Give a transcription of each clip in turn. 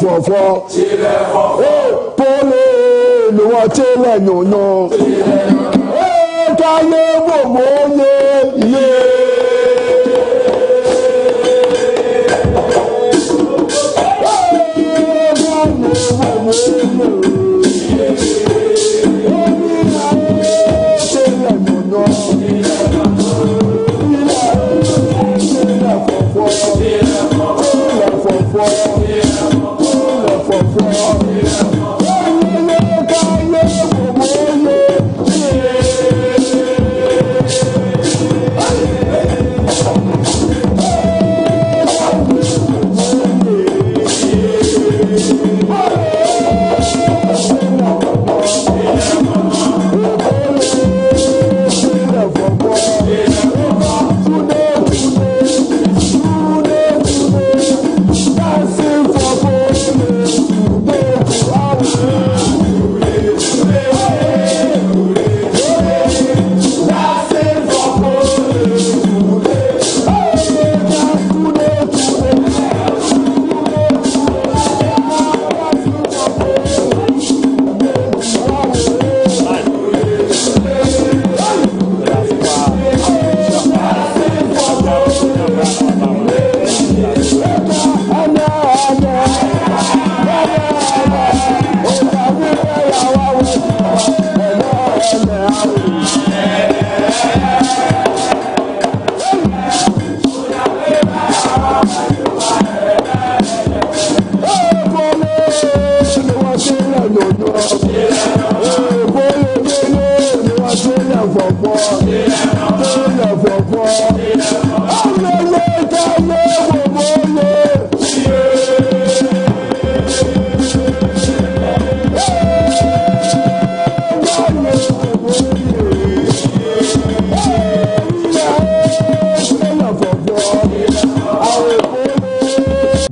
fọ̀fọ̀ pólè ni wọ́n tẹ́lẹ̀ yòóyó káyé wò mọ́ yé.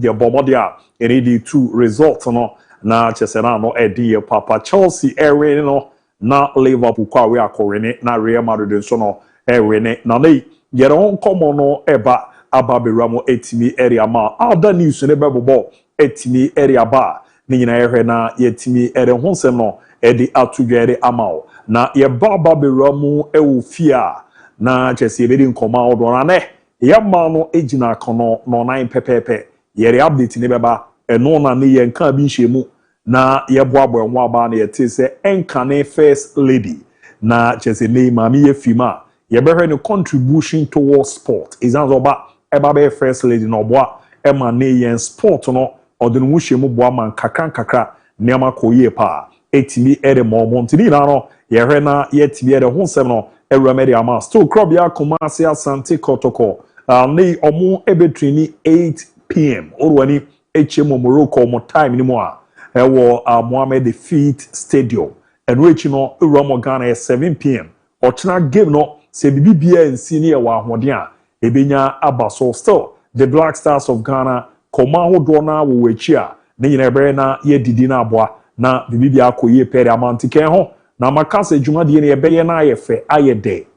The Bomodia, any two results no na Chesena no edi Papa Chelsea ere no na Liverpool kwa we akorene na Real Madrid so no ere na nei yere on komo no eba ababiramo etimi area ma ada news ne bebo etimi area ba ni nyina ehwe na yetimi ere honsem no edi atudwere amao na ye bababiramo ewo fia na Chelsea bedi nkoma odona ne yamma no ejina kono no nine pepepe yere update ne beba eno na ne ye nka bi nhwemu na yeboabo enwa ba na yete se enkane first lady na chese ne mami ye fima yebehwe no contribution towards sport izanzo ba eba be first lady no boa ema ne yen sport no odun wuhye mu boa man kakra nema koye pa etimi ere montini na no yehwe na yetimi ere honsem no ewramedi ama still crop ya Kumasi Asante Kotoko ne omo ebetrini 8 p.m. orwani HM Morocco mo time ni mo a ewo Mohammed Fit Stadium enwechi no ewramo Ghana 7 p.m. ochina game no se bibia nsi ne ewa ahoden a ebenya abaso still the Black Stars of Ghana koma hodo na wo wechi a ne nyina ebere na ye didi na aboa na bibia akoye pere amantike ho na makasa dwumade ne ebeye na ayefe ayede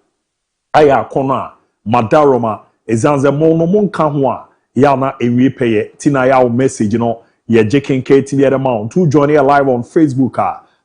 aya akona madaroma ezanze mono monka ho a ya na enwi peye tina ya o message no ye jekenke tv edema to join here live on Facebook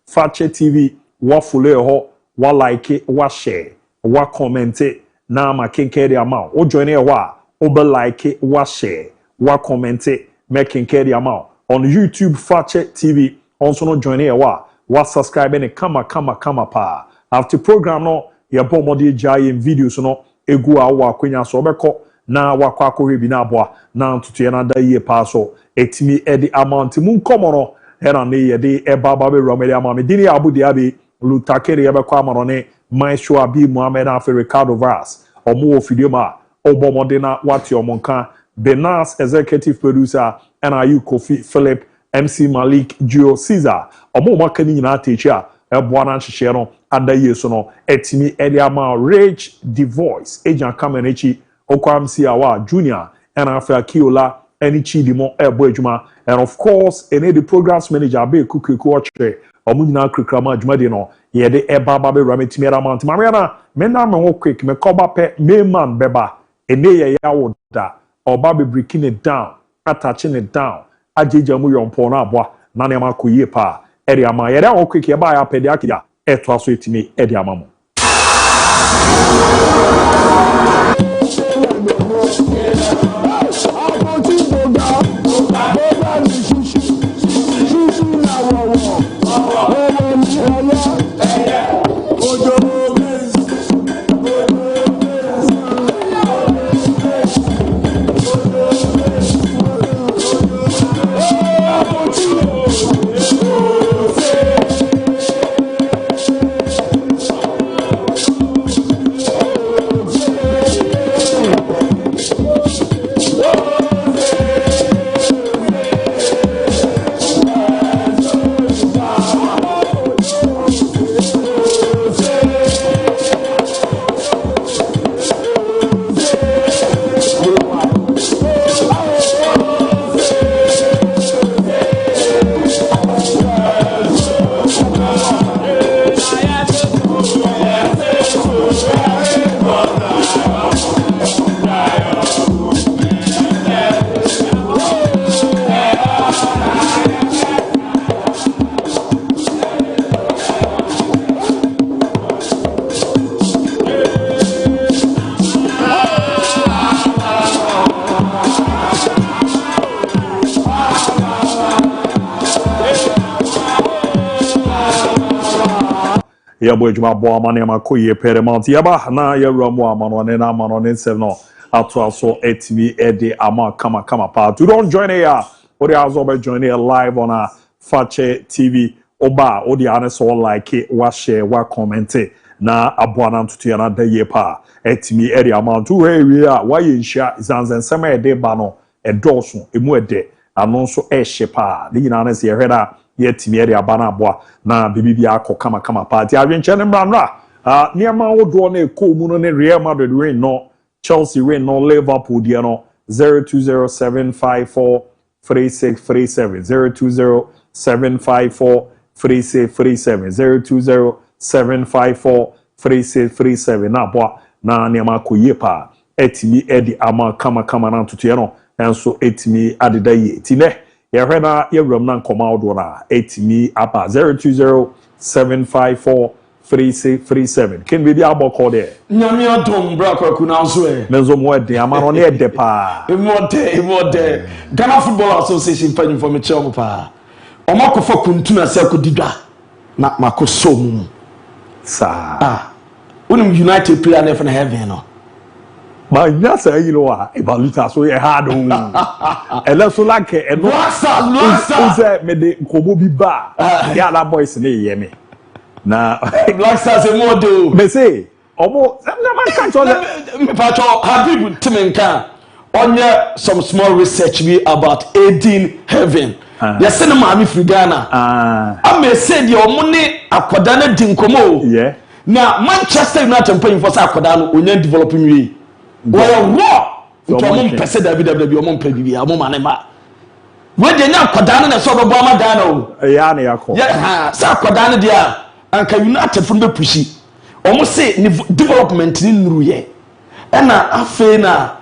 Fakye TV wa follow ho wa like wa share wa comment na makenke de amount o join here wa o be like wa share wa comment makenke de amount on YouTube Fakye TV also no join here wa subscribe and kama pa after program no ye bomode jaye videos no egu a wa kwenya so obeko na wakwa akohwe bi na aboa na ntutu ye na da ye pa so etimi edi amount mu nkomo no era ne ye de eba ba be romeli amame dini abu DIABY lutakere ye beko amaro ne maisho abi Muhammad afi Ricardo Vaz omo ofidie ma obomode na wati omonka Benas executive producer and ayu Kofi Philip MC Malik Gio Caesar omo makani nyina atechi a eboa na nhihye no ada yeso no etimi edi ama Rage the Voice agent kamenechi okwamsi awa junior and after Kiola any chidimo ebo adwuma and of course any the programs manager be kukuku ochre omo nyina krikrama adwuma de no ye de eba ba be rametimi amount mamia me na me ho quick me koba pe me man beba ene ye yawo da oba be breaking it down attaching it down ajeja mu yompo na aboa na ne ma koyie pa eri ama ye da quick ye ba ya pede akya eto aso etimi edi amamo ya boy juma bo amane makoye paramount yaba na ya ramu amano na amano ne nsem no ato aso etimi ede ama kama pa you don't join here or ya zo be join here live on a Fakye TV oba odi ane so like wa share wa comment na aboa na ntutu ya na da ye pa etimi ede ama to we a wa ye nhia zanzen sema ede ba no edoso emu ede ano so ehye pa de nyina na se ye hweda yetimi ere abana aboa na bibibia akọ kama party awenche ne mranra niama wodo na ekọ mu no ne Real Madrid win no Chelsea win no Liverpool dia no 0207543637 0207543637 0207543637 na aboa na niama koye pa etimi edi ama kama na ntutu no enso etimi adeda ye tine yehwe na yewram na nkoma odo na etimi apa 0207543637 ken be bia boko de nyame adom bra kwaku na so menzo mo de amano ne de pa emode Ghana Football Association panyin for me chemo pa omako fa kuntuna se kodidwa na makoso mu sa unim United player na for heaven no but just you know about Luther so hard and so like and no say me de kobo bi ba ya la boys na ye me na Black Stars e mo do me say omo na catch on me pacho Habib Timenka onye some small research be about aiding heaven yes na ma mi firi Ghana am say the omo ne akoda na dinkomo yeah na Manchester United pay for say akoda no onya developing we well raw to omo pese WW omo mpa bibia omo ma ne ma we de nya akoda na so bebo ama Ghana o ya na yakọ yeah say akoda no dia anka United fun be pushi omo say development ni nuru ye na afi na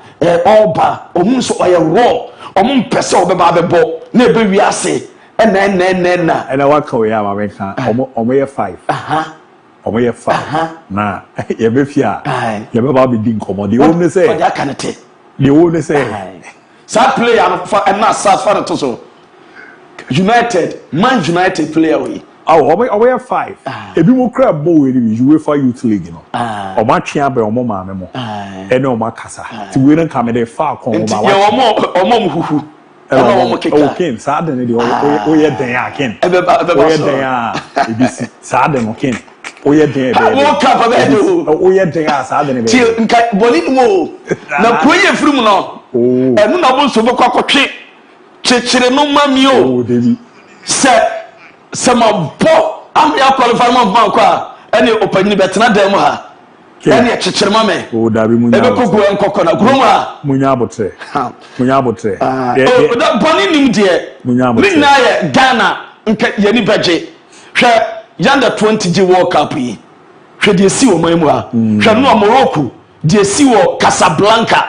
oba omo so oye raw omo pese obeba bebo na ebe wi ase na waka we ama me kan omo ye 5 omo ye 5 na ye be fia ye be ba be din komodi o ne say the one say sa player no for na sa for to so United Man United player we omo ye 5 ebi mo kra bo we ni UEFA Youth League no omo atwea be omo ma me mo ene omo kasa ti we ran kamede fa kon ba wa omo huhu okay sa de ne de o ye den aken o ye den a ebisi sa de no ken o ye den be o ka ba be do o ye den a sa de ne be ti nka boni mo na ko ye firim no enu na bo so be kwakotwe chechire no mami o se ma bo am ya qualify mo ban kwa ene opanyini betena dem ha ene chechire ma me o da bi munya ebe kogo enkoko na grom ha munya abotre da boni nim de munya abotre mi na ye Ghana nka ye ni beje hwe yanda 20G World Cup yi hwe de si wo mamu ha hwe no Morocco de si wo Casablanca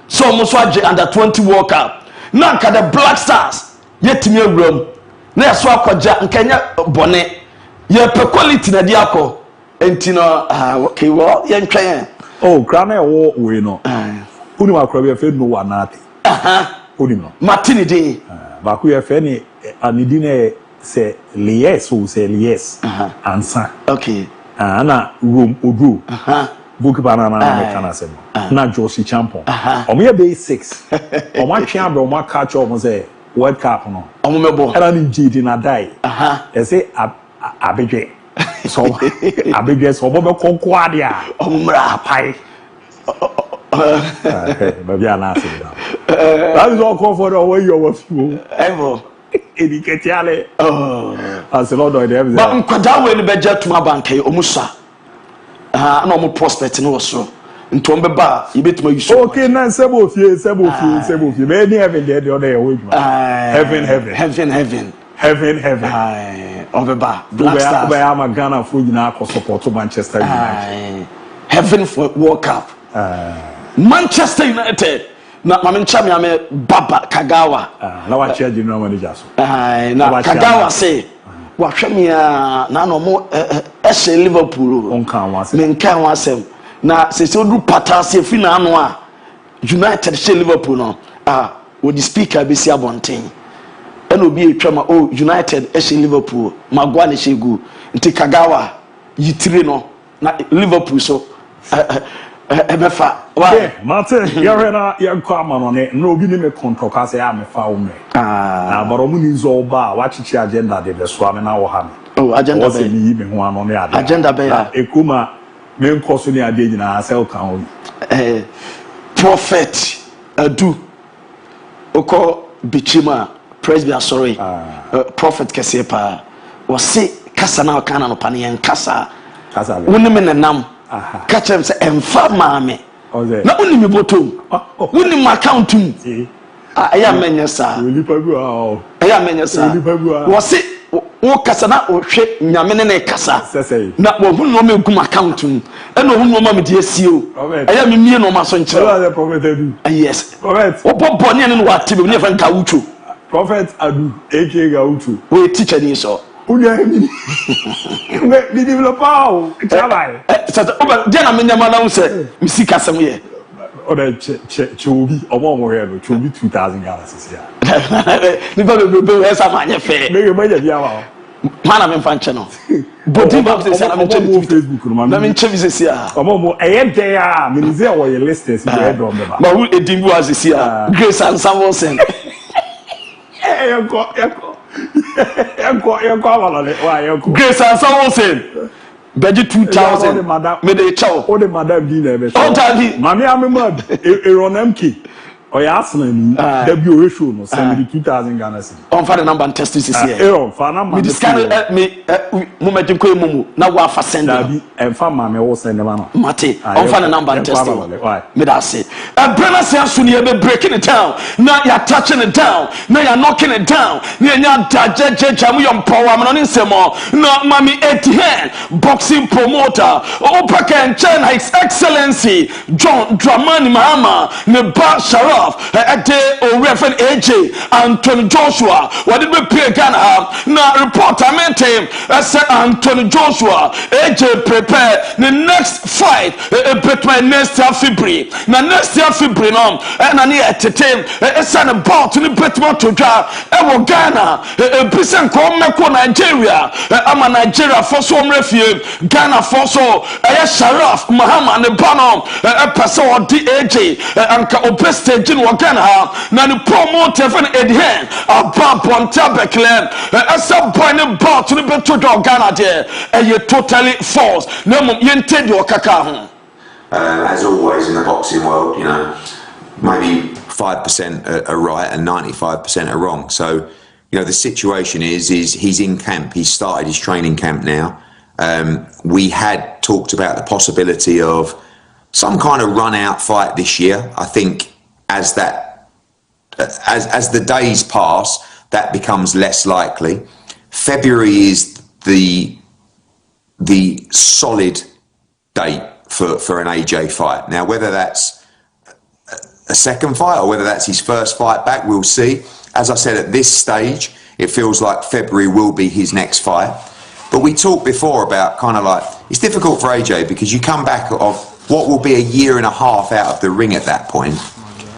so mo so age under 20 World Cup na nka the Black Stars yetimi awuram na yaso akwaja nka nya bone ye pe quality na di akọ enti no okay wo ye ntwen krana wo we no uni makro be fe no wanate uni no Martini de ba ku ye fe ni anidi ne se lies o se lies ansa okay na room odu book banana na kana se na Josie Champion omo ye be 6 omo atwe abro omo catch omo say World Cup no omo mebo era ni jidi na dai e say abedwe so abedwe so obo be konko ade a omo mra pai ba bia na se that is all call for the way you was ever ediketiale aselo do de ba nkwada we ni beje tuma bankai omusa na omo prospect no so ntom be ba yebetuma yuso okay na sebo fie be ni heaven there the other way heaven over Black Stars be am Ghana for nyina ko support Manchester United heaven for World Cup Manchester United na mamencha me ame Baba Kagawa na wa chia general manager so na Kagawa say wa hweme a na no mo ehye Liverpool onkan wasem me nkan wasem na se odu pata se fi na anu a United she Liverpool no wo di speaker be si abonten ena obi etwama United ehye Liverpool magwa ne shegu nti Kagawa yitire no na Liverpool so ebefa wa Martin yare na yankwa amano ne no obi ni me kontroka se ya me fa wo me na baro mu ni zo ba wa chichi agenda de be so ame na wo ha me agenda be ni me ho ano ne ade agenda be ya ekuma me nkoso ni ade nyina asel kan ho prophet adu oko bichima presbyter sorry prophet kese pa wo se kasa na kana no pane en kasa woni me nenam kachem se emfa maame na woni me botom woni ma accountum aya menye sa aya menye sa wo se wo kasa na wo hwe nyame ne kasa na wo hu no me gum accountum e no hu no ma me die sio aya me mie no ma so nkyere yes prophet wo bobo ne ne wa tebe ne fa nka wucho prophet adu aka ga wucho we teacher ni so unya mi ni developer o trabalho sasa oba dia na menya ma na wo se misika sem ye oda che obi omo mo he no chobi 2000 Ghana sisi ya Nipa be esa manye fe. Me manya bia wa. Mana me fan channel. Body back to say na me check Facebook no ma. Na me check see ah. Omo dey ah, me say wo ye listers be do me ba. Ma who edimbu as see ah. Grace and Samuelson. Yanko abalale wa yanko. Grace and Samuelson. Beji 2000. Me dey chow. O de madam di na be. O tadi. Mami amemad eronamki. Oya Arsenal ni W show no 72,000 Ghana cedis. On fa the number and test this here. On fa number. Me discan me mo meji ko emu na wa fa send. Dabi emfa ma me wo send ma no. Mate on fa the number and test. Me that say. Brother say aso ni be breaking it down. Now you are touching it down. Now you are knocking it down. Now you are dajeje mu yom power me no nsemo. No mami Etienne boxing promoter. O paka en China His Excellency John Dramani Mahama ne ba Shara o Reverend AJ Anthony Joshua what did we play Ghana now reporter maintain said Anthony Joshua AJ prepare the next fight between next year February now next year February no and I need to tell send about to the between to Ghana present come Nigeria I'm a Nigeria for some refuge Ghana for so Sharaf Mahama ne Bano person or DAJ and opestage Ghana na the promoter for Edhen about Ponta Clan as a point about to the better Ghana there and you totally false no yente your kaka as always in the boxing world, you know, maybe 5% are right and 95% are wrong. So, you know, the situation is he's in camp. He's started his training camp now. We had talked about the possibility of some kind of run-out fight this year. I think as the days pass, that becomes less likely. February is the solid date for an AJ fight. Now, whether that's a second fight or whether that's his first fight back, we'll see. As I said, at this stage, it feels like February will be his next fight. But we talked before about kind of like, it's difficult for AJ because you come back of what will be a year and a half out of the ring at that point,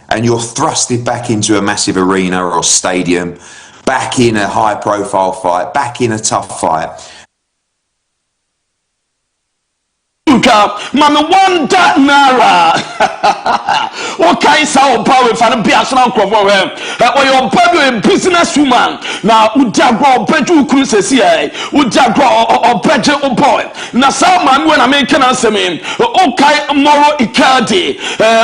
and you're thrusted back into a massive arena or stadium, back in a high-profile fight, back in a tough fight. Mama wonder nara okay so power for the biasna crofo or your baby business woman now udagro beju cruises here udagro or beje boy na some man when I make an answer me okay moro Icardi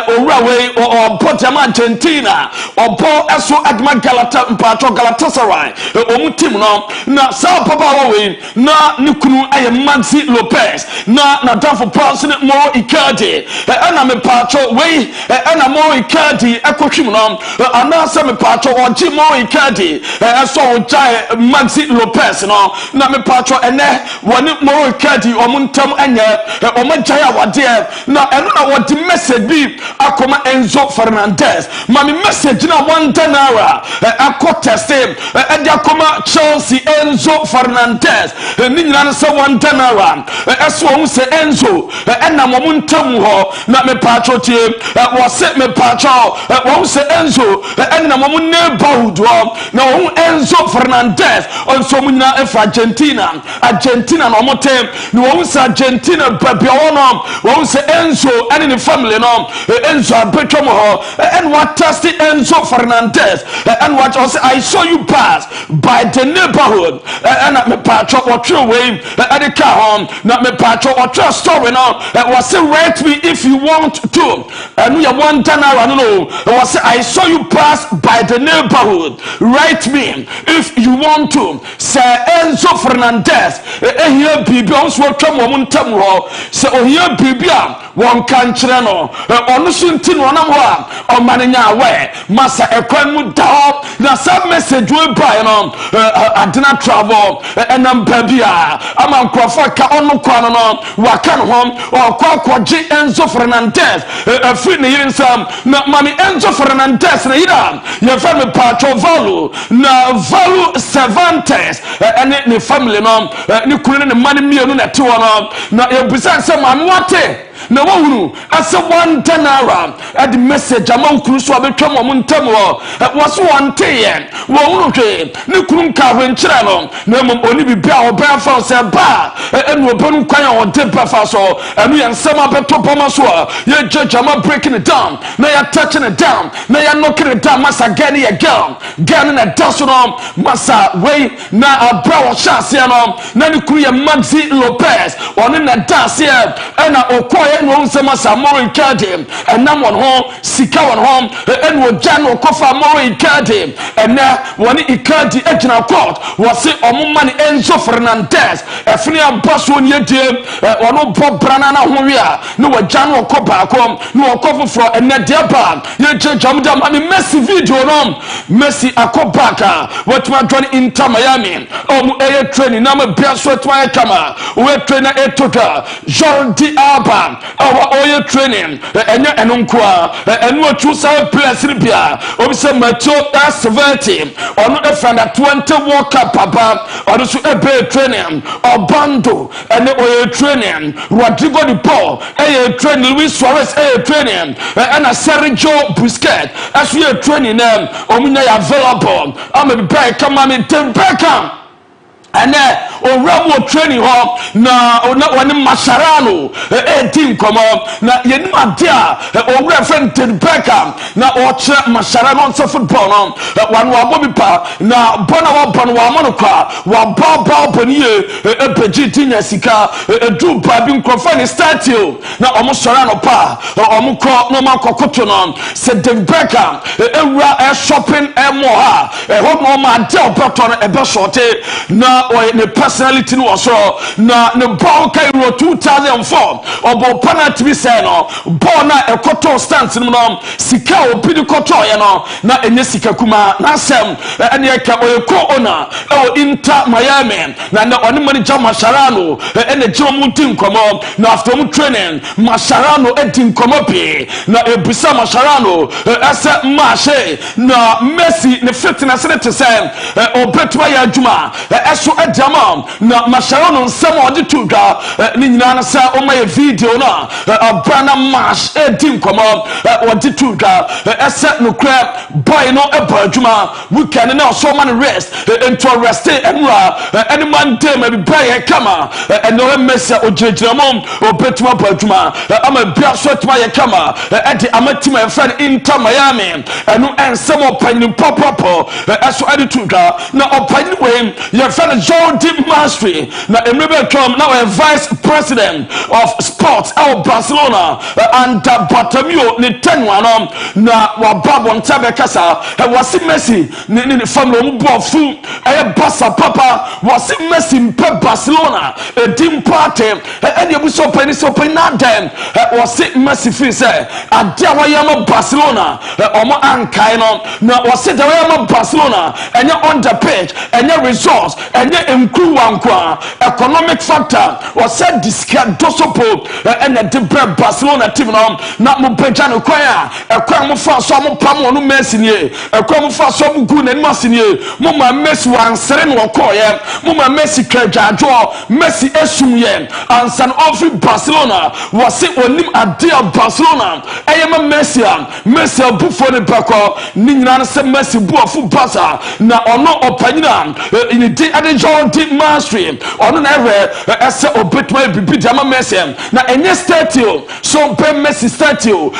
or railway or Potem Argentina or Paul Eso Adma Galatasaray or team no na Sao Papa win na Nukunu Maxi Lopez na for President Moro Icardi and I'm a patro way and I'm more Icardi Equatimum and now some patro or Jim Moro Icardi so Jai Maxi Lopez no na me patro and one Moro Icardi or Muntam and or Majaya wa dear now and what the message be Akoma Enzo Fernandez Mami message na $1 Akko test him and Yakoma Chelsea Enzo Fernandez Nina say $1 as one say Enzo and na momentum ho na me patro team was set me patro won say Enzo and na momun neighborhood na won Enzo Fernandez on so munya e Argentina no motem no won say Argentina baby won say Enzo and in the family no Enzo abetwom ho and what test Enzo Fernandez and what I saw you pass by the neighborhood and na me patro what true way at the car home na me patro what trust story no was say write me if you want to and we are $1 no was say I saw you pass by the neighborhood write me if you want to say Enzo Fernandez here bibi on so twam wo ntam ho say o here bibi a won kan kire no onu sunti no nam ho a o manenya we masa ekwan mu da na some message we buy no adena travel and am baby a am nkrofo ka onu kwa no waka no ho Kwaji Enzo Fernandez free ne yinsam na mami Enzo Fernandez na yida ye family patro value na value Cervantes and ne family no ne kunu ne mani mienu na te wono na ye bisa se mami wate na wonu ase $1 at the message among kunu so abetwa mo ntam wo was one ten wo wonu hwe ne kunu ka hwenkyere no na mom oni bibia oba fa se ba enu obenu kwan a ode ba fa so enu ye nsem abeto poma so ye jama breaking it down na ya touching it down na ya knocking it down masa gani ya girl na daso no masa we na abra wo chance no na ne kunu ye Maxi Lopez oni na dance na okoye no nsem asa more kade enam won ho sika won ho enu ojan okofa more kade ena woni ikadi agina court wose omuma ne Enzo Fernandez efini abaso ni edie wono bo brana na ho wi a ne wajan okoba akom ne okofofro ena deba ye jejamda ma Messi video no Messi akobaka watuma join Inter Miami omu eye training na ma bia so twa kama we trainer etoka Jordi Alba our oil training enya enunkoa enu otu sa place bia obi se Matthew S70 onu efanda 20 World Cup papa onu so ebe training Obando ene oil training Rodrigo de Paul training Luis Suarez training and Sergio Busquets as we training them omunya available am be back come am Beckham and Ramo training ho na wani Mascherano team come na yenima dia o referent to Beckham na oche Mascherano on football no wan wa bobi pa na bona wa bon wa monokwa wa baba boniye pejiti sika du ba bi nkrofani statue na omo Mascherano pa omo ko no makokoto no se David Beckham ewura shopping mo ha ho no ma dia opeto no ebe shorte na ne personality no so na ne ball kai 2004 obo penalty bi say no ball na ekoto stance no sika opidi koto ye no na enye sika kuma na sem ene e ka oyeko ona Inter Miami na oni manager Mascherano ene jomu tin komo na after mu training Mascherano edin komo pe na ebisa Mascherano asa marche na Messi ne fitness ne say obetwa ya adwuma eso jama na Mascherano nsem odi tuga ni nyina na sa o ma video na brana mash edin komo odi tuga ese no crap boy no ebadwuma weekend na so man rest into rest enra any man day maybe buy kama no Messi ojejira mom obetuma badwuma ama bia so tuma ye kama edi amatima e friend Inter Miami enu ensem opanyin popopo eso edi tuga na opanyin we ye friend Jordi MON-FRI na Emrebe Tom now a vice president of sports out Barcelona and Bartomeu ni tenwano na wababo ntabe kasa wasi Messi ni family mbofu Barca papa wasi Messi mpe Barcelona team party eni ebuso pani so pani na dem wasi Messi fi say adia wayama Barcelona omo ankai no na wasi da wayama Barcelona enya on the pitch enya results enya improve wankwa economic factor was said discard dosopo and the Barcelona team na mo peja no kwan a ekwan mo fa so mo pam no Messi nie ekwan mo fa so mo gu na Messi nie mo ma Messi wansere no koye mo ma Messi krajajo Messi esum ye ansan of Barcelona was say onim adia Barcelona eyema Messi bufo ne bako ni nyina se Messi buofu Barca na ono opanyina in the ade Jordi MON-FRI ono na ever ese obetwa bibi diama Messi na enye statue so pe Messi statue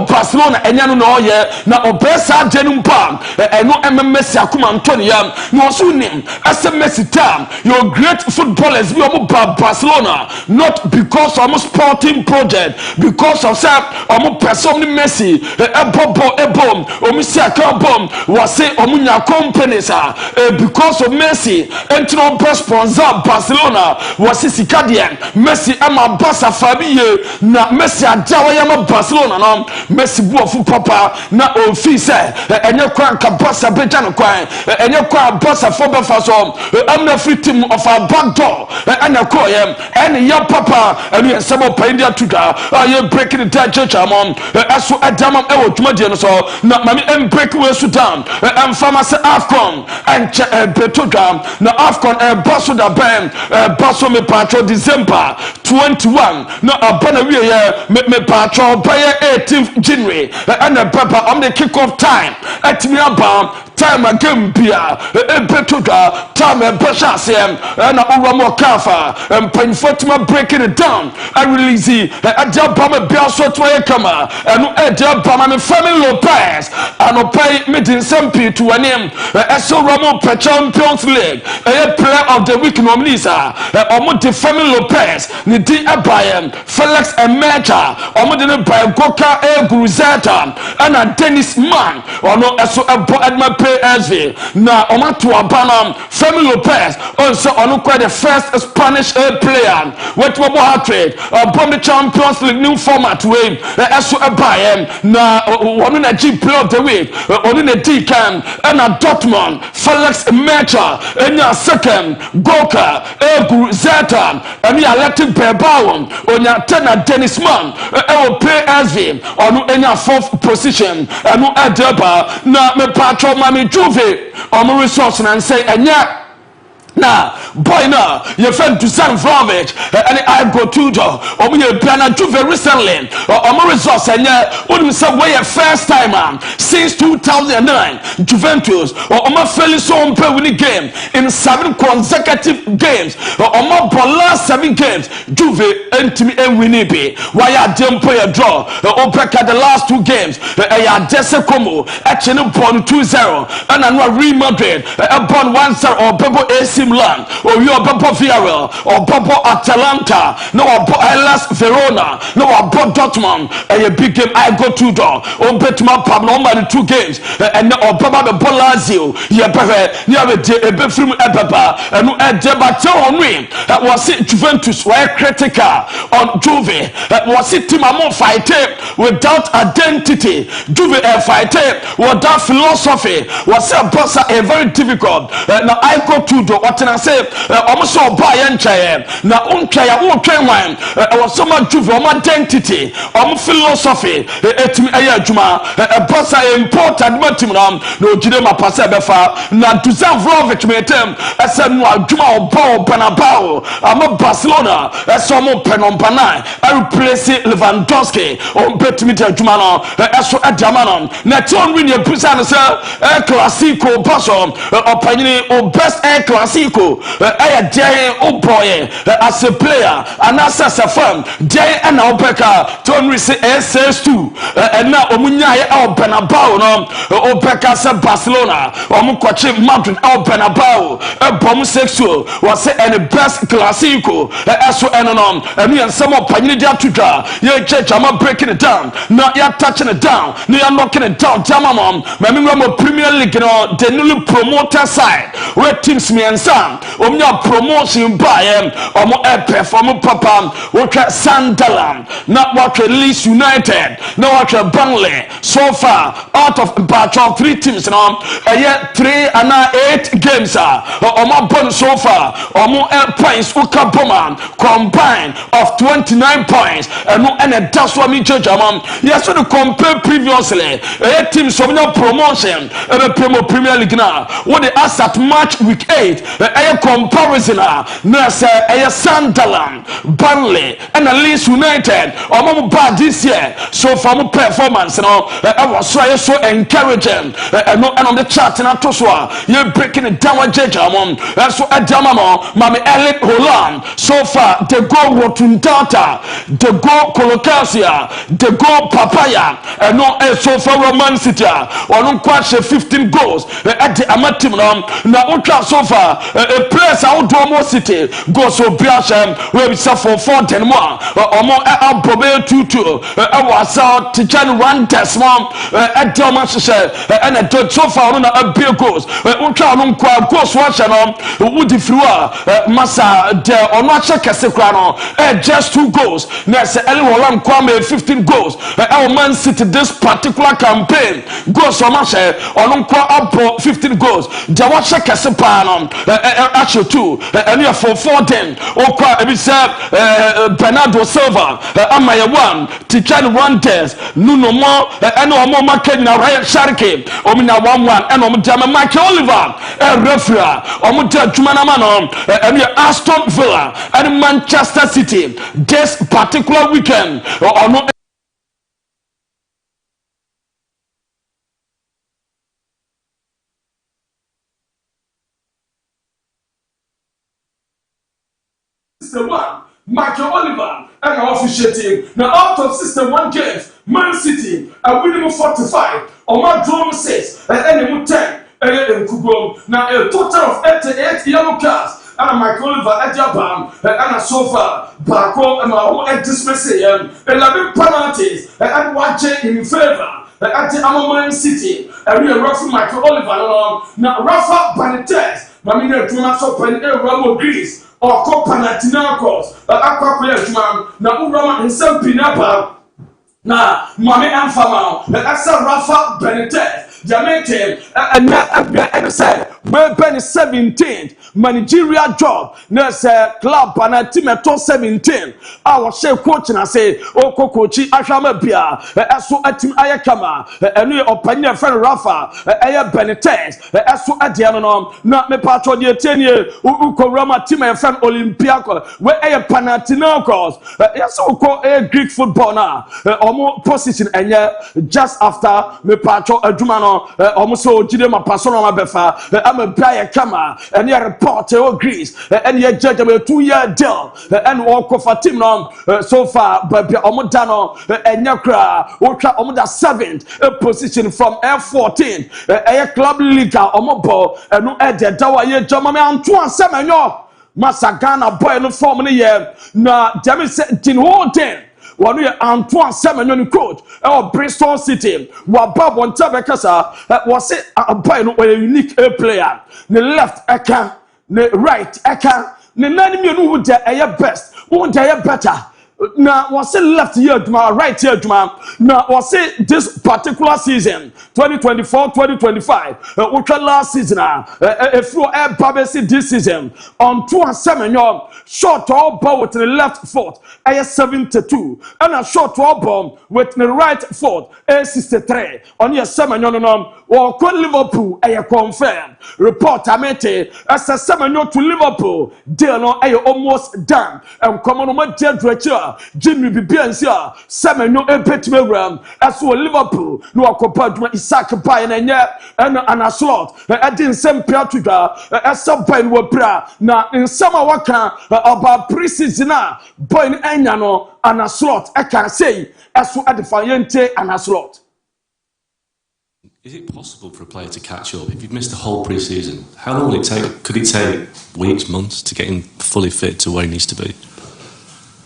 Barcelona enya no na oye na obesa denum pa eno Messi akuma Antonia no so nim ese Messi time your great footballers we omo Barcelona not because of sporting project because of say omo person ni Messi ebom omo si akabom was say omo nya companies because of Messi entino sponsor Barcelona was sikadien Messi ama Barca famille na Messi adawa yama Barcelona no Messi buofu papa na ofi say enye kwan ka Barca beja no kwan enye kwan Barca for be faso amna free team of our back door anya koyem ene ya papa ene sebo paindia tuda ye breaking the down church amon aso adama e wotuma die no so na mami em break we so down em pharmacy Afcon and betoga na Afcon baso da ben baso me patro December 21 no abana we me patro by 18th January and the papa on the kick-off time at me about time again bia ebetoda time ebesha sem na owamo kafa and Fatima breaking it down I release adia bama bia so to kama and adia bama me family Lopez and pay meeting some people to name so Ramo Champions League player of the week nominees omo the family Lopez ni di abayem Felix Emecha omo de by Goka Guruzeta and Dennis Man ono eso ebo adma PSV na omato abanam Femi Lopez also ono quite the first Spanish player with mo hat-trick bomb the Champions League new format way eso abayem na ono na G player of the week ono na D can and Dortmund Felix Emecha enya second Goka Guruzeta and the elected Bilbao onya tena Dennis Man PSV ono enya fourth position eno adeba na me patro mami Juve omo resource na say enya na boy na your friend to San Vlahovic and I go to do omo ye piana Juve recently omo resource enya wouldn't say way first time since 2009 Juventus omo fairly so on play winning game in 7 consecutive games omo last 7 games Juve entimi winning be why ya dem play a draw opeka the last 2 games ya dese como actually born 2-0 and anwa Real Madrid born 1-0 or Bebo AC Milan or you are Bebo Villarreal or Bebo Atalanta no or Hellas Verona no or Dortmund a big game I go to do or bet my pub no the 2 games and or Bebo the Lazio ya befe you have a bit from Ebaba and no debate on me was it Juventus were critical on Juve was it team MON-FRI without identity Juve fight without philosophy was a boss a very difficult now I go to do what I say almost so buy and chair now unkaya one was so much Juve identity philosophy juma a boss important matimram no jidema pasa befa na Dusan Vlahovic metem asa no juma obo Bernabeu Barcelona asa mo penompana I replace Lewandowski on betimi juma no eso adamano na ton win your pusa say classico paso opanyini o best classico dey o boy as a player and as a fan dey and opeka ton we say SS2 and now omunya e Bernabeu no opeka say Barcelona omukwache Madrid Bernabeu bom sexual was say and best classico eso enonom and you some opanyini dey atudwa ye church am breaking it down now you touching it down now you knocking it down jamamom me Premier League no the newly promoter side where teams me and some omnya promotion by omo perform papa what Sunderland not what Leeds United no what Burnley so far out of batch of 3 teams now 3 and 8 games omo bon so far omo points ukaboma combined of 29 points and that's what me judge yes so to compare previously 8 teams omnya promotion Premier League now what the asset match week 8 a comparison now say Sunderland Burnley and Leeds United or bad this year so from performance now I was so encouraging and on the chart in Atoswa you're breaking it down with Jejamon so Adamamo Mami Elite Holland so far the goal Rotundata the goal Colocasia the goal Papaya and no so far Roman City or no quite 15 goals at the amatim now ultra so far a place out Domo City goes so Biasham where we suffer 4 more or more out Bobe 2-2 I was out to Jan 1 Desmond at Domas and a so far on a beer goes ultra non qua goes watch and Woody Flua Massa de Onacha Casekrano just 2 goals next Elim Kwame 15 goals our Man City this particular campaign goes so much on 15 goals. Jawasha Kasepano, actually two and for 410 okwa ebisa Bernardo Silva amaya one Tichan Rantes Nuno Mo and omo market na Ryan Sharky omina 1-1 and omo jama Mike Oliver referee omo jumana mano and Aston Villa and Manchester City this particular weekend or no System 1, Michael Oliver, and our officiating. Now, out of System 1 games, Man City are winning 45, or my drum 6, and any 10, and Kubum. Now, a total of 88 yellow cards, and Michael Oliver at Japan, and a sofa, back home, and my own at dismissal, and 11 penalties, and watching in favor. At the Man City, and we are roughing Michael Oliver. Now, Rafa Benitez, Mamina Tumaso Pen, Ramo Greece. Or Panathinaikos, Aqua Juma, na Urama and Sam Pinapa, na Mame Amfama, Asa Rafa Benitez, Jamaican, and said, well, Penny 17th, managerial job, nurse club, Panatimeto 17. I was say coaching, I say, oh, Kokochi, Ashama Bia, Asu Atim Ayakama, and we open friend Rafa, Aya Benitez, Asu Adianom, not me patron year 10 year, Ukorama team and friend Olympiaco, where Aya Panathinaikos, yes, so called a Greek football now, almost position, and just after me patron Jumano, almost so Jidema Pasona Befa, I'm a player Kama, and your report Greece, and your judge a 2-year deal, and walk of a team so far, but Omodano and Yakra, Ultra Omoda 7th position from F14, a club league, Omobo, and no Eddie Dawa, Jamame Antoine Semenyo, Masagana boy no form in the year, na Jamis Tin Horton. One year Antoine Semenyo coach Bristol City Wabab one Tabekasa was it a boy a unique player. The left eka, the right eka, the name you know the best, won't better. Now was it left here right here now was it this particular season 2024-2025 which last season if you air Babesi this season on 2-7 short all ball with the left foot a 72 and a short all ball with the right foot a 63 on your 7 or Liverpool a confirm report amete as a 7 to Liverpool deal no almost done and come on my dear Jimmy Bibiansia, Samuel no Epetmegram, as for Liverpool, no Acopad, Isaac Pine and a slot, I didn't send Piatuga, as some pine were bra, now in summer waka about preseason, boy Enyano and a slot, I can say, as for Adifayente and a slot. Is it possible for a player to catch up? If you've missed the whole pre-season, how long will it take? Could it take weeks, months to get him fully fit to where he needs to be?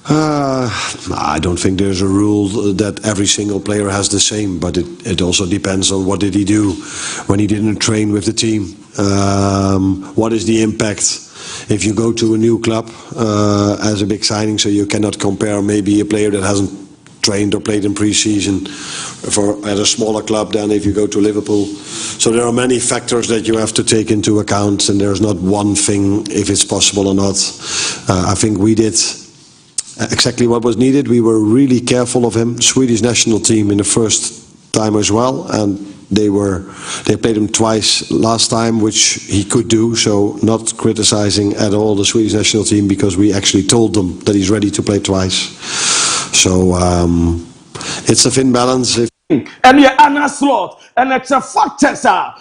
I don't think there's a rule that every single player has the same, but it also depends on what did he do when he didn't train with the team. What is the impact if you go to a new club as a big signing, so you cannot compare maybe a player that hasn't trained or played in pre-season at a smaller club than if you go to Liverpool. So there are many factors that you have to take into account, and there's not one thing if it's possible or not. I think we did exactly what was needed. We were really careful of him. Swedish national team in the first time as well, and they played him twice last time, which he could do, so not criticizing at all the Swedish national team, because we actually told them that he's ready to play twice. So it's a thin balance. And your Anna slot, and it's a factor,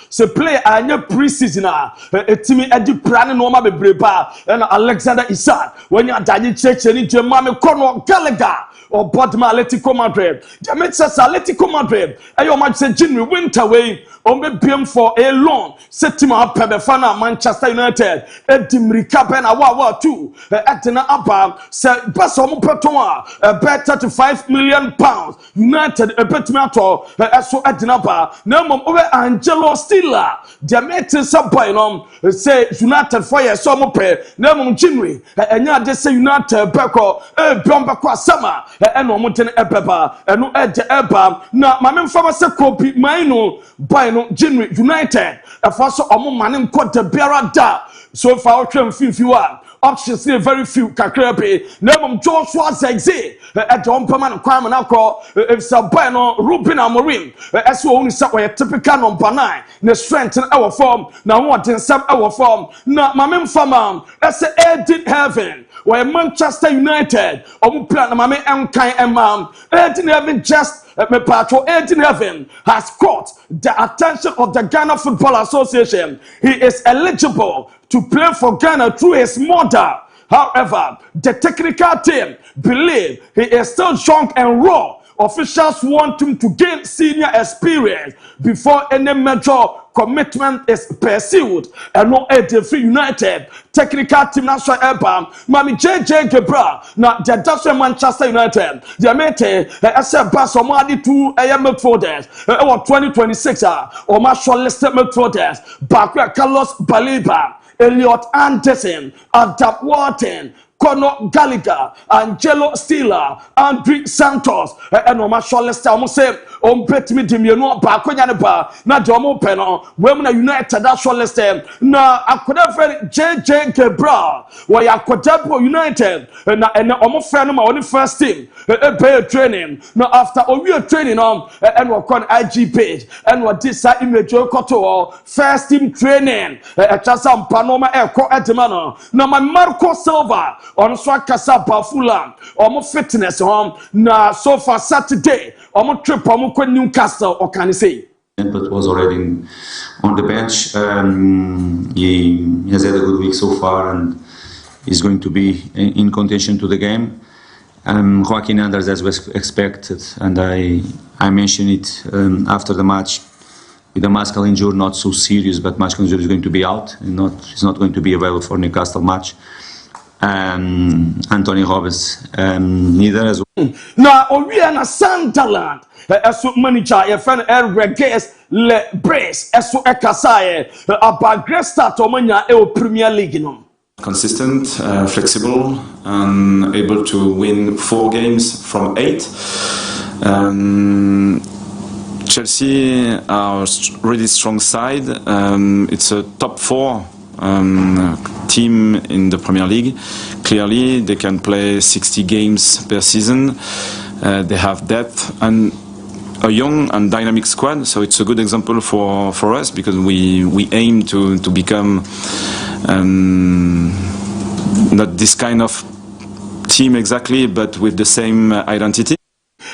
so play a new preseason, a team at the plan no mabe breba, and Alexander Isak, when you're dying church and into Mammy Conor Gallagher or Bodma Atletico Madrid. The Metsas Atletico Madrid, and your match said Jimmy Winterway, on the BM for a loan, set him up Pebefana, Manchester United, Edim Rikapen, a Wawa 2, Athena Abba, said Bassom Patoa, a bet £35 million, United, a bet matter, as for Atinapa, no more Angelo Stilla, Diamete Sabailom, say United Fire, some pay, no more Jimmy, and now they say United Beko, Brombaqua Summer, and no mountain ebeba and no edge eba na mamem fama se kopi maino by no January United a first manim caught the biara da so far few options very few kakrepe nebom Joshua Zegze at John Perman Kwame Nako if Sabino Ruben Amorim as we only say typical number 9 the strength in our form now what in some our form na mamem fama as a did heaven where Manchester United plan mame enkai emam didn't heaven just me patro in heaven has caught the attention of the Ghana Football Association. He is eligible to play for Ghana through his mother. However, the technical team believe he is still young and raw. Officials want him to gain senior experience before any major commitment is pursued. And no Free United technical team national album Mami JJ Gebra na the Dutch Manchester United the mate as a bass or money to midfielders or 2026 or my shortlisted midfielders back Carlos Baliba, Elliot Anderson, Adap Wharton, Conor Gallagher, Angelo Stiller, Andre Santos, and Oma Shorlester, almost say, bet me Dimiano, Bakwanya, na Jomo Peno, Women United, that Shorlester, na I could have JJ Gebra, where I could have United, and almost friend of my first team, pay training. Now, after a year training and work on IG page, and what this image Koto, first team training, Chasam Panoma Echo at the manor. Now, my Marco Silva. On Swakasa Bafula, almost fitness home. Na so far Saturday, almost trip on Newcastle, or can you say? But was already on the bench. He has had a good week so far and is going to be in contention to the game. Joaquin Anders, as was expected, and I mentioned it after the match. With the muscle injury, not so serious, but muscle injury is going to be out. He's not going to be available for Newcastle match. Anthony Roberts neither as well. Now, we are in Sunderland. As manager, your friend Reges Le Brace, as so Ekasaye, about great start to Mania Premier League. Consistent, flexible, and able to win 4 games from 8. Chelsea are a really strong side. It's a top 4. Team in the Premier League. Clearly, they can play 60 games per season. They have depth and a young and dynamic squad. So it's a good example for us because we aim to become not this kind of team exactly, but with the same identity.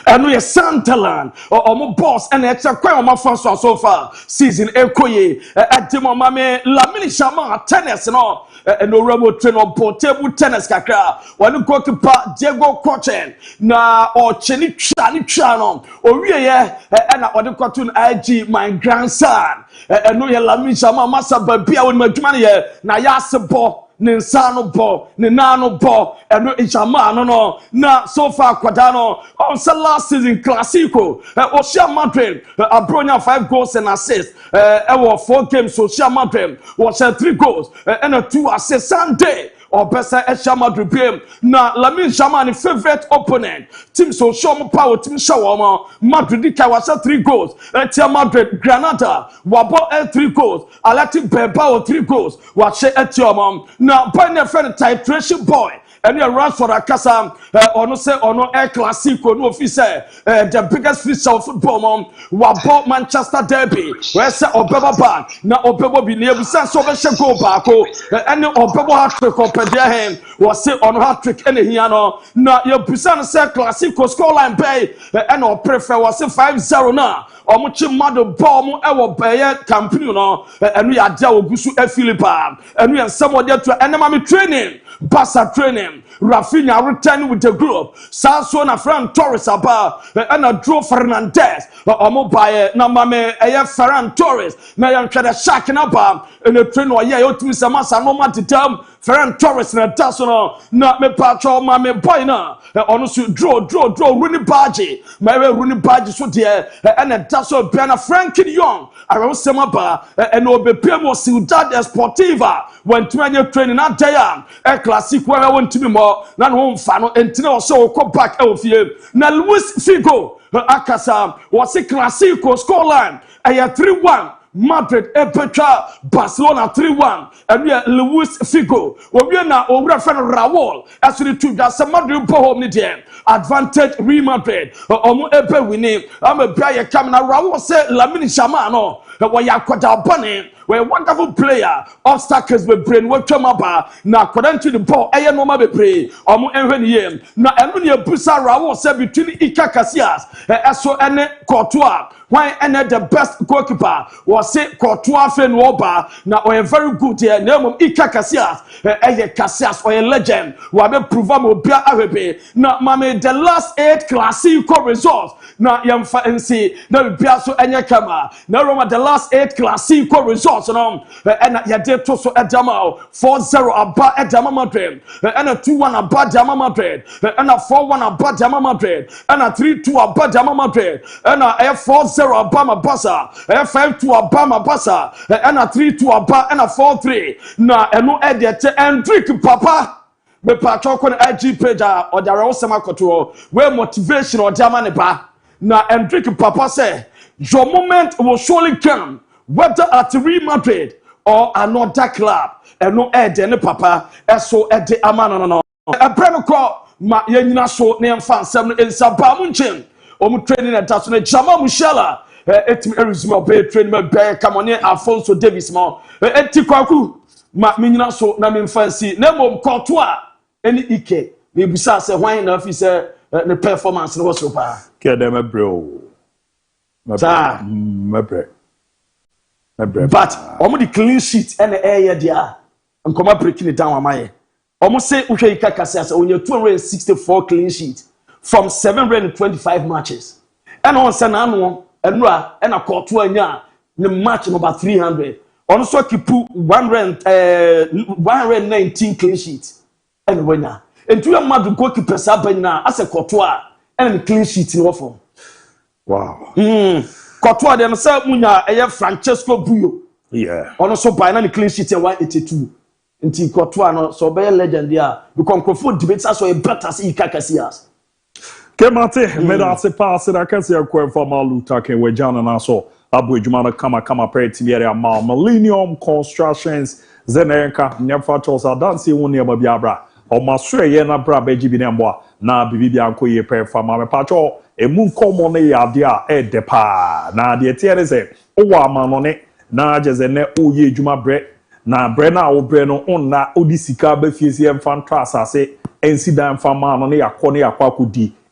And we are Sunderland or my boss and it's a quite my first one so far season Ekoye at the mame Lamini Shama tennis and all and no rubber train or table tennis kakra one goalkeeper Diego Cochen na or Cheni Chano or we and I the cartoon IG my grandson and no Lamini Shama massa babia with my money na yasabo Ninsano bo, Ninano bo, and no Ichamano no. Na so far Quadano on last season Classico. Oshia Madrid, Abronia 5 goals and assists. 4 games, Oshia Madrid was 3 goals and 2 assists Sunday. Or better Esha Madrid game. Na Lamin Shamani favorite opponent. Team so show more power, team show Madrid Kawasa 3 goals. Etia Madrid Granada Wabo 3 goals. Alati Bebao 3 goals. Wache Etiomam. Now pioneer friend titration boy. And you run for a casa or no say or no air classico no officer the biggest fish of football mom Wabo Manchester Derby where say Obeba ban na Obebo be near sense of a go back and Obebo hat trick up their hand was say on hat trick any here no na your percent say classico scoreline pay and or prefer was say 5-0 na omuchi mado ball mu ewo beye campaign no and we are there ogusu e Philippa and we are somewhere there to enemy training Basa training, Rafinha returning with the group. Sanso na Ferran Torres about and a draw Fernandez. Omobaye na mame Ferran Torres. Na yan try to shack about in the train or yeah, ultimate Samasa no man to tell Ferran Torres na Tasono. Na me patro mame boy na. Honestly, draw Rooney Badge. My Rooney Badge so there and a Tasso Piana Frankie Young. Around Samaba and Obepemo Ciudad Esportiva when 20 training at Dayan. Classic where I want to be more ho na no mfa no entine o so ko back e ofie na Luis Figo akasa was classico scoreline aya 3-1 Madrid Epetra Barcelona 3-1 and Luis Figo we na owura fan Raul asuri tu da se Madrid po home ni de advantage Real Madrid omo ebe winning am bia ye kam na Raul say Lamine Yamal no we yakwada bane we wonderful player obstacles be brain we twamaba na according to the ball eye no ma be pray omo enhwe ni yem na enu ne busa Raul say between Ika Casillas eso ene Courtois why ene the best goalkeeper was say Courtois fen oba na o very good here na mum Ika Casillas Casillas or a legend we be prove am obia ahwebe na mame the last 8 classical results na yemfa nsi na bia so enye kama na Roma the last 8 classical results no and ya de to so edama 4-0 aba edama Madrid and 2-1 aba edama Madrid and 4-1 aba edama Madrid and 3-2 aba edama Madrid and 4-0 aba Mabasa 5-2 aba Mabasa and 3-2 aba and 4-3 na eno edete Hendrik Papa me patcho ko na IG page or there was some akoto we motivation or jama ne ba na Hendrik Papa say your moment will surely come whether at Real Madrid or another club and no ne papa eso ede amano no ebrem ko ma yenyina so ne mfa nsem ensa ba mu nchem omu training and taso ne Jama Musiala etim erismo be training me be kamone Alfonso Davies mo enti kwaku ma menyina so na me mfa si na mom Courtois eni Ike me bisa se hwan na fi se ne performance no so pa ke dem bro mebre but omo the clean sheet and the air dia nkoma breaking it down amaye omo say uhwe Ika Casillas onye 264 clean sheet from 725 matches and on say na no enura and a Courtois anya ne match number 300 on so keep 119 clean sheets and winner entu ya madu goalkeeper sabanya as a Courtois and clean sheet in form wow Courtois dem say munya eye Francesco Buyo yeah ono so by na clean sheet 182 nti Courtois no so be legend dia because Crawford debate so e better see Ika Casillas Kemate meda se passe da kasi ya kwa informa luta ke wejana na so abu ejuma kama preti biere ama Millennium Constructions zenenka nyafa chosa dance woni e babia bra o masure ye na bra beji bi ne mboa na bibi ankoye performa me pacho emu nkomo ne yade a edepa na de tiere se owo amano ne na jeze ne oye ejuma bre na bre na wo bre no onna odisika ba fiesi emfantra asase ensida emfama no ne yakọ ne yakwa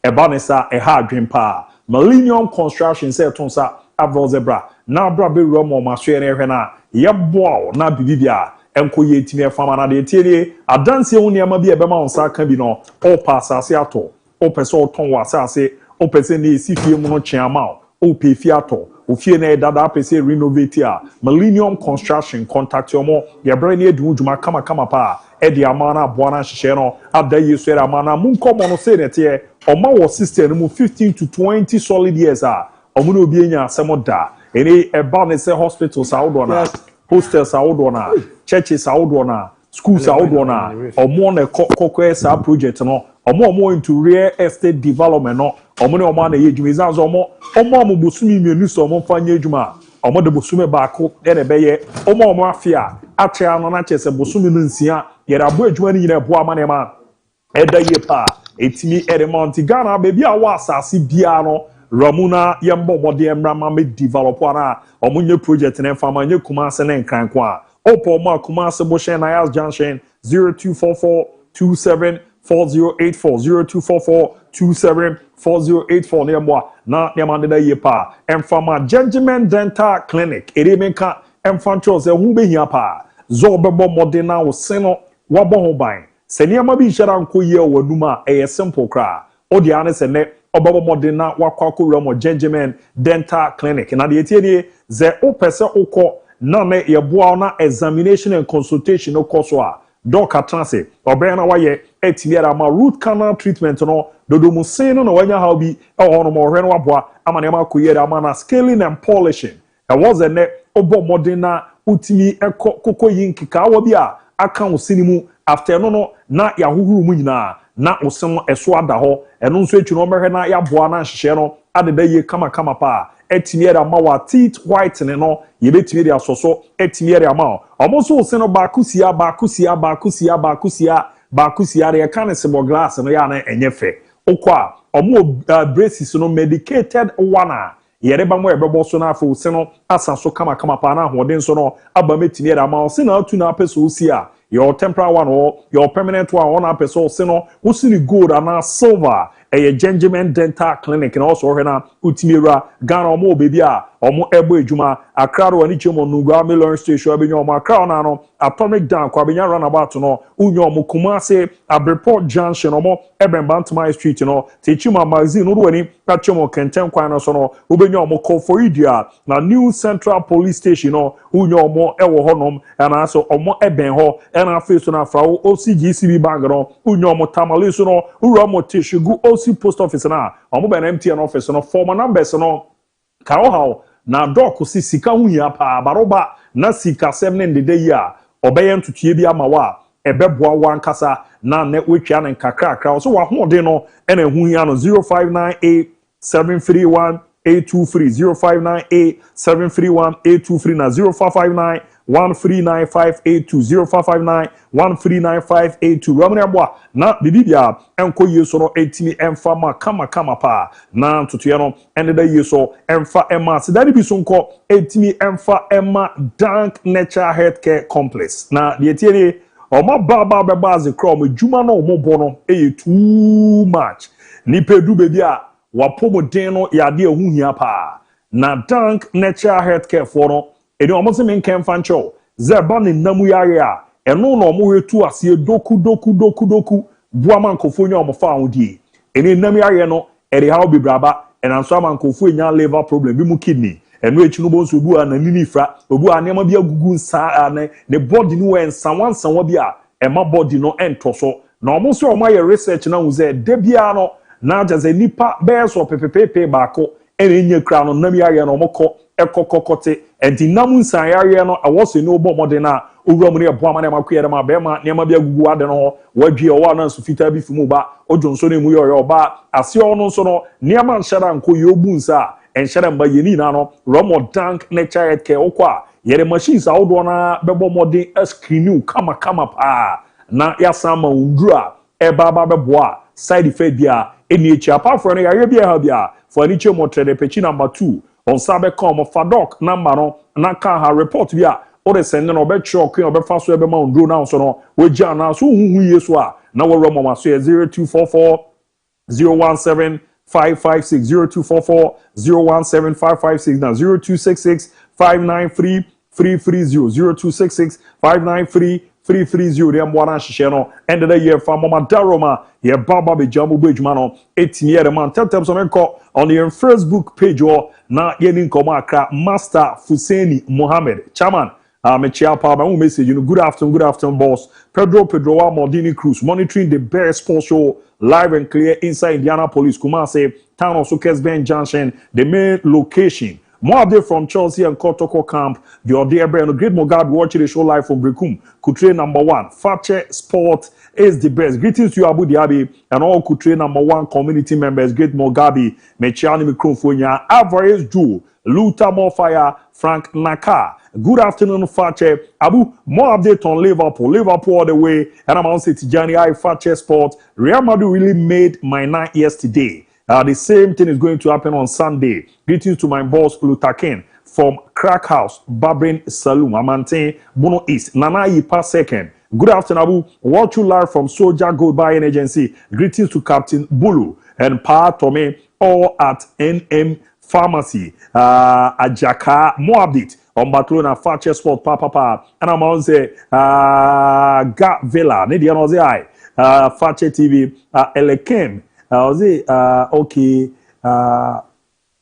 eba ne sa eha adwempa Millennium Construction say tonsa avro zebra na bra be romo maswe ne hwe na yeboa na bibibia enkoye etimi efama na de tiere adanse woni ama bi ebema onsa ka bi no o pass ase ato o pese o ton wasase o pese ne sifie mu no chiama o pe fi ato o fie na dada pese renovate a Millennium Construction contact yo mo ye bra ne edu djuma kama pa edi amana aboana hihye no adaye so era amana munkomo no se nete oma wo system mu 15 to 20 solid years a omo no obi enya asemo da eni eba ne se hospitals awodona hostels awodona churches awodona schools awodona omo na kokko sa project no omo into real estate development no omo ne omo na ye djuma izanzo omo bosumi mienu so omo fanya djuma omo de bosume baako ene beye omo afia atria no na chese bosumi no nsia yera abo adwuma ni nyina bo amanema eda ye pa etimi eremonti Ghana baby a wa asase bia no ramuna yembo bode emrama me develop ana omunye project na fama nye kumase na nkranko a opo ma kumase bo she na yas junction 0244274084 0244274084 nemwa na nemande da ye pa emfama Judgment Dental Clinic eremenka emfancho se hu behia pa zo bebo modena wo seno wabo ho ban se niam bi hira nko ye waduma e simple kra odi ane se ne obabo modena wakwako ramo Judgment Dental Clinic na de tie ze opese ukọ na me ye boa na examination and consultation no course a doctor transe obere na waye etibiara ma root canal treatment no dodomu sin no wanya how bi e hono mo hwe no waboa ama ne ma koyere ama na scaling and polishing e was ne obo modena utimi ekọ kokoyi nkika wa bi a aka wo sinimu after no na ya huhuru mu nyina na osem eso ada ho eno nso etu no mehwe na ya boa na nhyehyɛ no adeda ye kama pa etimi era ma wa teeth white ne no ye betimi era soso etimi era ma omo so se no ba kusia re ka ne sebo glass no ya na enye fe okwa omo braces no medicated one yere ba mo ebebo so na afo se no asa so kama pa na ahoden so no aba metimi era ma se na atu na peso osi a your temporary one or your permanent one on person se no usini gold and silver a Gentleman Dental Clinic and also hena utimira Ghana omo baby a omo ebo ejuma Accra wani chemo nugwa Learn Station abenyo omo Accra na no Atomic Dam kwa benya runabout no unyo omo Kumase Abreport Junction omo Ebenbantama Street no Techima magazine no wani kachemo kenten kwa no so no ubenyo omo Koforidia na New Central Police Station no unyo omo ewo honom and also omo eben ho and afi so na frawo OCGCB bag no unyo omo Tamale so no uro omo Tishugu post office na omo be na MTN office no former numbers no ka how na doc si sika hunya pa baroba na sika 7 ndede yi a obeye ntutie bi ama wa ebeboa wankasa na ne wetwa ne kakrakra so wa hode no ena hunya no 0598731823 0598731823 na 0559 1395820 1395882 ramne aboa na bibibia enko yeso no etimi emfa ma kama pa na ntoto ye no ende da yeso emfa ema sedani bi so nko etimi emfa ema Dank Nature Healthcare Complex na de tie ni oma baba bebaze krom adwuma no omobo no eye too much ni pedu bebi a wapomoden no yade ehuhia pa na Dank Nature Healthcare for no edi omo se men kan fancho zeba ne namu yare a eno no omo wetu ase doku bua mankofo nya omo fa ahodi eni namu yare no edi how bibraba enanso amankofo nya liver problem bi mu kidney eno echi no bonso obu na nini fra obu anema bi agugu nsa ne body no we nsanwa bi a ema body no entoso na omo so omo ye research na hu ze de bia no na jaze nipa be so pepepepe baako enye kra no namu yare no omo ko ekokokote enti namu nsan yare no awose no obo mode na owura mu ne ebo ama na makoye ma be ma ne ma bi agugu ade no wadwie o wa na so fita bi fimu ba ojonso ne mu yoyo oba ase ono nso no ne ma nshara nko ye obu nsa enshara mba yeni na no romo Dank Nature Healthcare okwa yere machines awodo na bebo mode screen kama pa na yasama undura eba beboa side effect bia eni echi apart from yare bia ha bia for any chemo trade pechi number 2 on sabe come fadok number no na ka ha report bia o de send no be chok o be fa so be ma unduro na so no we ja na so huhu yeso a na we romo ma so 0244 017 556 0244 017 556 na 0266 593 330 0266 593 330 dem wana hihye no end the year fa mama daroma ye baba be jamu bejuma no etimi ye man tell so menko on your Facebook page or na ye ni nkomo akra Master Fuseni Mohammed chairman me chia pa my message you know good afternoon boss Pedro wa Modini Cruz monitoring the best sports show live and clear inside Indianapolis Kumasi town of Sukes Bend Junction the main location. More update from Chelsea and Kotoko camp. Your dear brand, great Mogad watching the show live from Brekum. Couture number 1. Fakye Sport is the best. Greetings to you, Abu Dhabi, and all Couture number 1 community members. Great Mogabi, Mechiani Mikrofonia, Alvarez Ju, Luta Morfire, Frank Naka. Good afternoon, Fakye. Abu, more update on Liverpool all the way. And I'm on Tijani I Fakye Sport. Real Madrid really made my night yesterday. The same thing is going to happen on Sunday. Greetings to my boss, Lutaken, from Crack House, Babrin Saloon, Amante, Bono East, Nana Yipa second. Good afternoon, Abu. Watch you live from Soldier Gold Buying Agency. Greetings to Captain Bulu and Pa Tome, all at NM Pharmacy. Ajaka, more update on Barcelona, Fakye Sport, Papa. And I'm on say, Ga Villa, Nidian Ozai, Fakye TV, Elekem. Okay,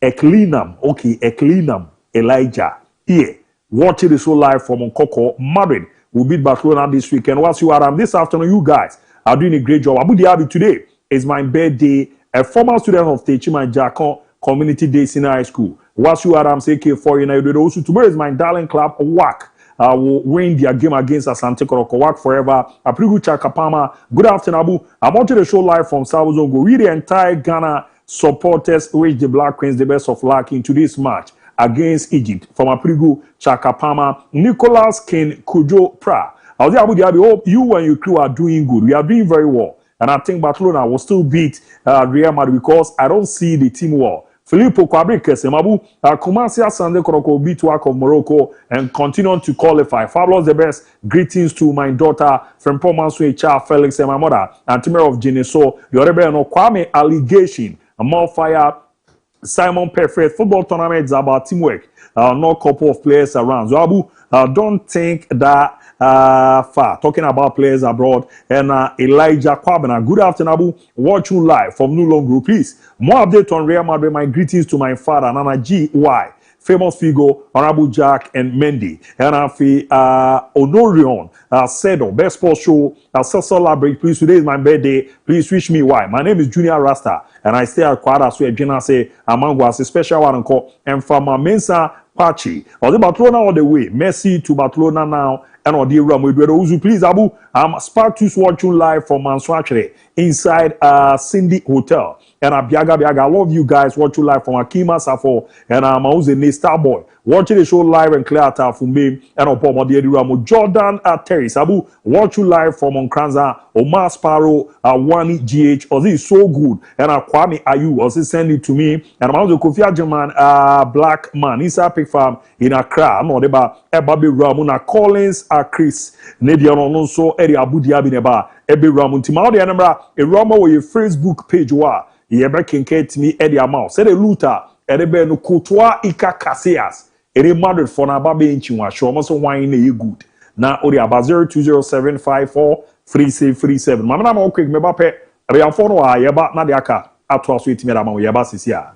Eklinam, Elijah. Here, watching the show live from Nkoko, Madrid. We'll beat Barcelona this weekend. Whilst you are this afternoon, you guys are doing a great job. Abu Dhabi today is my birthday. A former student of Techima Jakon Community Day Senior High School. Whilst you are CK4 United, also tomorrow is my darling club, WAC. will win their game against Asante Koroko. Work forever. Aprigu Chakapama. Good afternoon, Abu. I'm on to the show live from South Zongo. We the entire Ghana supporters wish the Black Queens the best of luck into this match against Egypt. From Aprigu Chakapama, Nicholas Ken Kujo Pra. I was Abu Dhabi. Hope you and your crew are doing good. We are doing very well. And I think Barcelona will still beat Real Madrid because I don't see the team well. Filippo Kwabri Kesemabu, Kumasi Asante Koroko beat work of Morocco and continue to qualify. Fabulous the best. Greetings to my daughter from Pomanswe Cha Felix and my mother, and Timur of Geneso. The other no Kwame allegation. MON-FRI Simon Perfect football tournament is about teamwork. No couple of players around. So Abu, don't think that far. Talking about players abroad and Elijah Kwabena. Good afternoon, Abu. Watch you live from New Long Group, please. More update on Real Madrid. My greetings to my father, Nana G.Y. Famous Figo, Honorable Jack and Mendy. And Afi Honorion Sedo, Best Sports Show, Cecil Labrick. Please, today is my birthday. Please wish me why. My name is Junior Rasta, and I stay at Quadra. So, Jena say, Amangwa, a special one called, and from Mensa Pachi. Or the Barcelona all the way. Messi to Barcelona now. And on the rum with Uzu, please, Abu. I'm Spartus watching live from MON-FRI inside Cindy Hotel. And Biaga, I love you guys. Watch you live from Akima Safo. And I'm Auze Star Boy. Watching the show live and clear out from me. And on Pomo the Ramo Jordan Terry. Abu, watch you live from Onkranza. Omar Sparrow, Wani GH. Ozi is so good. And Kwame Ayu. Ozi send it to me. And I'm also Kofi Ajeman, Black Man. Inside Pig Farm in Accra. No, deba Ebabe Ramuna Collins, Chris. Nedian Alonso, Eri Abu Dhabi Neba. Ebe Ramun. Timao de Anambra. A Ramo with your Facebook page. Yebe kinket me Eddie Amount. Say the Luther, Edebe no Kotoa Ika Casillas. Ere Madrid for na babe inchiwa. Show almost wine ye good. Na ori aba 0207543737. Mama na quick me bape. Ebe amfono wa yeba na de aka. Atwa so itime da ma yeba sisia.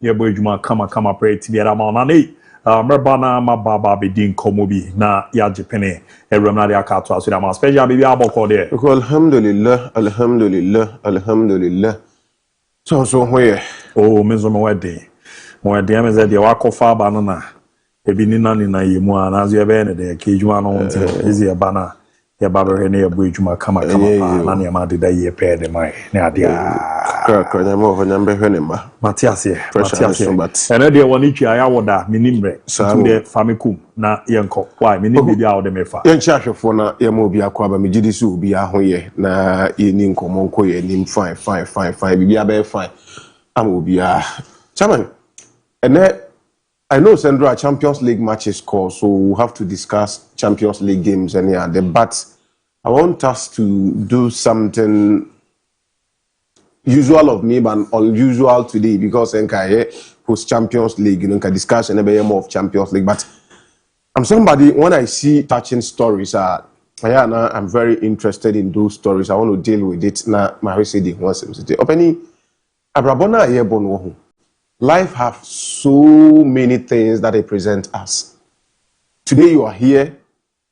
Yeah, boy, you might come pray to be at Amanani. Merbana, my baba be din komobi na ya Japan. Every man ya kato as with a special baby aboko there. Alhamdulillah, alhamdulillah, alhamdulillah. So where? Oh, Mizo Mwede. Mwede, I said, you walk off far banana. Ebi nina you as you have any day, Kijuan on easy a banner. Ya baba Rene, boy, you might come nani amadi da ye pair the my Nadia. Matias here, Matias. And I want each I would have minimbre, so the famicum, na yanko. Why, minimum out the mefa. Yan charge for na Yamobia Quaba, Mijidisu, be a hoye, na in Comonco, nim fine, be a bear fine. I will be a chairman. And that I know Sandra Champions League matches call, so we'll have to discuss Champions League games and yeah, but I want us to do something usual of me, but unusual today because I host Champions League, can discuss and more of Champions League. But I'm somebody when I see touching stories, I'm very interested in those stories. I want to deal with it. Now, my say the one city. Opening Abrabona Yebon. Life have so many things that they present us. Today you are here,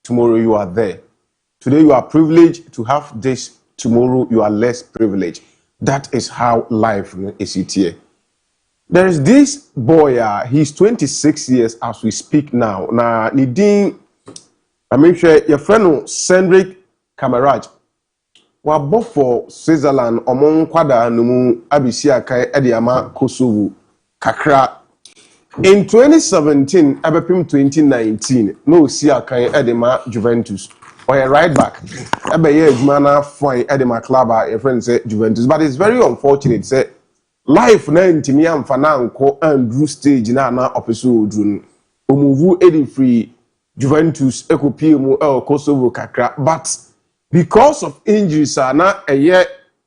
tomorrow you are there. Today you are privileged to have this, tomorrow you are less privileged. That is how life is here. There is this boy, he's 26 years as we speak now. Now, Nidin, I make sure your friend Cedric Camarage, wa both for Switzerland, among Quada, Numu, Abisia, Kai, Ediama, Kosovo, Kakra. In 2017, Abepim 2019, no Siakai Edema Juventus. Or a right back. Ebe mana fine Edema club a friend say Juventus. But it's very unfortunate. Say life na ntimi amfana anko Andrew stage na episode dun. Omuvu edi free Juventus ekopie mu Kosovo kakra. But because of injuries na eye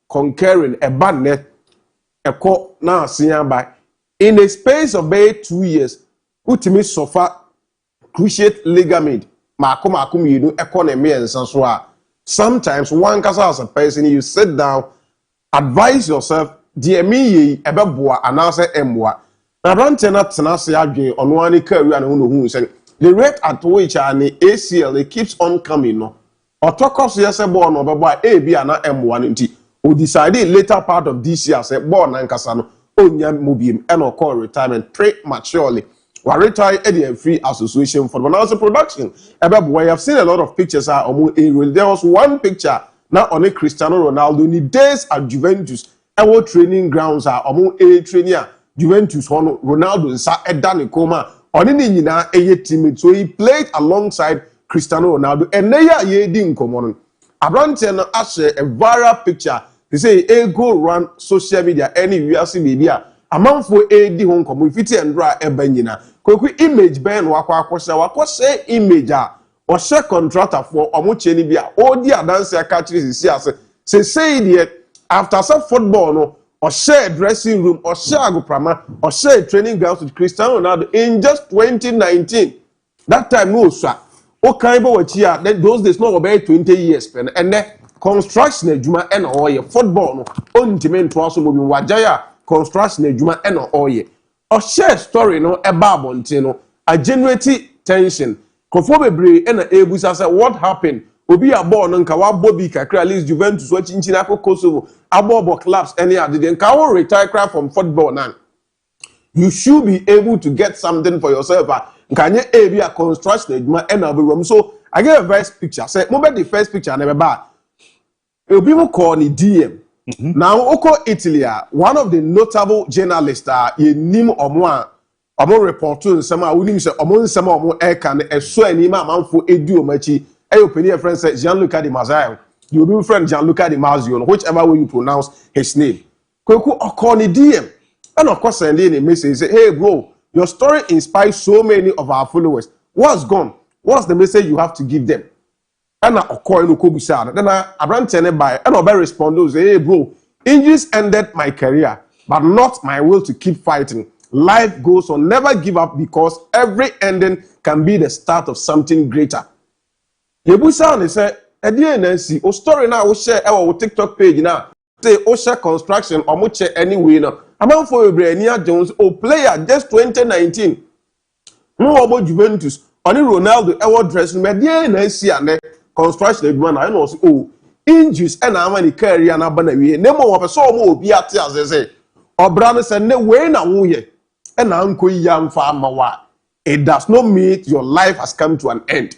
concurring a bad net eko na asinya by in the space of 2 years utimi suffer cruciate ligament. Economy and so sometimes one kasa as a person you sit down advise yourself dear me ebeboa anase emboa na brante na tena se adwen ono ani career na hu say the rate at which an ACL it keeps on coming no otokos yese ball no beboa bi ana emboa nti o decide later part of this year say ball na nkasa no onya mobiem and or call retirement prematurely. We retire Eddie Free Association for the production. I have seen a lot of pictures. There was one picture now on a Cristiano Ronaldo in the days at Juventus. Our training grounds are among a trainer Juventus. Ronaldo and Sa Edani Coma on any teammate. So he played alongside Cristiano Ronaldo and they didn't come on. Abrante actually a viral picture. They say a go run social media anywhere see media. Among for AD home come if it and dry ebenina. Kweku image ben wakwa image or share contractor for omucheni bia odi adanse akachiri say after some football no or share dressing room or share agoprama or share training grounds with Cristiano Ronaldo in just 2019. That time no sir. O kaibo wachia then those days no about 20 years pen and then construction ejuma and oye football no ontime nto aso mo bi wajaya construction ejuma and oye. Or share story no about Montino, a generate tension. Conformably and ABOU say what happened. Obi a born and Kawa Bobby Kakra, at least Juventus watching Chinako Kosovo, Abobo clubs, any other than Kawa retire from football now. You should be able to get something for yourself. Can you be a construction and a room? So I get a first picture. Say, move the first picture, never bad. People call me DM. Now, Oko Italy, one of the notable journalists, ye nim omo reporter sama unim se omo nsema omo eka na eso anima amanfo edu omachi opinion friend say Gianluca Di Marzio. You be friend Gianluca Di Marzio, whichever way you pronounce his name. Kweku okoni DM. And of course sending a message say, "Hey bro, your story inspires so many of our followers. What's gone? What's the message you have to give them?" And I call you Kobusa. Then I ran by and I respond say, "Hey bro, injuries ended my career, but not my will to keep fighting. Life goes on. Never give up because every ending can be the start of something greater. Yebusa say, Nancy, o story now we share our TikTok page now. Say o share construction or much anyway now. Among for Brenia Jones, o player just 2019. No about Juventus. Only Ronaldo our dressing me Nancy and construction man I know injuries and how many career na bana we. Nemo wa so mo obi ate azeze. Obra say ne we na wo ye. And uncle young farmer, it does not mean your life has come to an end.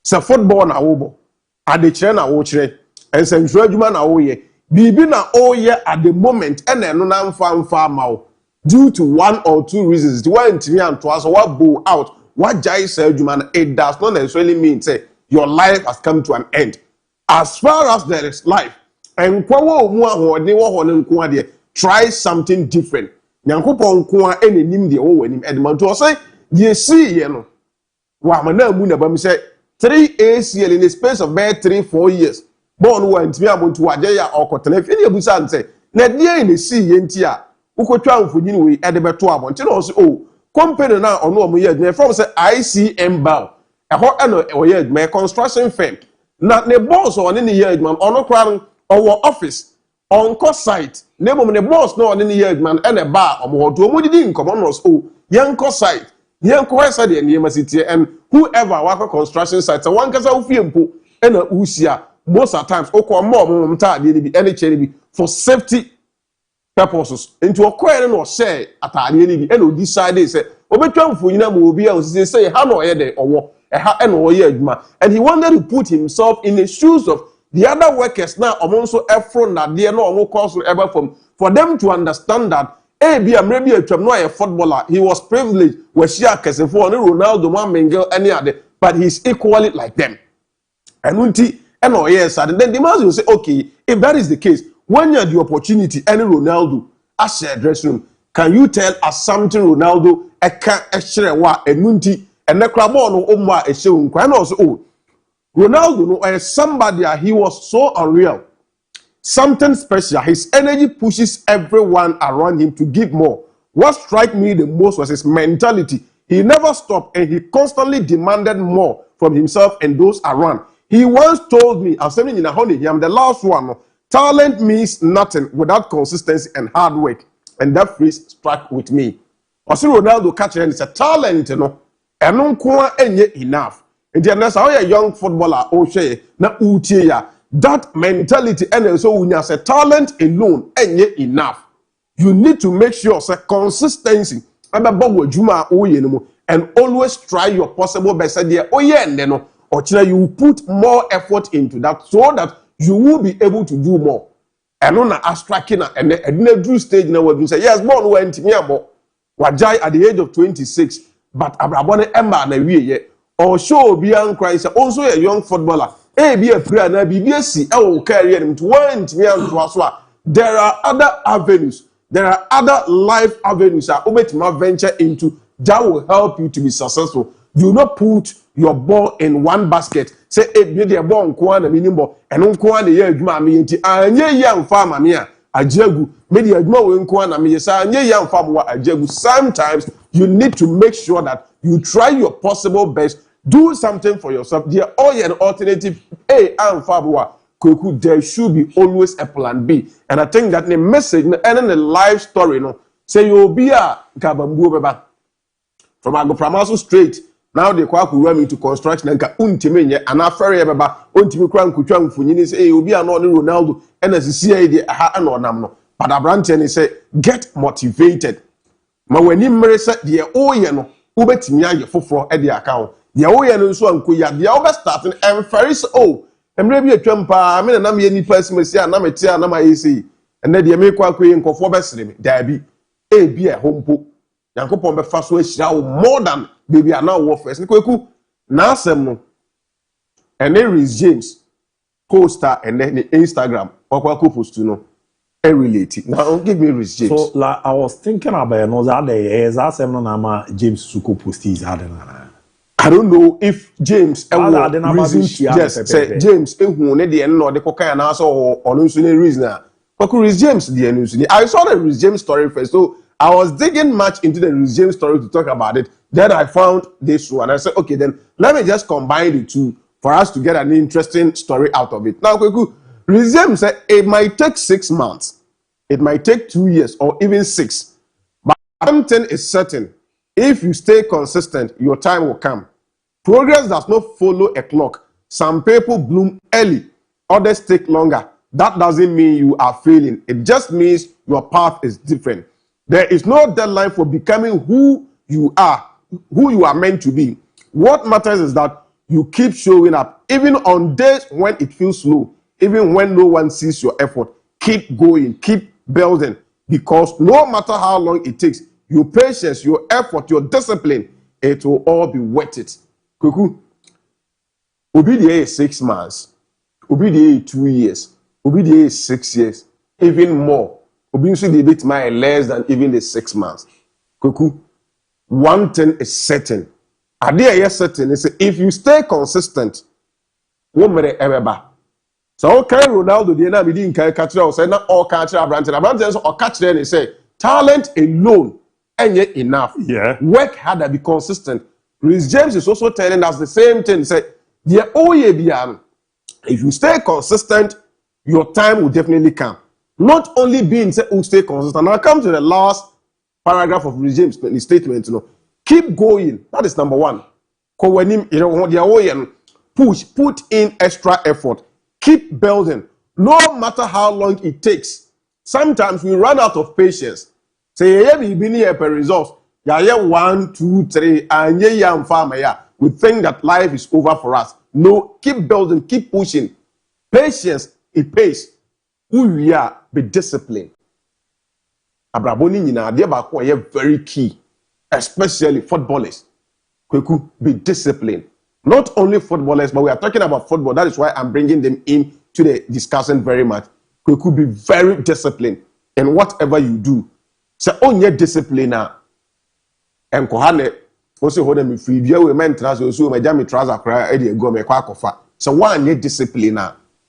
It's a football na wobo, at the chain na woche, and some judgment na oye. Bibi na oye at the moment, and then no farmer due to one or two reasons. One to me and to us, what bow out, what jai judgment, it does not necessarily mean say your life has come to an end. As far as there is life, and try something different. Nyankopon ko a enenim de wo wanim edman to say ye see ye no wa mana mu na bam say 3 ACL in the space of about 3-4 years born wa ntimi abonto ade ya okotena fi ne busa nse na de ne see ye nti a ukotwa mfonyini we ede beto abonte no so o company na ono omo ye adwuma from say ABOU eho eno o ye adwuma construction firm na ne boss o ne ye adwuma ono kra owo office on cost site name the boss no on the year man and a bar or to didn't come on us young cost site young cost site and whoever work construction site so one case of fiempo and a usia most of times more for safety purposes into a coin or share at any and decide say obetwan for you will be able to say how no or and he wanted to put himself in the shoes of the other workers now also effort that they no cause ever from for them to understand that ABOU maybe a footballer he was privileged was share kese for Ronaldo Mengel any other but he's equally like them and unti and yes and then the man will say okay if that is the case when you have the opportunity any Ronaldo as a dressing room can you tell us something Ronaldo a can extra wa and unti and the crab no umwa a show and also Ronaldo no somebody he was so unreal. Something special. His energy pushes everyone around him to give more. What struck me the most was his mentality. He never stopped and he constantly demanded more from himself and those around. He once told me, I'm saying in a honey, I'm the last one. Talent means nothing without consistency and hard work. And that phrase struck with me. Also Ronaldo catch and it's a talent, you know. And no enough. And then that's how a young footballer na utie that mentality and so when you say talent alone ain't enough. You need to make sure say consistency and always try your possible best there. Oh yeah, and then or you put more effort into that so that you will be able to do more. And on a abstracting and the drew stage now we say yes, born went me about Wajai at the age of 26, but Abrabone Emma na we or show beyond Christ, also a young footballer. Be a prayer na BBC career him to want me and there are other avenues. There are other life avenues that you venture into that will help you to be successful. Do not put your ball in one basket. Say be the ball on minimum and on the year mammy and young farmer mia a jegu. Maybe a more in Kwana me young farmer a jegu. Sometimes you need to make sure that you try your possible best. Do something for yourself. There are an alternative A and Fabua. There should be always a plan B. And I think that the message and in the life story, no, say you'll be a Kabambu Baba. From Agopramaso straight. Now they quack will into construction and untimenya and a ferry baba untimi kran kutwam funyini say you'll be an Ronaldo and as you see the ha and namno. But Abranten say get motivated. Ma when you marry the oyeno, Ubetimia ye for at the account. The oya no so ankoya the over starting and ferris emre bi atwampa me na me ni person si na me tia na ma yesi and then the me kwa koyi nkofo besere me DIABY bi e hompo yankopon be fa so ahira more than baby na wo first ni kweku na asem no and Reece James poster and then the Instagram okwa ko post no relate now give me Reece James. So like I was thinking about no that is asem no na ma James suko post is had na I don't know if James yes say James who ne de no de kokan na so ono so ne reason But Rhys James, I saw the Rhys James story first, so I was digging much into the Rhys James story to talk about it. Then I found this one. I said, okay, then let me just combine the two for us to get an interesting story out of it. Now, Rhys James said it might take 6 months, it might take 2 years, or even 6. But one thing is certain: if you stay consistent, your time will come. Progress does not follow a clock. Some people bloom early, others take longer. That doesn't mean you are failing. It just means your path is different. There is no deadline for becoming who you are meant to be. What matters is that you keep showing up, even on days when it feels slow, even when no one sees your effort. Keep going, keep building, because no matter how long it takes, your patience, your effort, your discipline, it will all be worth it. Kuku, Obi dey 6 months, Obi dey 2 years, Obi dey 6 years, even more. Obi should be bit my less than even the 6 months. Kuku, one thing is certain. Idea is certain. Is if you stay consistent, won't matter ever. So okay, Ronaldo dey na be di nkan catch or say na all catch Abrante so or catch them and say talent alone ain't enough. Yeah. Work harder, be consistent. Rhys James is also telling us the same thing. Say, if you stay consistent, your time will definitely come. Not only being say, stay consistent. Now come to the last paragraph of Rhys James' statement. Keep going. That is number one. Push, put in extra effort. Keep building. No matter how long it takes. Sometimes we run out of patience. Say, we been here per results. 1, 2, 3, and we think that life is over for us. No, keep building, keep pushing. Patience, it pays. Who we are, be disciplined. Abraboni are very key, especially footballers. Kweku, be disciplined. Not only footballers, but we are talking about football. That is why I'm bringing them in to the discussion very much. Kweku, be very disciplined in whatever you do. So, on your discipline and kohane also hold them free bia we men trans so my jam trouser cry e dey go me kwa kofa. So one your discipline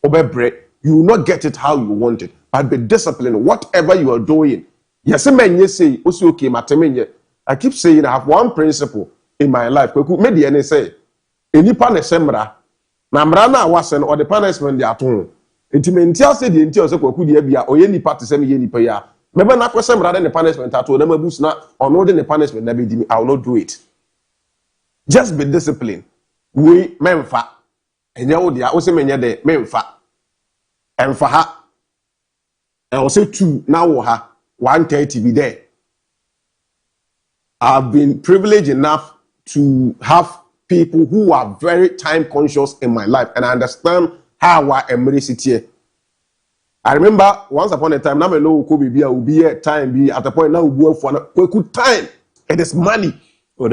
obebre, you will not get it how you want it, but be disciplined whatever you are doing. Yes, men say also okay matemenye. I keep saying I have one principle in my life. Kweku me dey say enipa na semra na mra na wasen or the punishment dey aton. Enti mentia say dey enti o say Kweku dey bia oye nipa te say me ye nipa ya. Maybe not question rather than the punishment at all. Never boost now or no the punishment. Never do. I will not do it. Just be disciplined. We MON-FRI. And you would also mean the MON-FRI. And for her, I will say 2 now. Her 130 be there. I've been privileged enough to have people who are very time conscious in my life, and I understand how I embrace it here. I remember once upon a time, now I know Kobe will be a time be at the point now we work for a time. It is money. It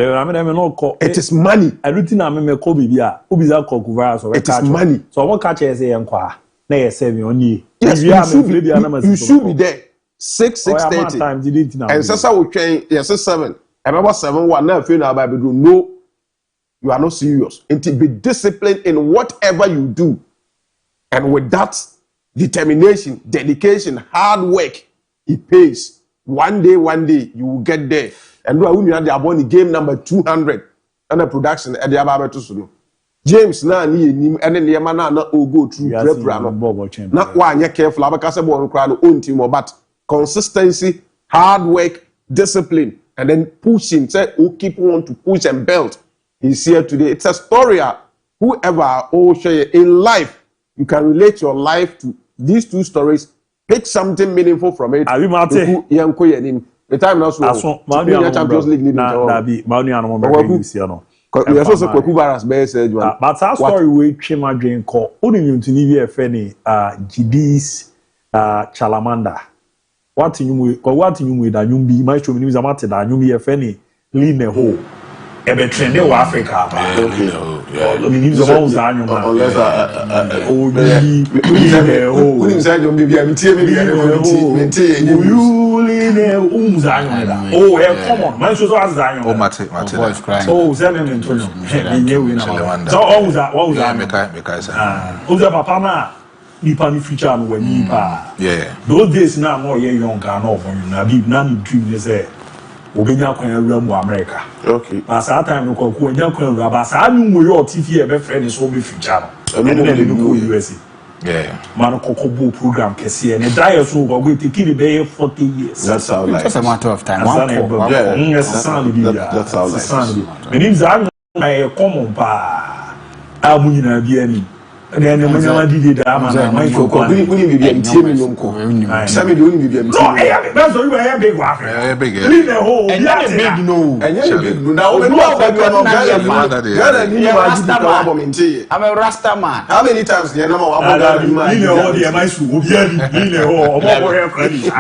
is money. I don't think I'm a Kobe Bia. It is money. So what catch I say inquire. Yes, you should be there. 6:30. And Sasa will train. Yes, 7. I remember 7:1. Now feel now Bible do no. You are not serious. And to be disciplined in whatever you do, and with that determination, dedication, hard work, it pays. One day, you will get there. And when you have the game number 200 and the production at the Ababetu. James na ni and then the man na go through prep. Not one you careful because born crowd own team, but consistency, hard work, discipline, and then pushing. Say who keep on to push and build. He's here today. It's a story. Whoever share in life, you can relate your life to these 2 stories. Pick something meaningful from it. The time now so. Champions League leading. We are also Kokubaras best. But that story we came again call. Only you to need any GDs Chalamanda. What you with that you be my show news about that you be any lean the whole. Ebe trend in Africa. nipa ni future no wani pa. Yeah. Those days now no ye young can no for you na be na me dream say obenya kwan awura mu America. Okay. But that time no ko nya kwan awura ba sa anu mo yo TV e be friend so be future no. And then no go USA. Yeah. Man Kokobo program kesi and die so go take it be 40 years. That's how like. Just a matter of time. That's how like. And if that na common pa amu na bia ni. And then manya did that man my for we be am tie me nyom ko. Sami de we be am tie. No, that's why we are big one. Yeah, big. Leave the whole. And then big no. And you big no. Now we know about you no Ghana ni ma Rasta man. I'm a Rasta man. How many times the number one Ghana ni ma. Leave the whole the my school. Leave the whole.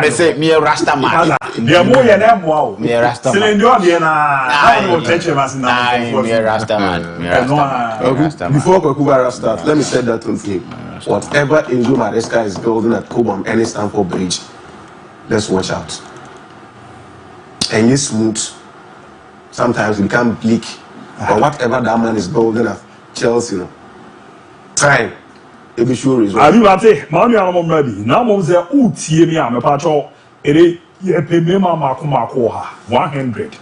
They say me a Rasta man. The more you know wow. Me a Rasta man. Cylinder dey na. I no touch him as na. Me a Rasta man. Me a Rasta man. Before Kokubara starts, let me say that on film. Whatever Angel Maresca is building at Cobham any Stamford Bridge, let's watch out. And it's smooth. Sometimes we become bleak. But whatever that man is building at Chelsea, you know, time. It be sure is right. Ati, manu ya mom ready. Na mom say utie mi am pa cho ere ye pe me mako ha 100.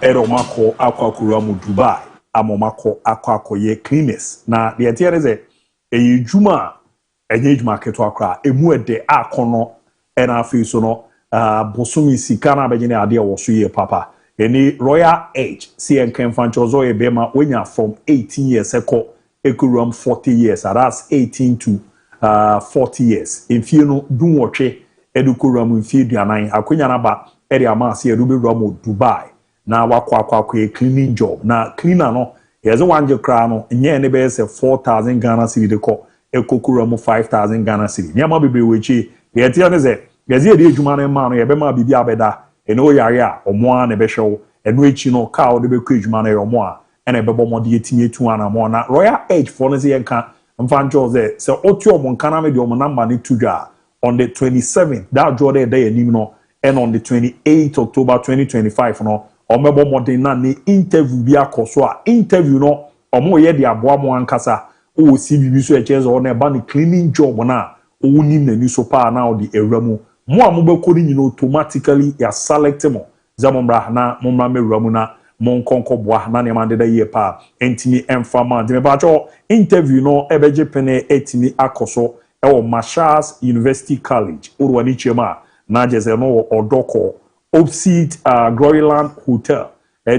Ero mako akwa mu Dubai. Amomako akwakoye cleaners. Na the idea is a juma enye juma keto akra emu ede akono ena afi so no bosumi sika na abegene ade wo so ye papa eni Royal Age CN Kemfanchozo ye bema wenya from 18 years eko ekurum 40 years, that's 18 to 40 years. If you know do watche edukurum in feed yanan akwenya na ba ede amase edu be rum Dubai na wakwa cleaning job na cleaner no here's one je kra no nye ne be say 4,000 Ghana cedi de ko ekokurum 5,000 Ghana cedi nyama bebre wechi ye tie ne say yezi ede adwuma na ma no ye be ma bibi abeda ene o yare a omo a ne be hwew eno echi no ka o de be ku adwuma na ye omo a ene be bomo de etimi etu ana mo na Royal Age for ne say nka mfancho say otu omo nka na me de omo number ne tudwa on the 27th that jode day enim no and on the 28th October 2025 no omebo modern na ne interview bi akoso a interview no omo ye de aboa mo ankasa o si bibi so eche zo na ba ne cleaning job na o nim na ni so pa na o di ewramu mo a mo be ko ni automatically ya select mo zamombra na mo mra me ewramu na mo nkonko boa na ne mande da ye pa entimi emfa man de me ba cho interview no ebeje pene etimi akoso ewo Mashas University College urwani chema na jeze no odoko opposite Gloryland Hotel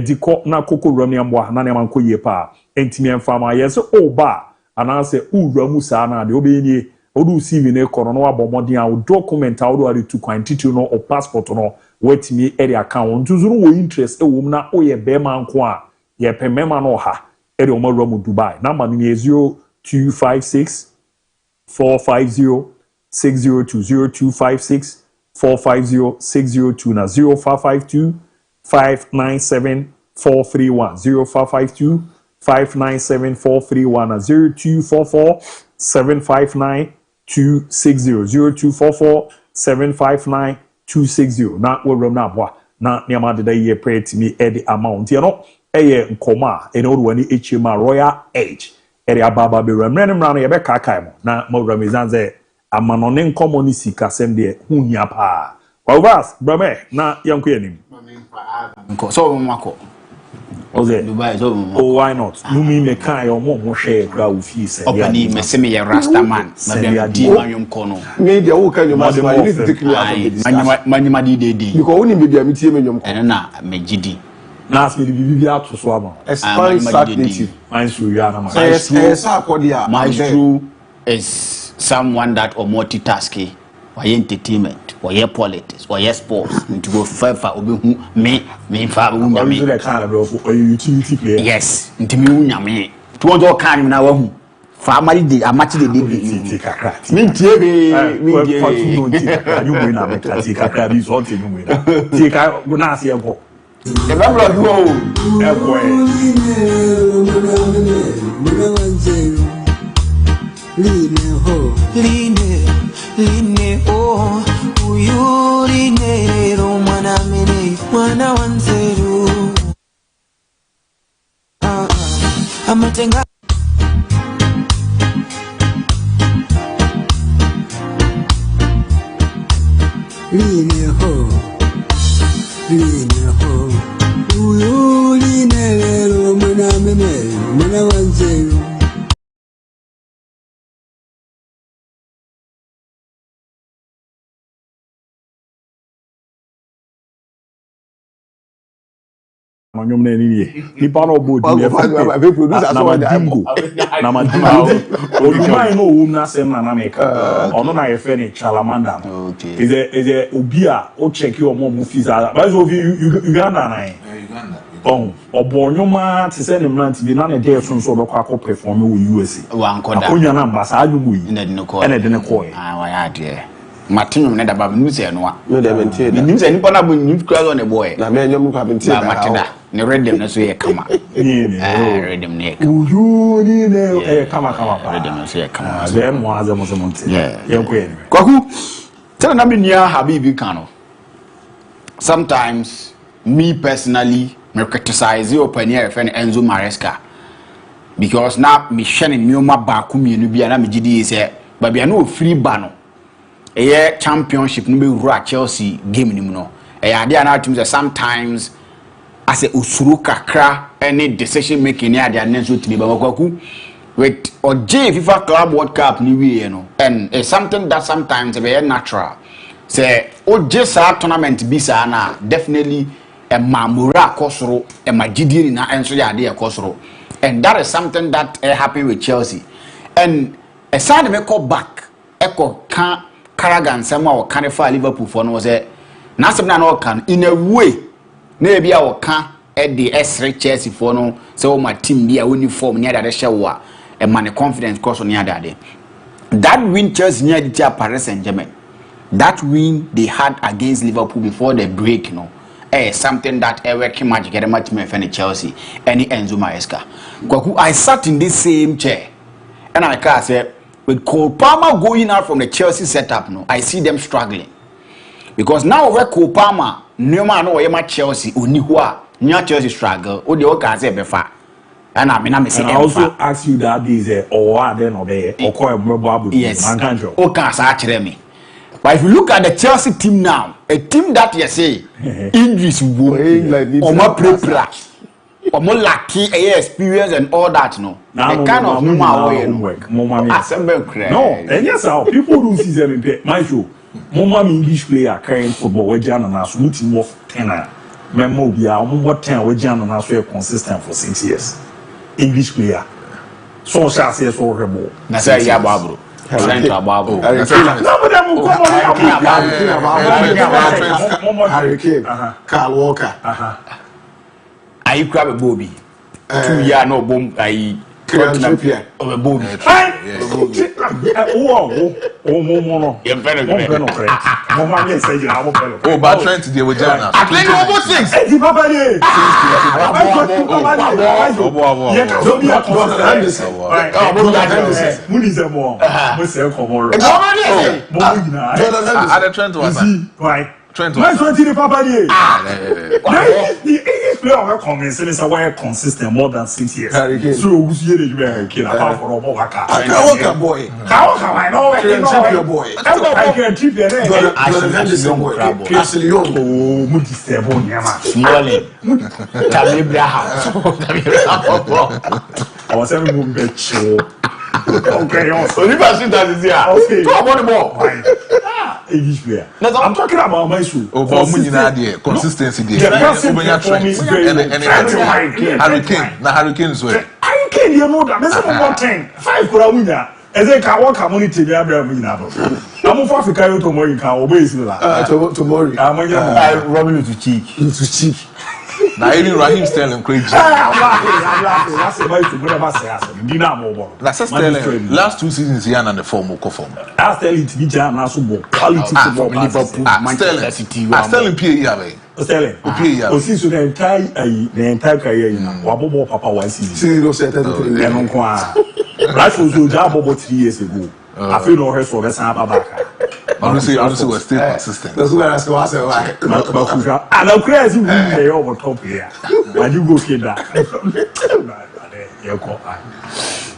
diko na koko rami amwa na ne manko ye pa entimi emfama yeso oba anase uramu sa na de obenye odu CV ne kono no abomodin a document a odu ari to quantity no o passport no wetimi area account ntuzuru wo interest ewom na oye be manko a ye pemema no ha area o marumu Dubai number ni 0256 450 602 0256 450 602 na 0552 597 431 0552 597 431 na 0244 759 260 0244 759 260 na worum na boa na niama de ye pray to me edi amount you know eye nkoma ene odwani echema Royal Age eri ababa be remre ne mra no ye be kakai mo na mo ramizanze amanone nkomo ni sika sem de hunya pa overs brame na yanko yanim so mwako oze Dubai so oh why not numi me kai omo mo hwe kra wo fi se opani me se me ye Rasta man na be di manyom kono me dia wo kan you must need to take me out of the discussion manyama di because woni me dia me tie me nyom ene na me gidi last me bibi ato so ama expand sack native maestro ya na maestro is someone that or multitasking or entertainment or politics or sports to go fifa obi me fa unya me the kind of utility player yes ntimi unya me to won kan na wa hu fa amari de amachi de de kakra me tie be me die you win na me kakra bi so te you win tie ka na ase ego the member of you ego Line ho uyu line ro mwana wanzeru amatenga line ho, line ho. Uyu line lero mana mene, mana wanzero. Onyom na ni nipa no bodi e fa producer so wonder na madingo odumai no wo na sem na meka ono na ye fe ni chalamanda Okay. is a obi a o check your mom fees but so Uganda na oh obonyoma te se ne mlant bi na ne dey so so obekwa ko perform wo USA Wan koda. akonya na mbasa adwumu yi Na de no ko. ene de ne ko Ah, wa ya de. Matinum ne da ba nu se no a. no de maintain Nim se nipa na bo nim kura on the boy. na me nyom kwa maintain Na matida. Ne rhythm na so ye kama. ni Rhythm ne. uyu ni ne kama pa Rhythm na so ye kama. ze mo azemo se monte ye ko ye Kwaku, tell na me nia Habibi Kano. Sometimes, me personally, me criticize you open here friend Enzo Maresca. Because now me shane me oma baku me no bia na me gidi say, but bia no free bano. Eye championship no be wura Chelsea game ni mu no. Eye ade na atum say sometimes as a usuru kakra any decision making ade na so timi ba Kwaku. With or J FIFA Club World Cup ni we no, and it's something that sometimes is very natural. Say o J sa tournament bi sa na definitely a mamura kosoro e magidi na enso ya de kosoro, and that is something that happen with Chelsea. And a side me call back echo can Carragher sama o can for Liverpool for no say na sem na no can in a way na bia o can e the S3 Chelsea for no say o my team bia uniform near that show a man confidence course on the other day. That win Chelsea near the Paris Saint-Germain. That win they had against Liverpool before the break, you know, something that working magic get a match me for Chelsea. Any Enzo Maresca. I sat in this same chair, and I can say with Cole Palmer going out from the Chelsea setup, no, I see them struggling because now where Cole Palmer, no man know where Chelsea, Uniwa, near Chelsea struggle, or the okay say befa. And I also ask you that is or then or there or call a yes. Okay, so me. But if you look at the Chelsea team now, a team that you say English or more prepare, or more lucky experience and all that, no. The kind of homework. No, and yes, how people do see them in my show. Mama English player carrying football with Jan and us, looking more tenor. Memo be our what 10 with Jan and us were consistent for 6 years. English player. So shall say so rebel. That's a Yababro. Harry Kane, Carl Walker. I grab a Bobby. 2 years no boom. I Trippier. Of a Bobby. Oh, but Trent today with Jana. I think almost 6. Trent was Trent was player convincing is a way consistent more than 6 years. So we see the Harry Kane apart from Obaka. Walker boy. How can I know your boy? I can keep the name. Actually, oh, Muti Stebo Yama. Smalling. Calibra house. I was having moving bed show. Okay, so you must see that is here. Okay. Talk about the ball. English player. I'm talking about my shoe. Oh, but consistency there. Harry Kane. Now Harry Kane is where. Harry Kane, you know that. This is about 10. 5 for winner. As a car community, they are winning. I'm for Africa tomorrow. You can obey tomorrow. I'm rubbing to cheek. To cheek. Now even Raheem Sterling crazy. That's about to whatever say. That's Sterling. Last 2 seasons he and the form will conform. I Sterling to be jam now so quality football. Liverpool, Manchester City. Sterling PA Sterling. PA. O since the entire career you know. Wabo papa 1 season. See no set That was your job about 3 years ago. I feel no rest for the back. Honestly, we're still consistent. That's what I say. Why? And I'm crazy with the over top here. And you go kid that.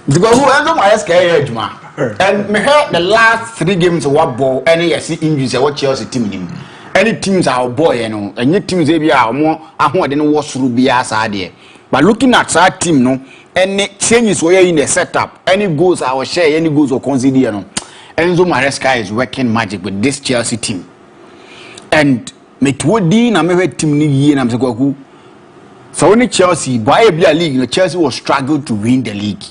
Because who else my SK Juma? And me heard the last 3 games what ball any see injuries what Chelsea team him. Any teams are boy, you know, and your teams they be more than was through be as idea. But looking at that team, no, any changes were in the setup, any goals I will share, any goals or consider, you know. Enzo Maresca is working magic with this Chelsea team. And me twodi na me team ni yie na me kwaku. So when Chelsea buy a league, you know, Chelsea will struggle to win the league.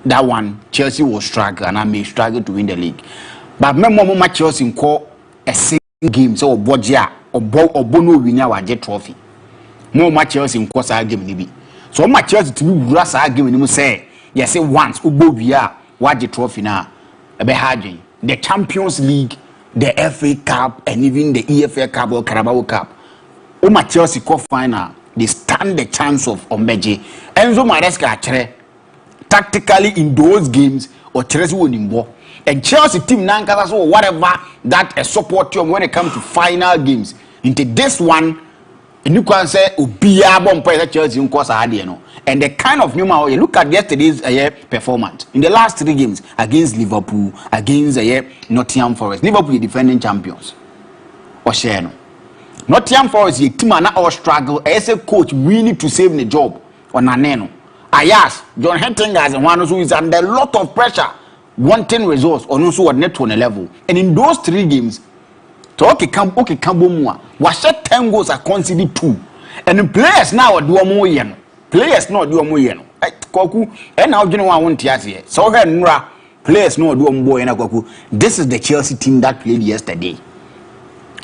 That one, Chelsea will struggle and I may struggle to win the league. But me more Chelsea call a single game so Bogia or Bono winner wa jet trophy. More Chelsea in course I game nibi. So my Chelsea to me grass I give him say yes say once Ubo Via wa jet trophy now. A be hard the Champions League, the FA Cup, and even the EFL Cup or Carabao Cup. My Chelsea cup final, they stand the chance of Ombeji. Enzo Maresca tactically in those games or Chelsea winning ball. And Chelsea team Nankas or whatever that a support team when it comes to final games. Into this one, and you can say Ubia Bompa Chelsea in course no. And the kind of number you look at yesterday's performance in the last 3 games against Liverpool, against Nottingham Forest. Liverpool defending champions. Or share. Nottingham Forest a team and all struggle as a coach we need to save the job on Naneno. Ayas John Henting as one who is under a lot of pressure wanting results on also at net on a level. And in those 3 games so okay Kambo was set 10 goals are conceded 2. And the players now do more yen. Players no do more yen. Koku and now you know I want here. So Nra players no do more yen Koku. This is the Chelsea team that played yesterday.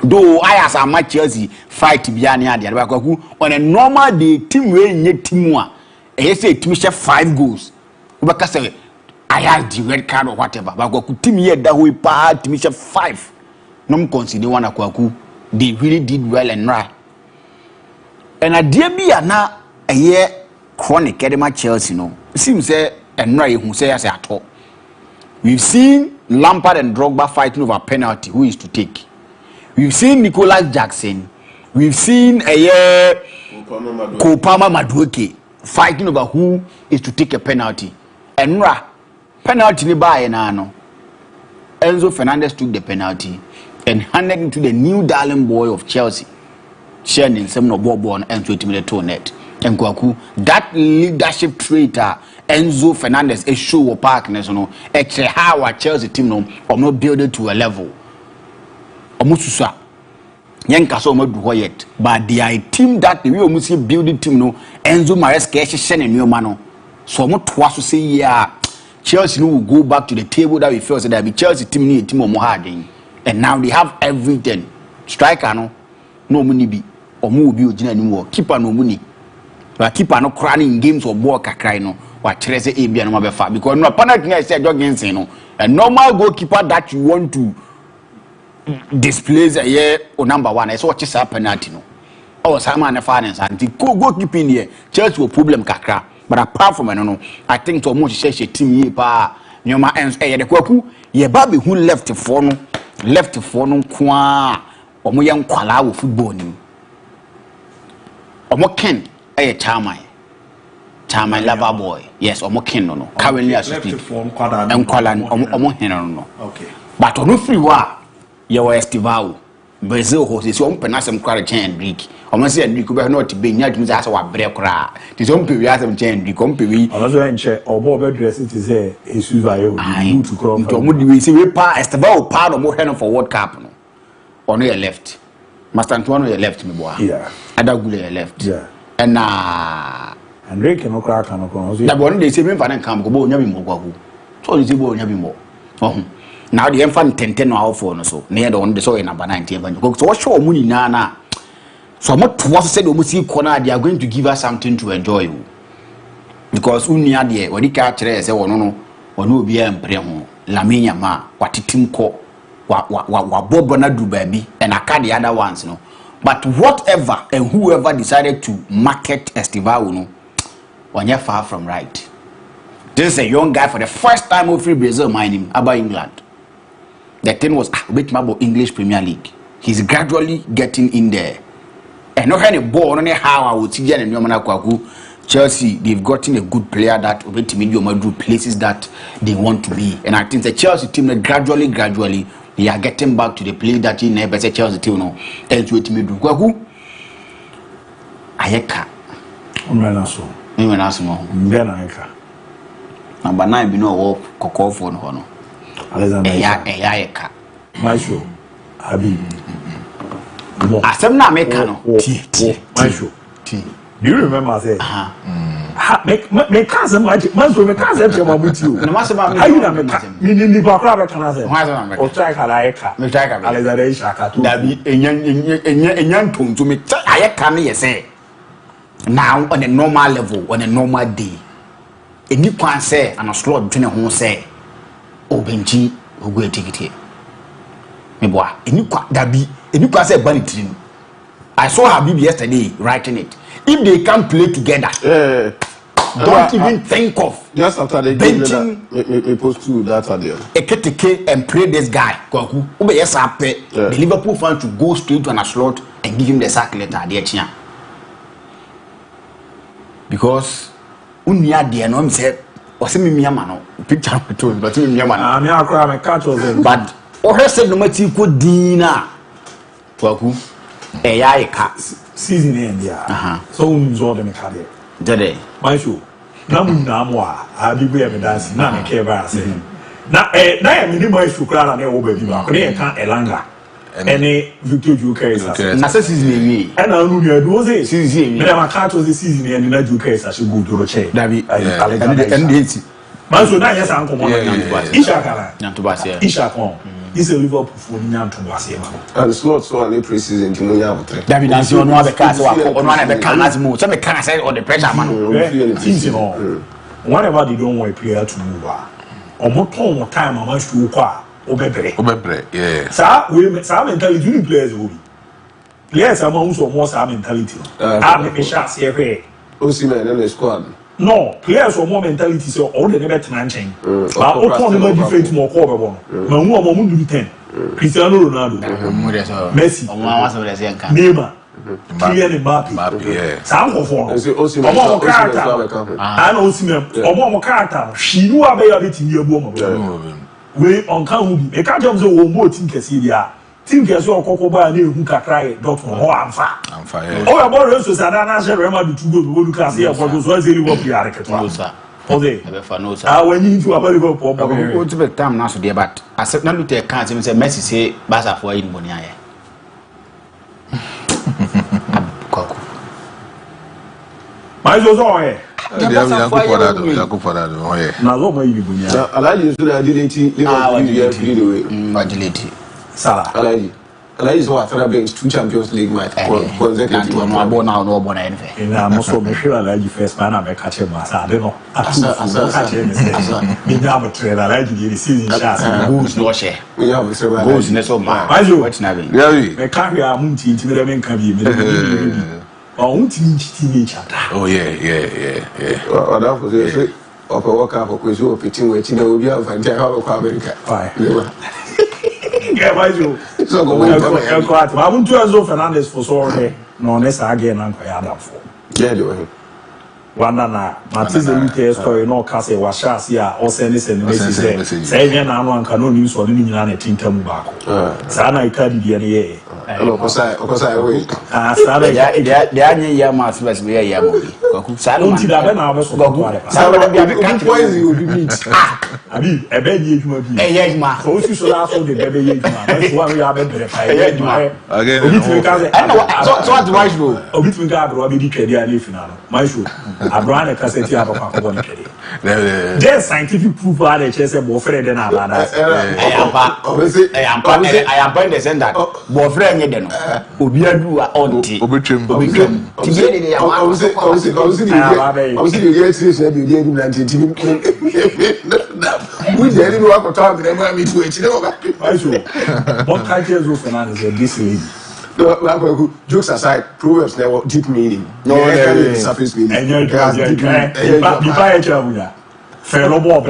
Though I as a match Chelsea fight to be on a normal day team way team one. I say team share 5 goals. Because I had the red card or whatever. But team here that we part team share 5. No consider one akwaku. They really did well and right. And a DIABY na a year chronic Edema Chelsea no. It seems say and right who say as at all. We've seen Lampard and Drogba fighting over penalty. Who is to take? We've seen Nicolas Jackson. We've seen a year Kopama Madueke fighting over who is to take a penalty. And penalty ni ba no. Enzo Fernandez took the penalty and handed it to the new darling boy of Chelsea. Sharing some no ball and to the toe net. And Kwaku, that leadership trait Enzo Fernandez a show of partners no extra how our Chelsea team no or not build it to a level. Omususa Yanka so much yet, but they are a team that the way we building team no Enzo Maresca shen and new mano. So much twice to say yeah. Chelsea will go back to the table that we felt that the Chelsea team need a team of Mohading. And now they have everything. Striker no money be or move be anymore. Keeper no money. But keeper no crying in games or work a cry no. What Chelsea ABOU and Mabefa because no penalty I said against no. A normal goalkeeper that you want to displays a year or number 1. I saw what is a penalty no. Oh, Simon finance and the goalkeeping here. Chelsea will problem kakra. But apart from I think to almost say team ye pa nyoma ends the kwaku ye baby who left for no kwa omo yan kwala wo football ni omo ken chairman lover boy yes omo ken no currently as speak and kwala omo hen no okay but ono free wa ye wa Estival Brazil host so penasem kwara chen Greek omo say Greek be not be nya dum say wa bre kra ti so mpe wi asem chen Greek mpe wi omo enche obo be dress it is a survival to cross omo di we say we pa Estival pa omo hen for World Cup no ono your left Master Antoine your left me boy yeah Adagule your left yeah and Drake no crack no kono that one they say me fa na kam ko bo nya bi mo kwaku so they say bo nya bi mo now the infant 10 no for no so near the one the so in number 19 so what show money na so what was said almost corner they are going to give us something to enjoy because unia there when you catch say no obi empre ho lamenya ma watitim ko wa bobo na du baby and aka the other ones no but whatever and whoever decided to market Estival no when you're far from right. This is a young guy for the first time of free Brazil mining about England. The thing was bit about English Premier League. He's gradually getting in there. And not any ball on how I would see and Yomana Kwaku. Chelsea, they've gotten a good player that will be do places that they want to be. And I think the Chelsea team gradually, they are getting back to the place that you never say Chelsea team no. And what me do? Kwaku Ayeka. Umrenaso. Ayeka. Number 9 be no work koko for no. Alexander. Ayeka. Maisho. Abi. Asem na meka no. Maisho. Do you remember say? Me cousin magic man so me cousin tell about you. No matter about me. Ayi na me ni ba kra be kana say. O try kala Ayeka. Me try kala. Alexander Ishaka too. Dabi enya ntonto me Ayeka me say. Now on a normal level, on a normal day. Any kwan say and a slot between ho say obenji ogu etikiti. Me boa any kwan dabi any kwan say banitrin. I saw Habib yesterday writing it. If they can't play together, don't even think of just after they benching me post to that idea. Eketeke and pray this guy. Kwaku ube yes the Liverpool fan to go straight to an slot and give him the sack letter there chia. Because unia there no say was me miama no picture to but me miama na me akra me catch us but o hese no mati ko dina Kwaku Ayeka season end ya so unzo de me kade dede Maisho na munamo abi be me dance na me ke ba say na ya me ni Maisho kra na me wo ba bi ba ko ne kan Elanga any Victor Joker is na season we and na nu ya do say season me na catch us season end na Joker is a go to che David NDT Maisho na yes an komo na Ishaka Ishaka this is a Liverpool for Nyantuase. And slot so on the preseason to Moya. David Nancy on one of the cars or on one of the cars move. Some can say on the pressure man. Whatever they don't want a player to move. Or more time I want to qua Obebre. Yeah. Some mentality players will be. Players are also more some mentality. I'm a shot here. Osimhen and the squad. No, players are more mentality so all the never tenanting. But all come no different more cover. Mamu do 10. Cristiano Ronaldo. Messi. Neymar. Kylian Mbappe. Some of them. Omo character. I know Osimhen. Omo character. She knew about it in your boom. We on can be. E can't just go more team kesi dia. Team kesi o koko ba na ehu kakra e doctor ho amfa. Oh, about Real Sociedad na Real Madrid to go look at here for those ones really work here at okay. When you into about Liverpool, go to the time now so there, but I said not to can't say Messi say Barca for in money aye. Mas eu só é. Já for that. Oh yeah. Na Roma ele bunya. Alaji so that delete delete. Salah. Alaji so after bench 2 Champions League match consecutive. No abo na anything. Na mo so me hwe Alaji first man na me catch him asa de no. Catch him say. Me na be trainer Alaji the season chance. Goals no share. We have several goals na so ma. What na be? Yeah. Me ka hwe amunti nti me nka bi me. Oh yeah. That was it. Of a work up with you, pitching which will be out and tell how America. Yeah, by you. So go I want to as Fernandez for sorry. No, next again, I'm quite for. Yeah, do one na Martinez Lute story no case wa shasi a o send message say na anu anka no news on ni nyina na tintam baako sa na ikadi die ne ye okosa we sa na dia anye ya ma space be ya mo bi sa na unti da be na be so sa na bia be ka poison you be meet abi e be ye juma bi e ye juma so si so la so de be ye juma but one we have be fa ye juma again obi timi ka say so what why show obi timi ka abro bi di twede a na final my show Abraham cassette ya papa ko bon kede. There's scientific proof that the chese bo frere de na bada. I am point the send that bo frere nye de no. Obi adu a onti. Obi twem. Ti ye de ya ma. I see you get serious na bi dey do 19. We dey do what talk dem me to echi dem ba. Why so? What kind of Fernandez this lady? No, jokes aside, Proverbs never deep meaning. No, surface meaning. And you're the fire Fellow Bob,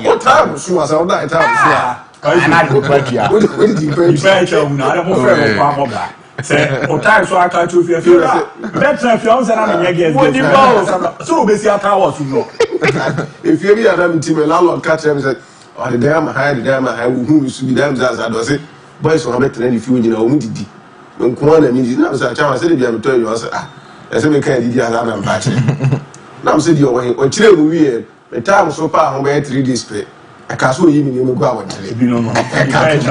what time? So I saw that time. And I go back here. What did you pay? Say, o time so I can't choose your future. That's a few hours and I'm against what you know. So basically, I was no. If you be a team, a landlord catch them said, "Oh, the damn high, who used to be damn as I was it. Boys were better than if you in our own. When Kwan means you know, I said, I'm telling you, I said, I said, we can't do that. I'm patching. Now, said you're when children weird. The time so far, I'm going 3 days pay. I can't show you in the go out. You know, I can't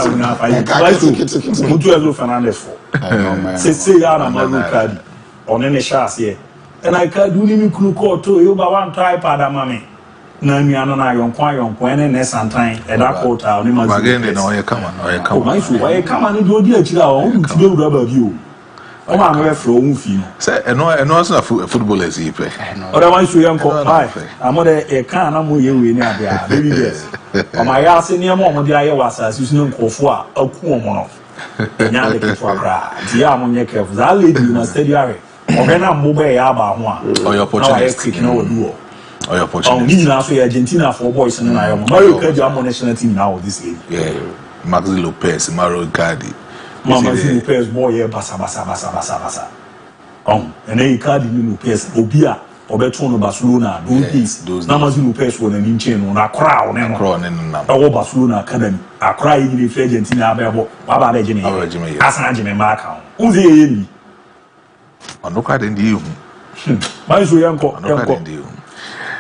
do Fernandez for. Say, I'm a look on any shots here. And I can't do any cool too. You but one type of mammy. No, me and I on point and next time and that quarter. Again, they know you come on. Why come on and do the child to do rubber view? Oh, I'm very from feel. Say, and no, it's not football as you pay. Otherwise, we am called I'm on a can. I'm with you in there. Baby, yes. On my ass in your mom, the Iowa was using them for a cool one. Now they for a cry. The arm on your curve. That lady must tell you. When I'm mobile, one. Or your opportunity. No, or your opportunity. Only now for Argentina for boys and I am. Mario Cardi, I'm on national team now this league. Yeah, Maxi Lopez, Mario Cardi. Mama Lopez, boy, basa. And then Cardi Lopez, Obia, Obertono Barcelona, those days. Namazi Lopez was an inch on a crown and Barcelona Academy. I cry in the Argentina, Baba Regime, as an Regime Mark. Who's the no card in you.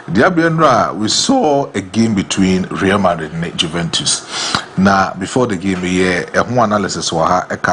Diabendra, we saw a game between Real Madrid and Juventus. Now, before the game, analysis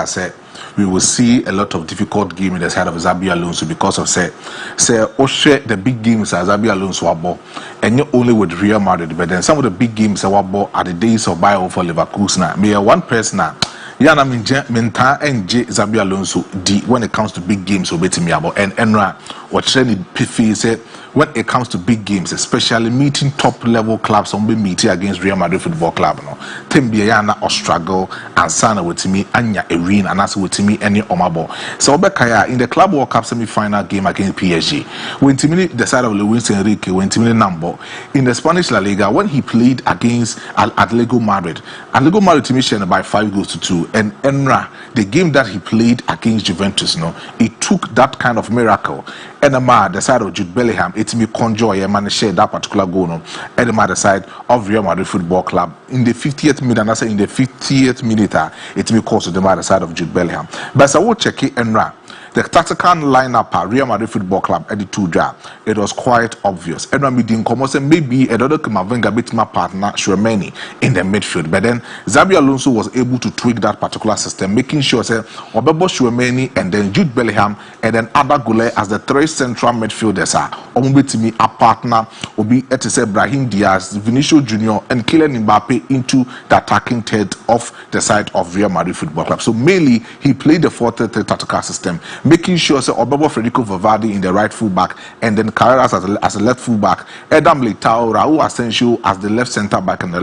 said we will see a lot of difficult game in the side of Xabi Alonso because of the big games as Xabi Alonso were and not only with Real Madrid, but then some of the big games were at the days of buyout for Leverkusen. Me one person now. Yana Minta and J. Xabi Alonso D when it comes to big games obey me about and Enra what Trenny Piffy said when it comes to big games, especially meeting top level clubs on be meeting against Real Madrid Football Club. No, Tembiana or struggle and Sana with me, Anya Irene and as with me any Omabo. So Bekaya in the Club World Cup semi-final game against PSG, when Timmy the side of Luis Enrique, when Timmy Nambo in the Spanish La Liga when he played against Atletico Madrid, Atletico Madrid Timmy by 5-2. And Enra, the game that he played against Juventus, no, it took that kind of miracle. Enema, the side of Jude Bellingham, it's me conjure a man share that particular goal, no. Enema, the side of Real Madrid Football Club in the 50th minute, and I say in the 50th minute, it's me close to the side of Jude Bellingham. But I will check it, Enra. The tactical lineup Real Madrid Football Club at the 2-jar, it was quite obvious. Edward Midin Commons maybe another Kamavinga bit my partner Shuameni in the midfield. But then Xabi Alonso was able to tweak that particular system, making sure say Obebo Shuameni and then Jude Bellingham and then Ada Goulet as the 3 central midfielders are Omubitimi a partner Obi Etise Brahim Diaz, Vinicius Junior and Kylian Mbappe into the attacking third of the side of Real Madrid Football Club. So mainly he played the 4-3-3 tactical system, making sure say Obebo Federico Valverde in the right fullback and then Carreras as a left fullback, Edam Leitao, Raul Asensio as the left centre back and the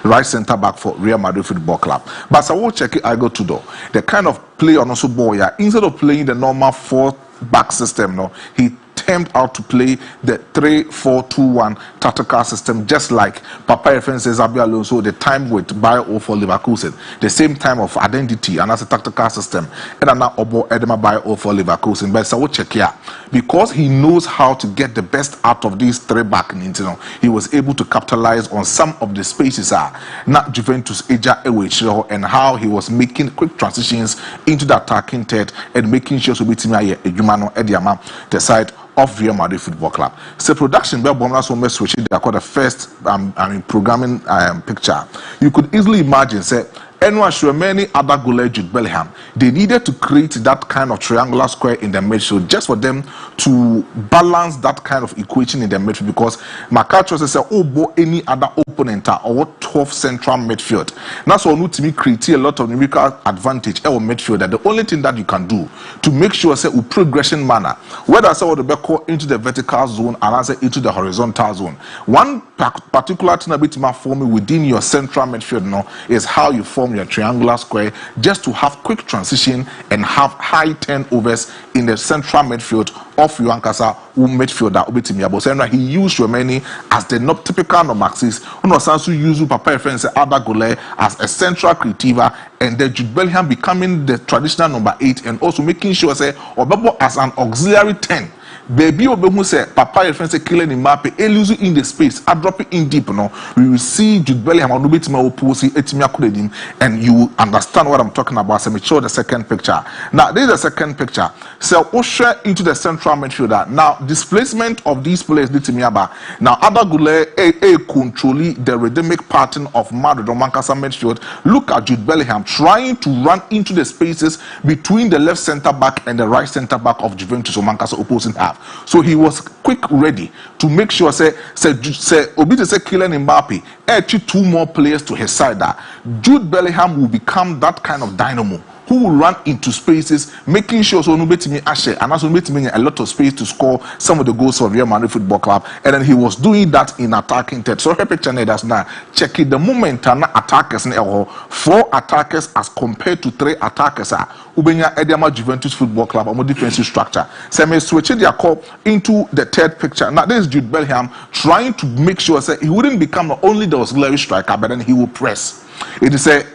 right centre back for Real Madrid Football Club. But I will check it. I go to the kind of play on also boy. Instead of playing the normal 4-back system, no, he turned out to play the 3-4-2-1 tactical system, just like Papa Efren says Xabi Alonso, the time with Bayer for Leverkusen, the same time of identity and as a tactical system, and now Obo Edema Bayer for Leverkusen. But so we'll check here because he knows how to get the best out of these 3 back in Inter. He was able to capitalize on some of the spaces not Juventus Eja Ewechiro and how he was making quick transitions into the attacking third and making sure to beat Ejumano Ediama the side of Real Madrid Football Club. So production where Bomla so much switch they called the first programming picture. You could easily imagine say anyone sure many other goal Jude Bellingham. They needed to create that kind of triangular square in the midfield just for them to balance that kind of equation in the midfield because Makacho says any other opponent or 12 central midfield. That's why to me create a lot of numerical advantage our midfield. That the only thing that you can do to make sure say progression manner, whether say the back into the vertical zone and answer into the horizontal zone. One particular thing a bit more forming within your central midfield is how you form a triangular square, just to have quick transition and have high turnovers in the central midfield of Yuankasa midfielder Obetimi Abosendra. He used Romani as the typical number 6. Also used Papa friends Ada Gole as a central creativa, and then Jude Bellingham becoming the traditional number 8, and also making sure say Obebo as an auxiliary 10. Baby Obehu say Papa your friend say Kylian Mbappe elusu in the space, I drop it in deep. No, we will see Jude Bellingham on Obetimi Oposi Etimia Kudedim, and you understand what I'm talking about. So me show the second picture. Now this is the second picture. So usher into the central midfielder. Now displacement of these players Ditimiaba. Now Ada Gule controlling the rhythmic pattern of Madrid or Mankasa midfield. Look at Jude Bellingham trying to run into the spaces between the left centre back and the right centre back of Juventus or Mankasa opposing half. So he was quick ready to make sure say Obi say Kylian Mbappe actually 2 more players to his side that Jude Bellingham will become that kind of dynamo who will run into spaces, making sure so Nubetimi Ashe and also Nubetimi a lot of space to score some of the goals for Real Madrid Football Club. And then he was doing that in attacking third. So picture that's now checking the moment and attackers 4 attackers as compared to 3 attackers are Ubenya Ediama Juventus Football Club or more defensive structure. So I'm switching their call into the third picture. Now this is Jude Bellingham trying to make sure that he wouldn't become only the auxiliary striker, but then he will press. It is a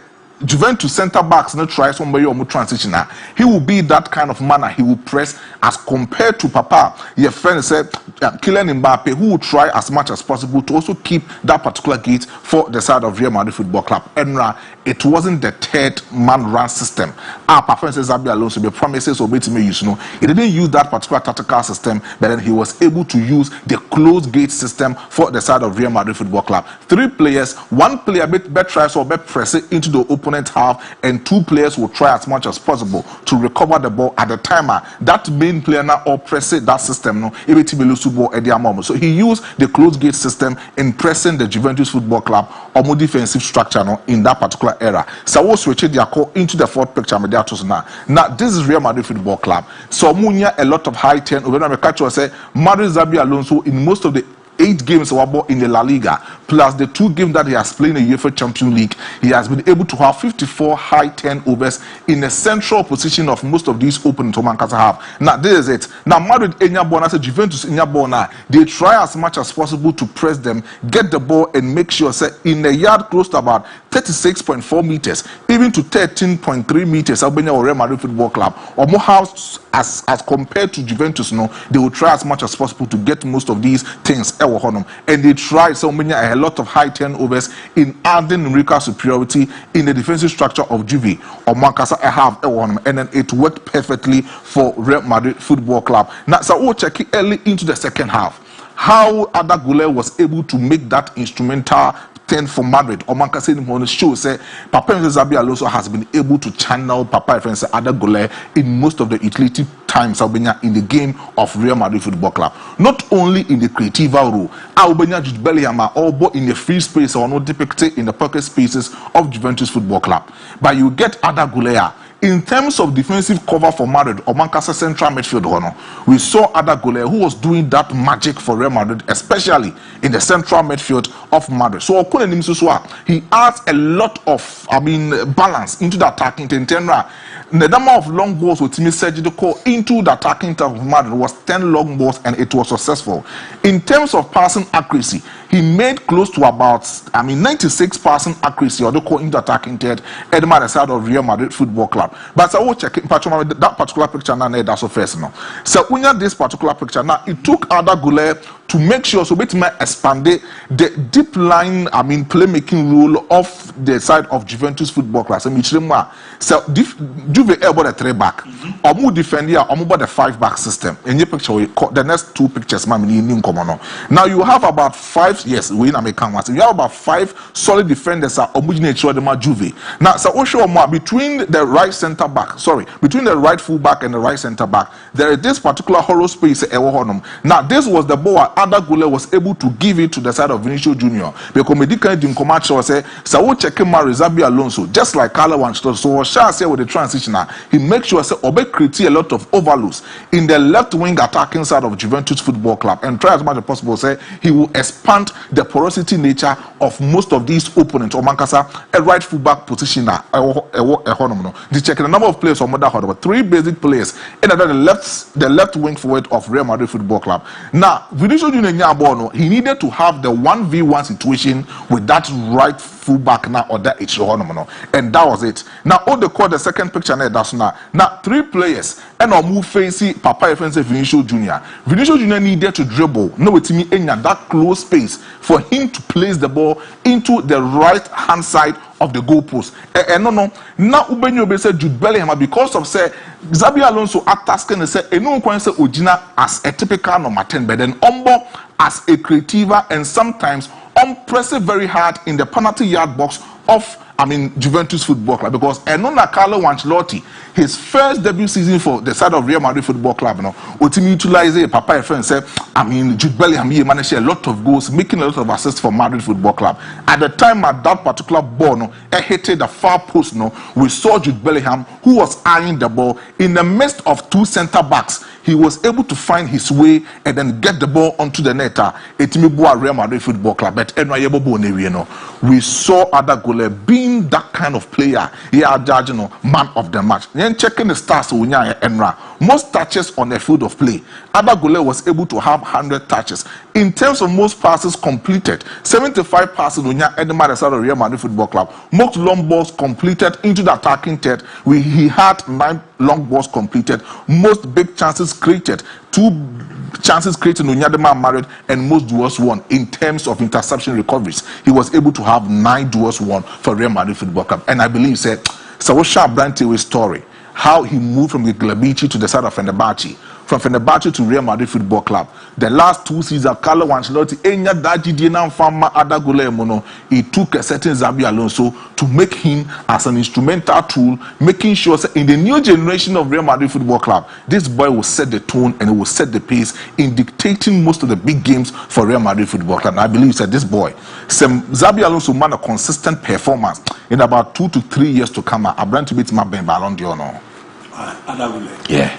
Juventus centre backs not try somebody or more transitioner. He will be that kind of manner. He will press as compared to Papa. Your friend said Kylian Mbappe, who will try as much as possible to also keep that particular gate for the side of Real Madrid Football Club. Enra, it wasn't the third man run system. Our Papa says Xabi Alonso be promises or me use. No, he didn't use that particular tactical system, but then he was able to use the closed gate system for the side of Real Madrid Football Club. 3 players, 1 player bet tries or bet press it into the opponent half, and 2 players will try as much as possible to recover the ball at the timer. That main player now or press it that system. No, so he used the closed gate system in pressing the Juventus Football Club or more defensive structure no, in that particular era. So we'll switch their call into the 4th picture. Now this is Real Madrid Football Club. So Munya a lot of high turn. When I catch you say Madrid Xabi Alonso in most of the 8 games in the La Liga, plus the 2 games that he has played in the UEFA Champions League, he has been able to have 54 high turnovers in the central position of most of these open to Mankasa have. Now this is it. Now Madrid Enyabona, say Juventus Enyabona, they try as much as possible to press them, get the ball and make sure say in the yard close to about 36.4 meters, even to 13.3 meters, Albania or Real Madrid Football Club, or more house as compared to Juventus, no, they will try as much as possible to get most of these things. And they tried so many a lot of high turnovers in adding numerical superiority in the defensive structure of Juve or Mankasa have and then it worked perfectly for Real Madrid Football Club. Now so we'll check it early into the second half. How Ada Gule was able to make that instrumental 10 for Madrid or Mankasa in show say Papa Xabi Alonso has been able to channel Papa friends Ada Gule in most of the utility times Albania in the game of Real Madrid Football Club. Not only in the creative role, Albania Jude Bellingham are all in the free space or not depicted in the pocket spaces of Juventus Football Club. But you get Ada Gule in terms of defensive cover for Madrid or Mankasa central midfield, we saw Ada Gule who was doing that magic for Real Madrid, especially in the central midfield of Madrid. So he adds a lot of balance into the attacking tenra. The number of long balls with Timmy Sergio into the attacking team of Madrid was 10 long balls and it was successful. In terms of passing accuracy, he made close to about 96 passing accuracy or the call into attacking third at the side of Real Madrid Football Club. But I will check that particular picture now. That's the first now. So when you this particular picture now, it took Ada Gule to make sure so bit expand the deep line playmaking role of the side of Juventus Football Club. So Juve about the 3 back or more defend here or more the 5 back system. In your picture the next 2 pictures now you have about 5 yes we na make ones. You have about 5 solid defenders are homogeneous the Juve. Now so show more between the right center back between the right full back and the right center back there is this particular hollow space. Now this was the ball Ada Gule was able to give it to the side of Vinicius Junior. Because Medica didn't come out and say, so we'll check him Zabi Alonso, just like Carlo Wanchito. So Shah said with the transitioner, he makes sure say Obe create a lot of overloads in the left wing attacking side of Juventus Football Club and try as much as possible say he will expand the porosity nature of most of these opponents. Omankasa, a right fullback positioner, the check the number of players on Mother about 3 basic players and the left wing forward of Real Madrid Football Club. Now, Vinicius Junior Nyabono, he needed to have the 1v1 situation with that right fullback now or that Ichihonomono, and that was it. Now, all the call the second picture that's now 3 players and or move facing Papa Efense Vinicius Junior. Vinicius Junior needed to dribble, no with me in that close space for him to place the ball into the right hand side of the goalpost. No. Now Ubenyo be said Jude Bellingham because of say Xabi Alonso attacking say no can say Ojina as a typical number 10, but then Ombo as a creativa and sometimes pressing very hard in the penalty yard box of Juventus Football Club, because Enona Carlo Ancelotti, his first debut season for the side of Real Madrid Football Club, ultimately utilize Papa a friend said, Jude Bellingham he managed a lot of goals, making a lot of assists for Madrid Football Club. At the time at that particular ball, hit the far post. We saw Jude Bellingham who was eyeing the ball in the midst of 2 center backs. He was able to find his way and then get the ball onto the net. Real Madrid Football Club, but we saw Ada Gule being that kind of player. He are judging man of the match. Then checking the stats, most touches on the field of play. Ada Gule was able to have 100 touches. In terms of most passes completed, 75 passes on the side of Real Madrid Football Club. Most long balls completed into the attacking third. He had 9 long balls completed. Most big chances created, 2 chances created on Onyadema married, and most duels won. In terms of interception recoveries, he was able to have 9 duels won for Real Madrid Football Club. And I believe said Sawosha Brantewe's story, how he moved from the Glabici to the side of Fenerbahce, from Fenerbahce to Real Madrid Football Club. The last 2 seasons, Carlo Ancelotti, Enya Daji Dina Fama Ada Gule Mono, he took a certain Xabi Alonso to make him as an instrumental tool, making sure that in the new generation of Real Madrid Football Club, this boy will set the tone and he will set the pace in dictating most of the big games for Real Madrid Football Club. And I believe that this boy, Xabi Alonso, man, a consistent performance in about 2 to 3 years to come. I brand to beat my Ballon d'Or. Yeah.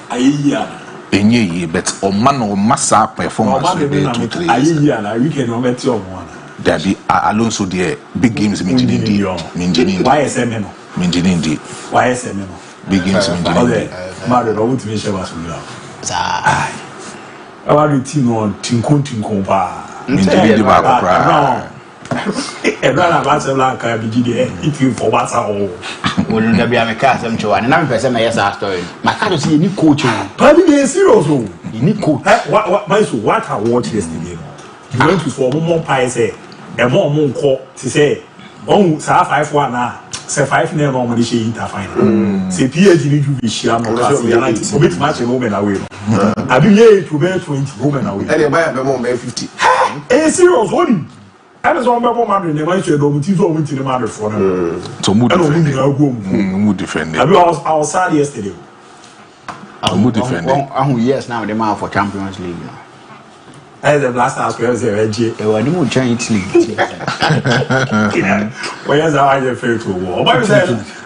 But man or massa performance will be 2 3 years. There be Alonso there big games Minjini. Why SM? Minjini. Why SM? Big games Minjini. Mother, I want to make sure was I want to team on Tinko pa. Minjini ba Everyone about some like if you for what's all. Wouldn't there be a cast? I'm sure. And I'm person, yes, our story. My cat is any coach. But it is serious. You need coach. What I watched yesterday. You went to for more pies, and more call to say, oh, 5-1 now. Say 5 never normally she interfine. Say PhD need to be share more class. So bit much a woman away. I've been here to bear 20 women away. And you buy a more 50. A serious one. I was on my mother in the way to the mother for her. So mood defending. I was outside yesterday. Mood defending. Yes, now the man for Champions League. As the last house, where was the Reggie? They were no Chinese league. Where's our fair to war? But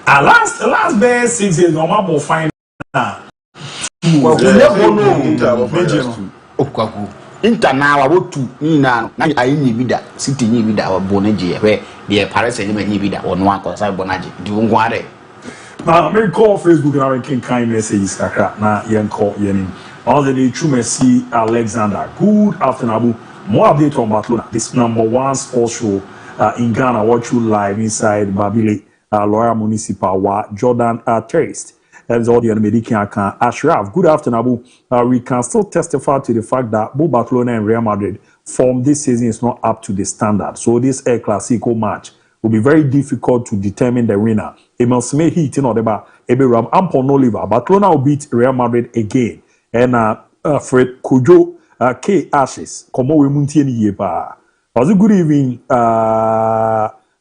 last best 6 years, no more fine. Well, we never know. Inter now about 2 now. I need that city need that or Bonaji where the Paris and you be that on one because I Bonaji. Do you want it? Now, I call Facebook and I can kind messages. Now, you call you. All the day, true Messi Alexander. Good afternoon, Abu. More update on Barcelona. This #1 sports show in Ghana. Watch you live inside Babile, Laura Municipal, Jordan Terrorist. That's all the American can. Ashraf, good afternoon, Abu. We can still testify to the fact that both Barcelona and Real Madrid form this season is not up to the standard. So this El Clasico match will be very difficult to determine the winner. Emil Smith hit in Odeba, Eberam Ampon Oliver. Barcelona will beat Real Madrid again. And Fred Kojo K Ashes. Komo we munti ni yepa. Also good evening,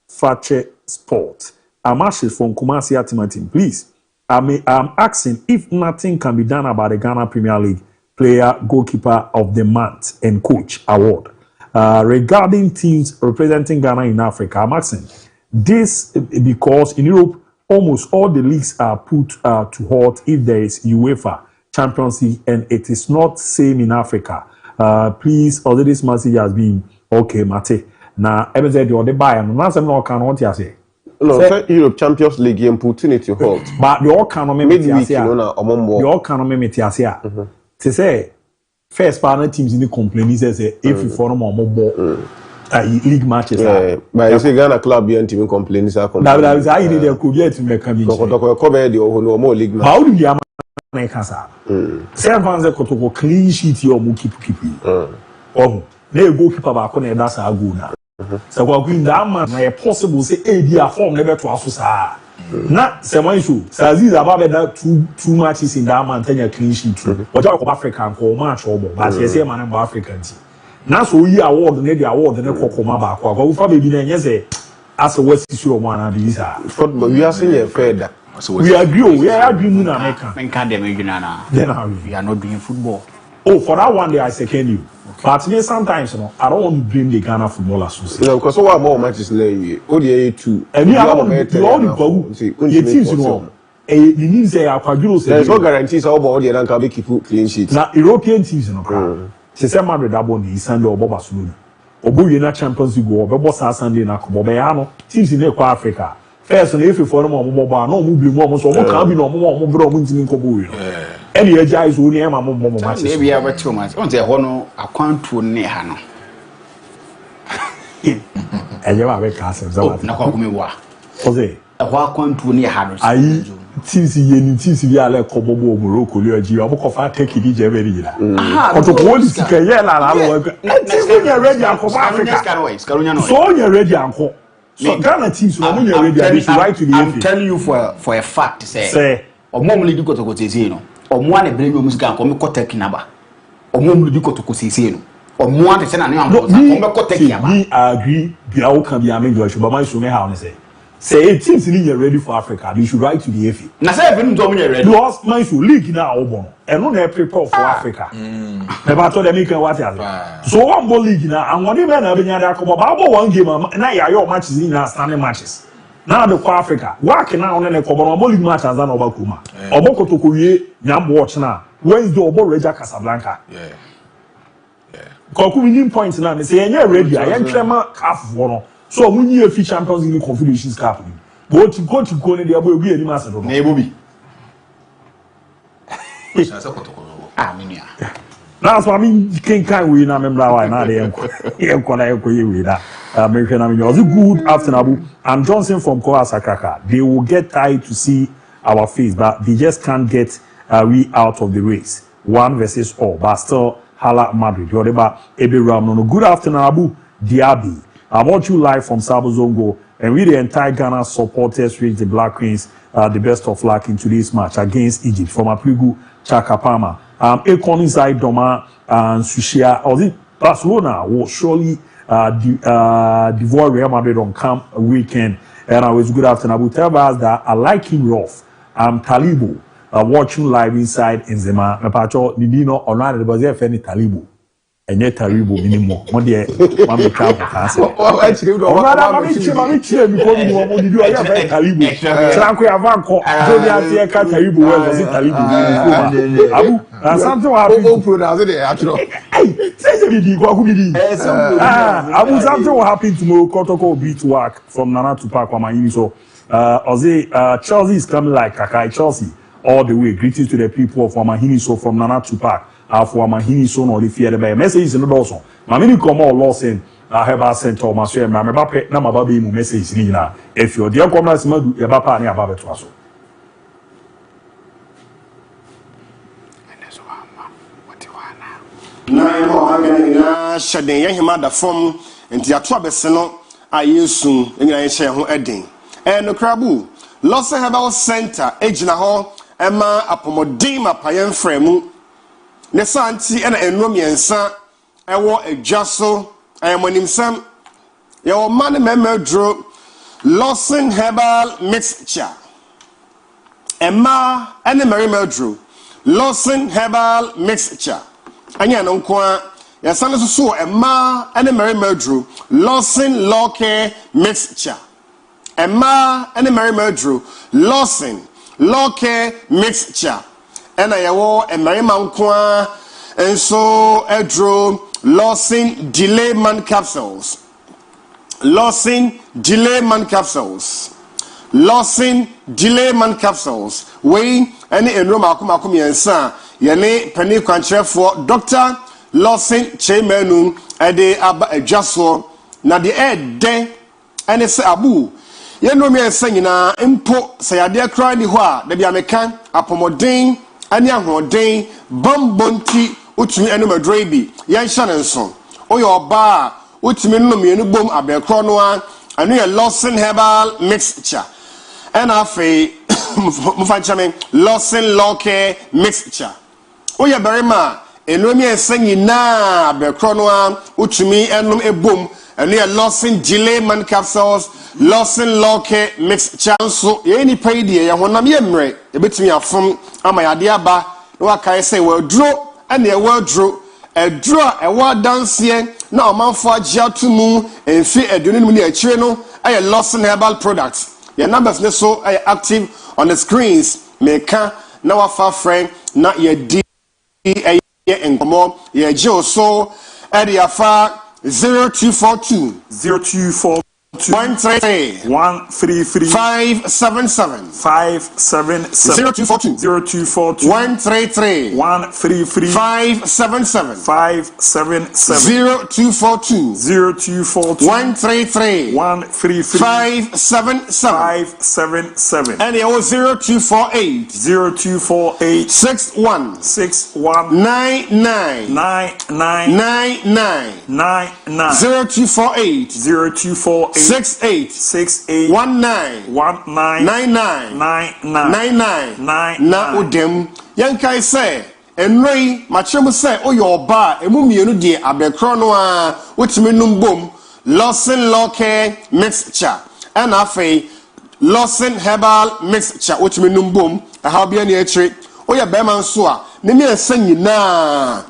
Fakye Sport. I'm Ashes from Kumasi Team. Please, I'm asking if nothing can be done about the Ghana Premier League Player Goalkeeper of the Month and Coach Award. Regarding teams representing Ghana in Africa, I'm asking this because in Europe, almost all the leagues are put to halt if there is UEFA Champions League, and it is not same in Africa. Please, although this message has been okay, Mate. Now, every day the other buy and not no can what you say. No, Europe Champions League and putting it to halt. But the all can make it here. The all can make it here. To say first partner teams in the complaint says if you form more league matches. But you say Ghana club and team complain is a complaint. That is how you need a could yet to make a meeting. Cover the more league match. How do you make cancer? Seven to clean sheet your keep. Oh, they goalkeeper back on that's a good now. So we're going that man, may possible say ABOU form never to us. Not someone issue. So these are about two matches in that man, 10 clean sheet. What about African call match or but yes, man, I'm African. Now, so we award the award and the Kokoma back. Go for baby, yes, as a West issue of one of these. We are saying fair. We agree, we are agreeing in America. We are not doing football. Oh, for that one day, I second you. But me sometimes, I don't want to blame the Ghana Football Association. No, because what more matches lay ODA2. And we are the teams, you know. The news say there's no guarantees about the other can keep clean sheets. Now, European teams, you know, se say Madrid abon Sunday or Barcelona. Obu ye na Champions League or Bobo Sunday na ko Bobayano teams in Africa. First, if you follow more mobile, no move more, so what can be no more bro in Kobu. Any agile is only more matches. Maybe I have 2 months. On the honor, I can't to near Hano. And you have a castle. Jose, a walk on to near Hano. I teams in teams via like Kobo Morocco, Lioji, or Bokofa take it very. Or to hold this Kayela, you're ready, Uncle Africa. So you're ready, Uncle. So Ghana teams when you're ready, right to the I'm telling you for a fact to say, or normally do go to Zeno, or one a bring music and come take number, or normally do go to Cosino, or one to send a name. Me agree, the all can be a major, but my son, how say. Say teams in you're ready for Africa, you should write to the FA. Now say even dominate ready. You ask my league now Obon, and not prepare for Africa. Never told them can what so one ball league now, and one even have been come about one game, now your matches in our standing matches. Now the for Africa, working now on a couple league match as an Obakuma. Oboko to Korea, Yam watch now. Wednesday Obo Reja Casablanca. Winning points now, they say, you're ready, I am Clement half of one. So when you have Champions League Confederations Cup, go to go in there will be any master. Maybe. That's what I mean. You can't win. I remember why now they am with that. American good afternoon. I'm Johnson from Koasakaka. They will get tired to see our face, but they just can't get we out of the race. 1 versus all, but still Hala Madrid. You're about ABOU. Good afternoon, Abu DIABY. I want you live from Sabo Zongo, and we the entire Ghana supporters wish the Black Queens the best of luck in today's match against Egypt. From Aprigu Chakapama, Ekon inside Doma and Sushia, or the Barcelona will surely devour Real Madrid on camp weekend. And I was good afternoon. I will tell us that I like him rough. I'm Talibu, watching live inside Nzema. Mepacho Nidino online the buzzer any Talibu. And yet terrible minimum. One day, one may travel fast. Oh, actually, I'm because you are very terrible. Sanko Avanko, Jonia Taribu, where was it Talibu? Abu, and something happened. Hey, say the Abu, something will happen tomorrow. Kotoko beat work from Nana to Park Wamani. So, Chelsea is coming like Kakai Chelsea all the way. Greetings to the people of Wamahini. So, from Nana to Park. For Mahini son or the fear by message in the also. Mammy come all lost in I have a center of my share. Mamma pet number baby message Nina. If your dear comrades madu your papa near Babet Wasso. Na shedding yahima da form and the atrabeseno I use soon in I share who edding. And the crabu Los Herbal Center, Ejina Hall, Emma Apomodima Payan Fremu. Ne santi ena enrom yensa ewo adwaso ayamonim Your man memedro Lawson Herbal Mixture. Emma ene memedro Lawson herbal mixture. Anya no kwa ya sana so emma ene Mary Murdrew Lawson law care mixture. Emma ene Mary Murdrew Lawson law care mixture. Ena yawo emarima nkwa enso edro Lawson delayman capsules. Lawson delayman capsules. Lawson delayman capsules. We any enroma akumakum yensa yene penny kwanche for Dr. Lawson Chemenu ede aba adwaso na de ede ene se ABOU yeno me yensa nyina mpo se yade kra ni ho a de bia meka apomodin ani ahoden bambonti utumi enu madroibi yenhya ne nso oyo oba utumi no mienu bom abekro no a anu ye Lawson herbal mixture and afi mufachame Lawson law care mixture oya berima enomi ensanyi na abekro no a utumi enum ebom anu ye Lawson delayman capsules Lawson law care mixture so ye ni paidi ye honam ye mre e betumi afom ama yade aba no akai say wadro and ye wadro edro e wa danse na omanfo agya tumu enfi edunu mu ni akire no aye Lawson herbal products. Your numbers ne so are active on the screens. Meka na wafa friend na ye di e enkomo ye je so e de afa 0242 133 577 0242 133 577 0242 133 577 and it was 0248 61 99 0248 68 19 na udem yankai say enrei machem say oyo oba emu mienu die abekro no a wotimi numbom Lawson law care mixture and afi Lawson herbal mixture wotimi numbom ha bia na ekire oya bema nso a ne me ensanyi na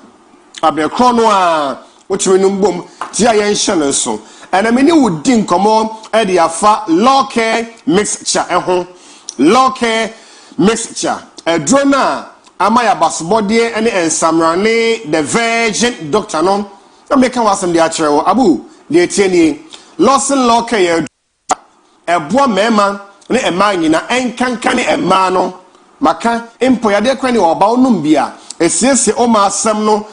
abekro no a wotimi numbom ti ayen hye ne so and I mean you would think come on the afa law care mixture law care mixture a drona amaya basbody and samrane the virgin doctor no make was some the actual ABOU the tieni Lawson law care a boa mema ne e man nyina enkanka ne e ma no maka empo ya de kwani oba onum bia esiese o ma asem no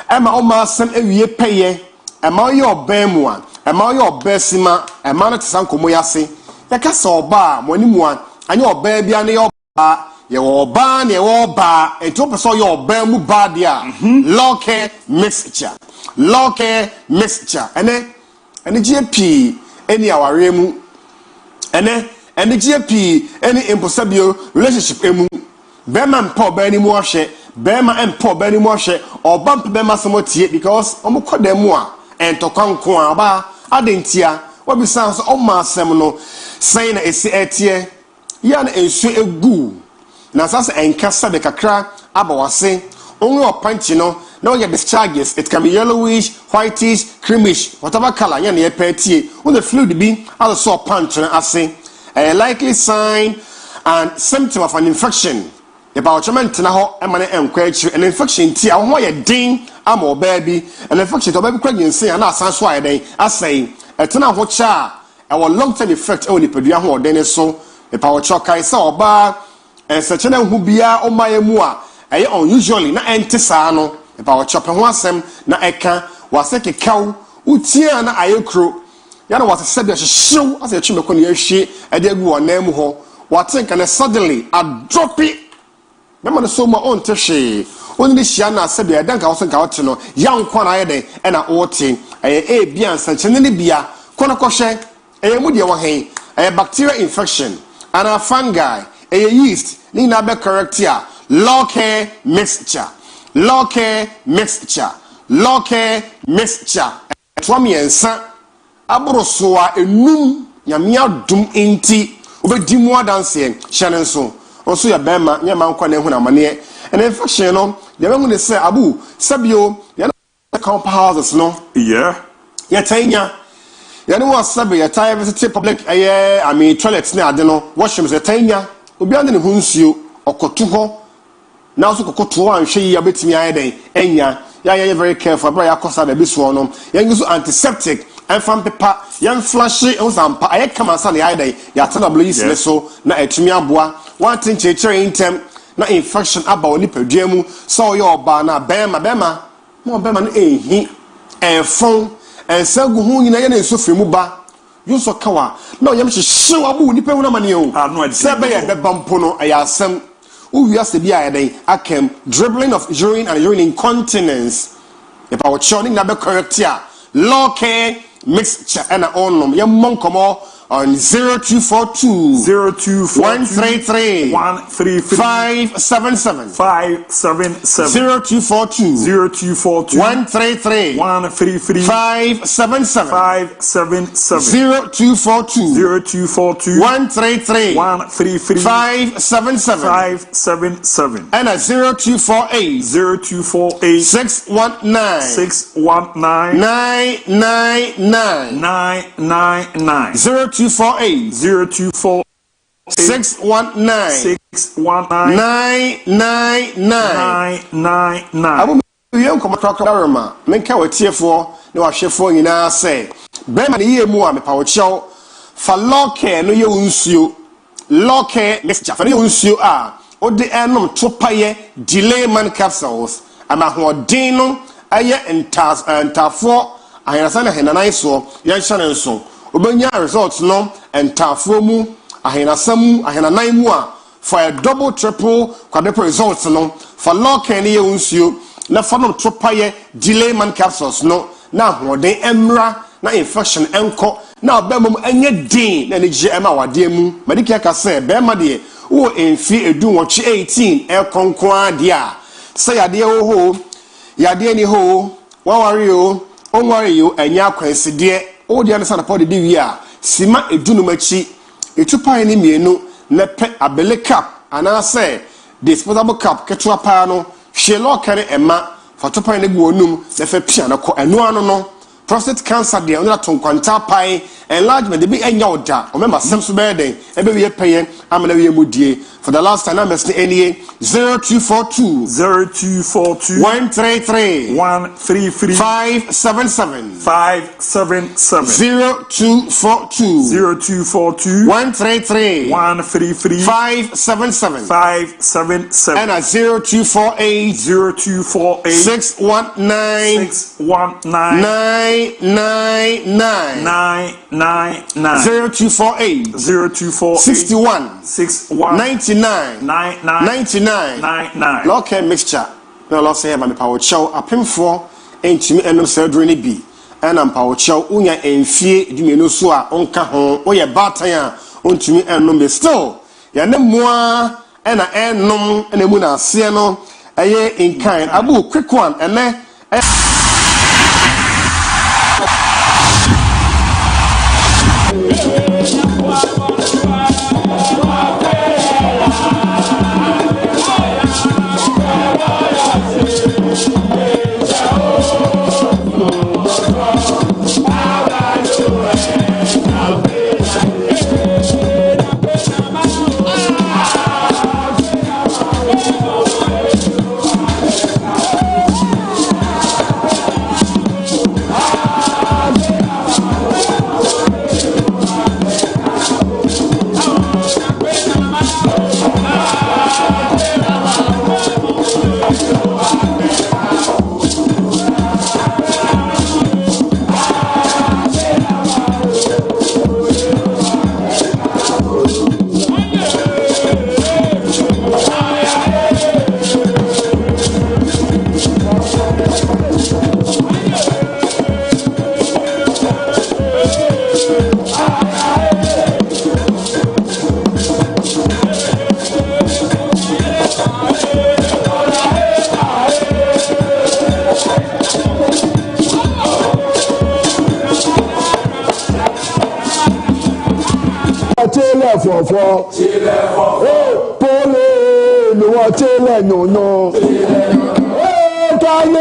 e ma o ma asem ewie peye e ma yo obam a ema yo obesima ema no tsan komo yase yaka so oba mo animu an anya oba bia ne yo oba ye oba ne wo oba enti opeso yo oba mu ba dia law care mixture ene GP eni aware mu ene GP eni impossible relationship emu bema mpa oba ni mu ohwe bema mpa oba ni mu ohwe oba mpa bema somotie because omokoda mu a entokwanko aba adentia wabisa so oma asem no sai na esi etie ya na ensu egu na sasa enkasa de kakra abawase onwe opanchi no na oye discharges it can be yellowish whitish creamish whatever color ya na ye petie when the fluid be as so punch na ase a likely sign and symptom of an infection about treatment na ho emane enkwa echi an infection ti aho ye din ama baby an infection to baby kwagin say na asanso aye den asay etena ho cha a long term effect e woni padua ho den so e pa wo chokai say oba enseche na hu bia o mayemu a eye unusually na entisa no e pa wo chope ho asem na eka waseke kaw utia na ayekro ya na wasese bia hyew ase etweme ko ne ahwie e de gu onam ho watenka na suddenly a drop it Bema so ma on teshe only shia na sebia danka wo senka wote no yankwa na yede e na wote e bia nsanchene ne bia kono kohwe e mu de wo hen e bacterial infection and a fungi e yeast ni na be correct ya law care mixture etwam yensa abrosoa enum nyamia dum enti obedi mu adanse hye ne nso also ya bema nyama nkwa na hu na mane and infection no the when they say abu sabio ya count houses no yeah ya tanya ya no was sabi ya tie visit public I mean toilets na ade no washrooms ya tanya obi ande ne ho nsuo okoto ho na so kokoto ho anhwe ya betimi ayeden enya ya very careful bra ya kosa da bi so no ya use antiseptic and from paper yan flashy on sampa aye kama sa na ayeden ya tana bleach le so na etumi aboa one thing chechere intem na infection aba oni paduamu so yo oba na bema mo bema na ehi enfon ensagu hu nyina ye na esofre mu ba yuso kawa na oyam hyehyɛ abu nipa hu na mane o sebe ye bebampo no ayasem uwiase bi ayeden akem dribbling of urine and urine incontinence if our churning na be correct here low care mixture and on yam monkomo on 0242 133 577 0242 133 577 0242 133 577 and a 0248 619 999 0248 619 999 abu yem come talk arama menka watiefo ne wahwefo nyina say be ma ne yemu a mepa wo chew fa loke no ye unsuo loke mixture fa ne unsuo a odi enom topaye delay man capsules ama hoden no aye entafo ahenasa na henanan so yan hye ne nso obenya results no entafo mu ahenasam ahenanan mu a for a double triple quadruple results no for lock any unsuo na for no tropaye delay man capsules no na hoden emra na infection enko na obemum enye din na ne je ema wade mu medike aka say be ma de wo enfi edu wochi 18 e konkon de a say yade ho yade ni ho wawari o onwari yo enya akwanside o de ansa na pod de wi a sima edunu machi etupan ni mienu na pe abele cap ana say disposable cap ketua pa no hwelo kare ema fatopan ne gu onum na fa pia na ko enu ano no prostate cancer de ona ton kwanta pai enlargement de bi enya oda o member sem so be den e be we peye amana we mudie for the last time I'm any 0242 133 577 0242 133 577 and a 0248 619 0248 61 99 local mixture no loss here my power show apemfo entimi enom sedro ni bi and am power show unya enfie dumenu so a onka ho oye batan a ontimi enom be still ya ne moa na enom na mu na ase no eye in kind abu quick one ene Pole watch it, no. Can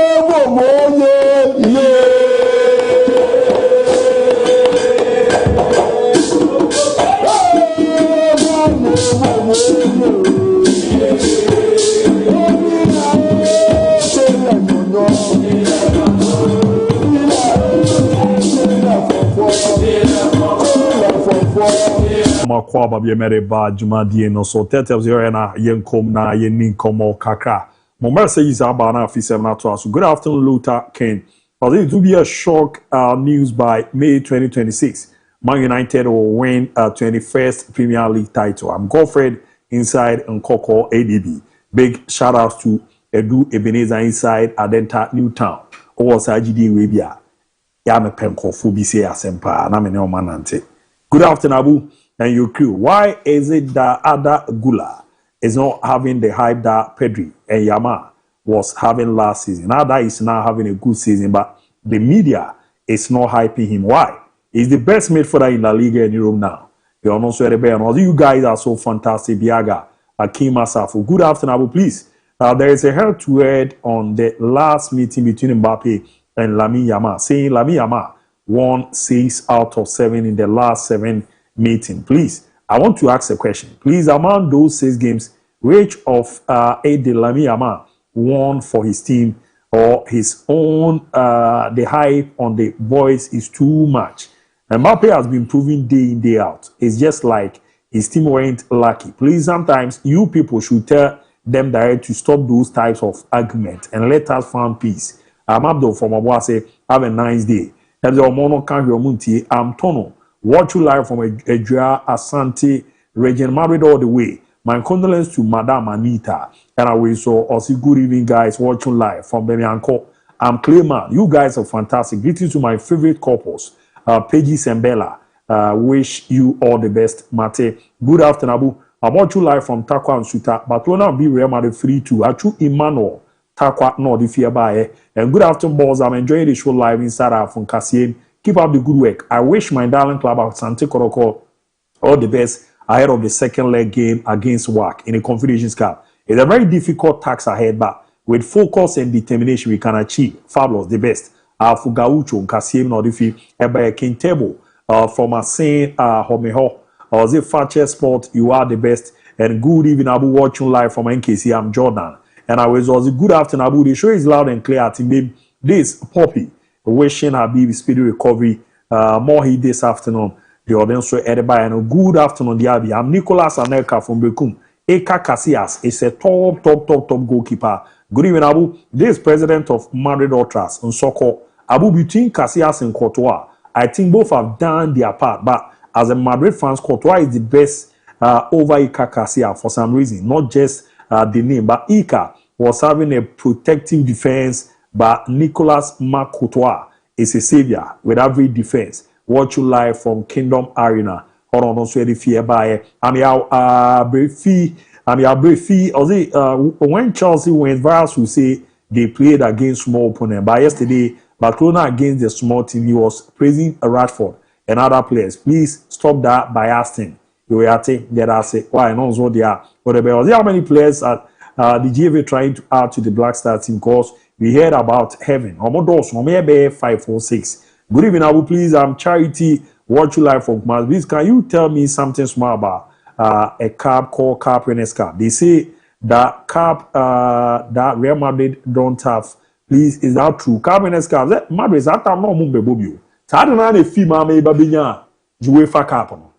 Makwa babye mere ba jumadie no so tetel zero na yenkom na yenin komo kakra. Momar says abana afisem na to us. Good afternoon, Luther Ken. It will be a shock news by May 2026. Man United will win 21st Premier League title. I'm Godfred inside Nkoko ADB. Big shout out to Edu Ebenezer inside Adenta Newtown. Owas IGD Webia. Yame Penko Fubise Asempa. Namene Omanante. Good afternoon, Abu and your crew. Why is it that Ada Gula is not having the hype that Pedri and Yama was having last season? Ada is now having a good season, but the media is not hyping him. Why? He's the best midfielder in La Liga in Europe now. You are not so and you guys are so fantastic. Biaga, Akim Asafu. Good afternoon, Abu, please. There is a head-to-head on the last meeting between Mbappe and Lamine Yamal, saying Lamine Yamal won 6 out of 7 in the last 7 meeting. Please, I want to ask a question. Please, among those 6 games, which of 8 did Lamine Yamal won for his team or his own? The hype on the boys is too much. Mbappe has been proving day in, day out. It's just like his team weren't lucky. Please, sometimes you people should tell them direct to stop those types of arguments and let us find peace. I'm Abdul from Abuase. Have a nice day. I'm Tono. Watch you live from Ejua Asante region, married all the way. My condolences to Madame Anita. And I wish so also good evening, guys. Watching live from Bemianko. I'm Clayman. You guys are fantastic. Greetings to my favorite couples, Peggy and Bella. Wish you all the best, Mate. Good afternoon, Abu. I'm watching live from Takwa and Suta. Barcelona be Real Madrid 3-2. Achu Emmanuel. Takwa no the fear by. And good afternoon, boys. I'm enjoying the show live inside from Cassien. Keep up the good work. I wish my darling club at Sante Koroko all the best ahead of the second leg game against WAC in the Confederations Cup. It's a very difficult task ahead, but with focus and determination, we can achieve. Fabulous, the best. Fugaucho, Kassim, Nodifi, Eba Kintebo, from Asin, Homeho, or the Fakye Sport, you are the best. And good evening, Abu, watching live from NKC. I'm Jordan. And I was also good afternoon, Abu. The show is loud and clear. This Poppy. Wishing Habib speedy recovery. More heat this afternoon. The audience so Ediba and good afternoon, DIABY. I'm Nicholas Anelka from Bekum. Eka Casillas is a top goalkeeper. Good evening, Abu. This is president of Madrid Ultras in soccer. Abu, between Casillas and Courtois, I think both have done their part. But as a Madrid fans, Courtois is the best over Eka Casillas for some reason. Not just the name, but Eka was having a protective defense. But Nicolas Courtois is a savior with every defense. Watch you live from Kingdom Arena. Hold on, also the fear by when Chelsea went, Varus will say they played against small opponent. But yesterday, Barcelona against the small team, he was praising Rashford and other players. Please stop that bias thing. You are saying that I say why not so they are. Whatever. How many players are the GFA trying to add to the Black Star team? Because we heard about heaven. Omodos, maybe 5 or 6. Good evening, Abu. Please, I'm Charity. Watch you live from Kumasi. Please, can you tell me something small about a cab called Cap Winners Cup? They say that Cap that Real Madrid don't have. Please, is that true? Cap Winners Cup. That Madrid is that time no mumbe bobio. Tadi na ne fima me babinya UEFA Cup no.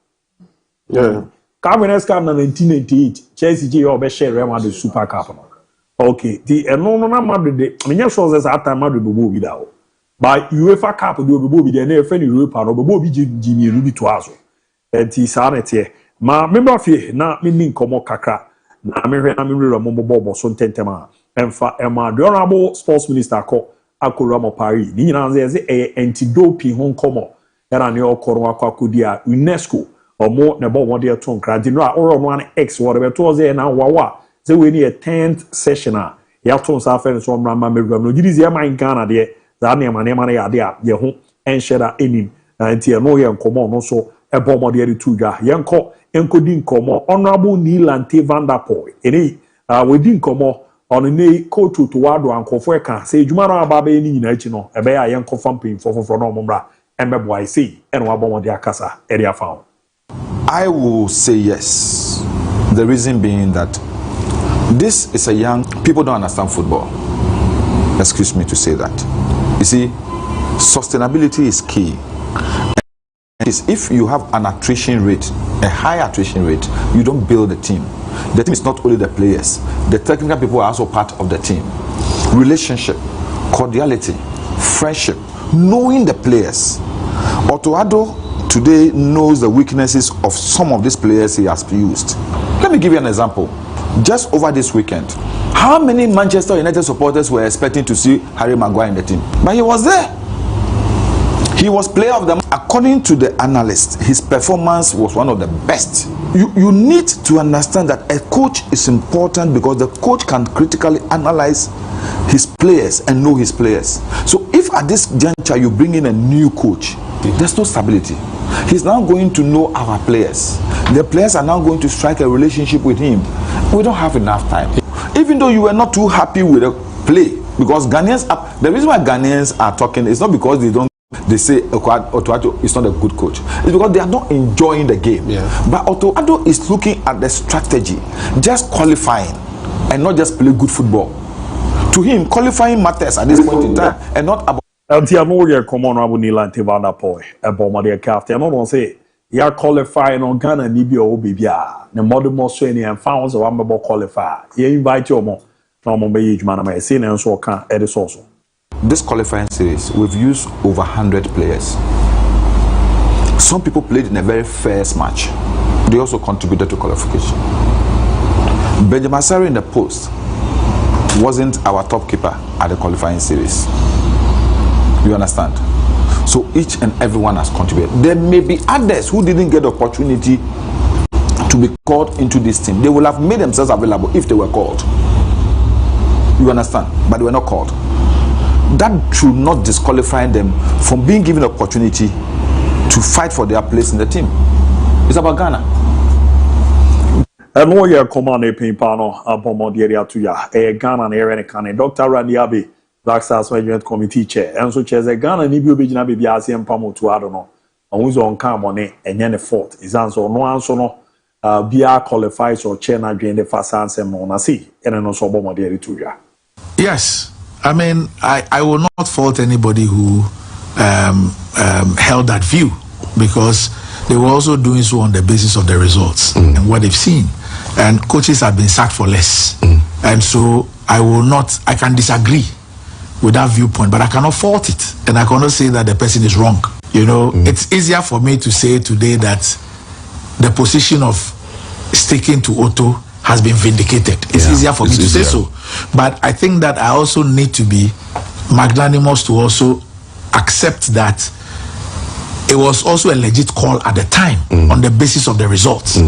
Yeah. Cap Winners Cup na 1998. Chelsea je obe share Real Madrid Super Cup no. Okay, the no Madrid. I mean, sure says that time Madrid will be there. But UEFA Cup will be there. Never friend Europa no will be Jimmy Ruby to us. And it's sanity. Ma member fe na meaning komo kakra. Na me real momo so tentema. Emfa ema the honorable sports minister ko Akoramo Paris. Ni na say anti-doping hon komo. Era ne okoro akwakodia UNESCO omo ne bo wode to nkra di no a oro no an X whatever to say na wawa. Say we need a 10th session ya to sa fe so mrama meruam no gidi ze man Ghana de za na ema ya de a ye ho enhyeda enim anti e no ye nkomo no so e bo mo de tu dwa ye enko di nkomo honorable Nilante Van der Poel eni we didn't come on a nay coach to Wado and Kofweka, say Jumana Babe ni Nachino, a bear young confamping for no mumbra, and Mebo I see, and Wabon de Acasa, area found. I will say yes. The reason being that this is a young, people don't understand football. Excuse me to say that. You see, sustainability is key. If you have an attrition rate, a high attrition rate, you don't build a team. The team is not only the players, the technical people are also part of the team. Relationship, cordiality, friendship, knowing the players. Otoado today knows the weaknesses of some of these players he has used. Let me give you an example. Just over this weekend, how many Manchester United supporters were expecting to see Harry Maguire in the team? But he was there. He was player of the match. According to the analyst, his performance was one of the best. You need to understand that a coach is important because the coach can critically analyze his players and know his players. So if at this juncture you bring in a new coach, there's no stability. He's now going to know our players. The players are now going to strike a relationship with him. We don't have enough time. Even though you were not too happy with the play, because Ghanaians, the reason why Ghanaians are talking is not because they say Otoado is not a good coach. It's because they are not enjoying the game. Yeah. But Otoado is looking at the strategy, just qualifying and not just play good football. To him, qualifying matters at this point in time and not about. Antiamo come on Abu Nila Tivana Poi, a bomber de Cafte. I'm not say, ya qualifying on Ghana Nibio Bibia, the modern Australian founds of Amabo qualify. You invite your more from Mumbai Manama, seen and so can edit also. This qualifying series, we've used over 100 players. Some people played in a very fierce match. They also contributed to qualification. Benjamin Sarri in the post wasn't our top keeper at the qualifying series. You understand? So each and everyone has contributed. There may be others who didn't get the opportunity to be called into this team. They will have made themselves available if they were called. You understand? But they were not called. That should not disqualify them from being given the opportunity to fight for their place in the team. It's about Ghana. And what you command a pin panel upon the area to ya, a Ghana and Aaron Kane, Dr. DIABY, Black Stars Management Committee Chair, and so chairs a Ghana and Nibu Bijana Bibiasi and Pamo to Adono, and who's on Camone, and then the fourth is answer no answer no, BR qualifies or chair not gain the fast answer, Monasi, and then also Bomo the area to ya. Yes. I mean, I will not fault anybody who held that view, because they were also doing so on the basis of the results and what they've seen. And coaches have been sacked for less. And so I can disagree with that viewpoint, but I cannot fault it. And I cannot say that the person is wrong. You know, it's easier for me to say today that the position of sticking to Otto has been vindicated. It's easier for me to say so. But I think that I also need to be magnanimous to also accept that it was also a legit call at the time on the basis of the results.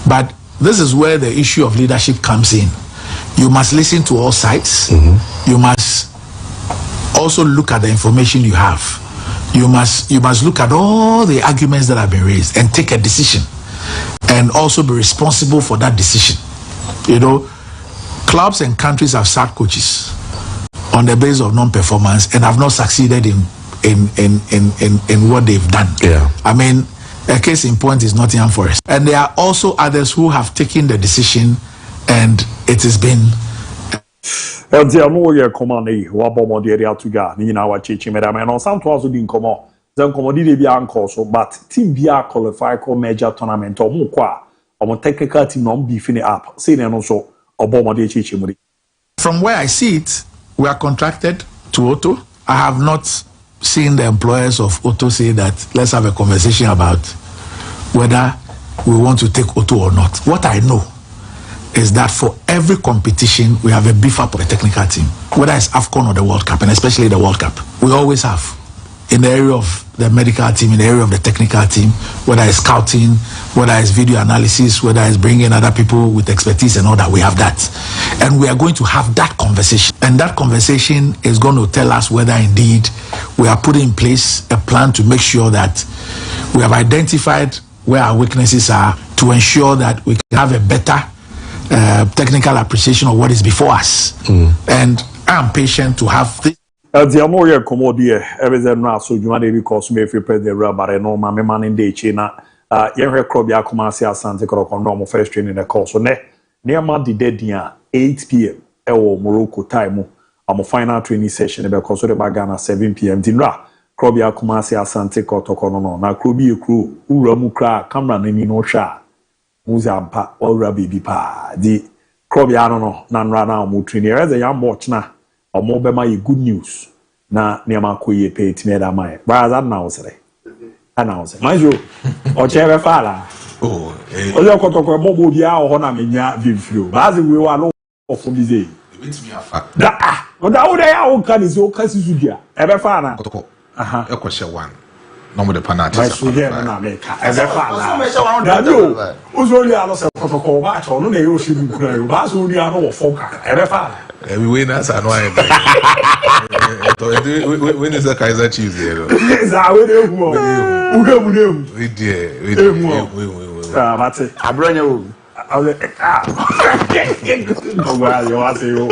But this is where the issue of leadership comes in. You must listen to all sides. You must also look at the information you have. You must look at all the arguments that have been raised and take a decision, and also be responsible for that decision. You know, clubs and countries have sacked coaches on the basis of non-performance and have not succeeded in what they've done. I mean, a case in point is Nottingham Forest. And there are also others who have taken the decision and it has been. And the Amoya Command, Wabomo the area to ga, Nina Wachi, Madame, and on some tours didn't come on. Then commodity be uncle, so but Team BR qualify for major tournament or Mukwa. Our technical team not beefing it up. Say then also Obama de Chichimuri. From where I see it, we are contracted to Otto. I have not seen the employers of Otto say that let's have a conversation about whether we want to take Otto or not. What I know is that for every competition we have a beef up of a technical team, whether it's AFCON or the World Cup, and especially the World Cup. We always have. In the area of the medical team, in the area of the technical team, whether it's scouting, whether it's video analysis, whether it's bringing other people with expertise and all that, we have that. And we are going to have that conversation. And that conversation is going to tell us whether indeed we are putting in place a plan to make sure that we have identified where our weaknesses are, to ensure that we can have a better technical appreciation of what is before us. And I'm patient to have this. The more commodity, everything now so you want to because me if you president rubber no my man in day china you crop ya Kumasi Asante Korokono first training the course so near man the dead 8 p.m. Morocco time I'm final training session because the Bagana 7 p.m. Dinra crop ya Kumasi Asante Korokono na krobi crew uramu kra camera nini no sha muzampa ora baby pa the crop ya no nanra na mu training as a young watch na or more by my good news. Na near my queer pay to me that my brother announce my you or chair fala. Oh, you're going to mobile ya or honor me ya view. As we were alone for busy. That would I can is your Cassisudia. Ever fana. A question one. No more the panati. I should get an America. As a father. Who's only a loss of protocol match or no, you should be clear. That's only a no folk. Ever father. We win as I know. When is the Kaiser Chiefs here? Yes, I will. We did. We that's it. I bring you. Well, you are saying.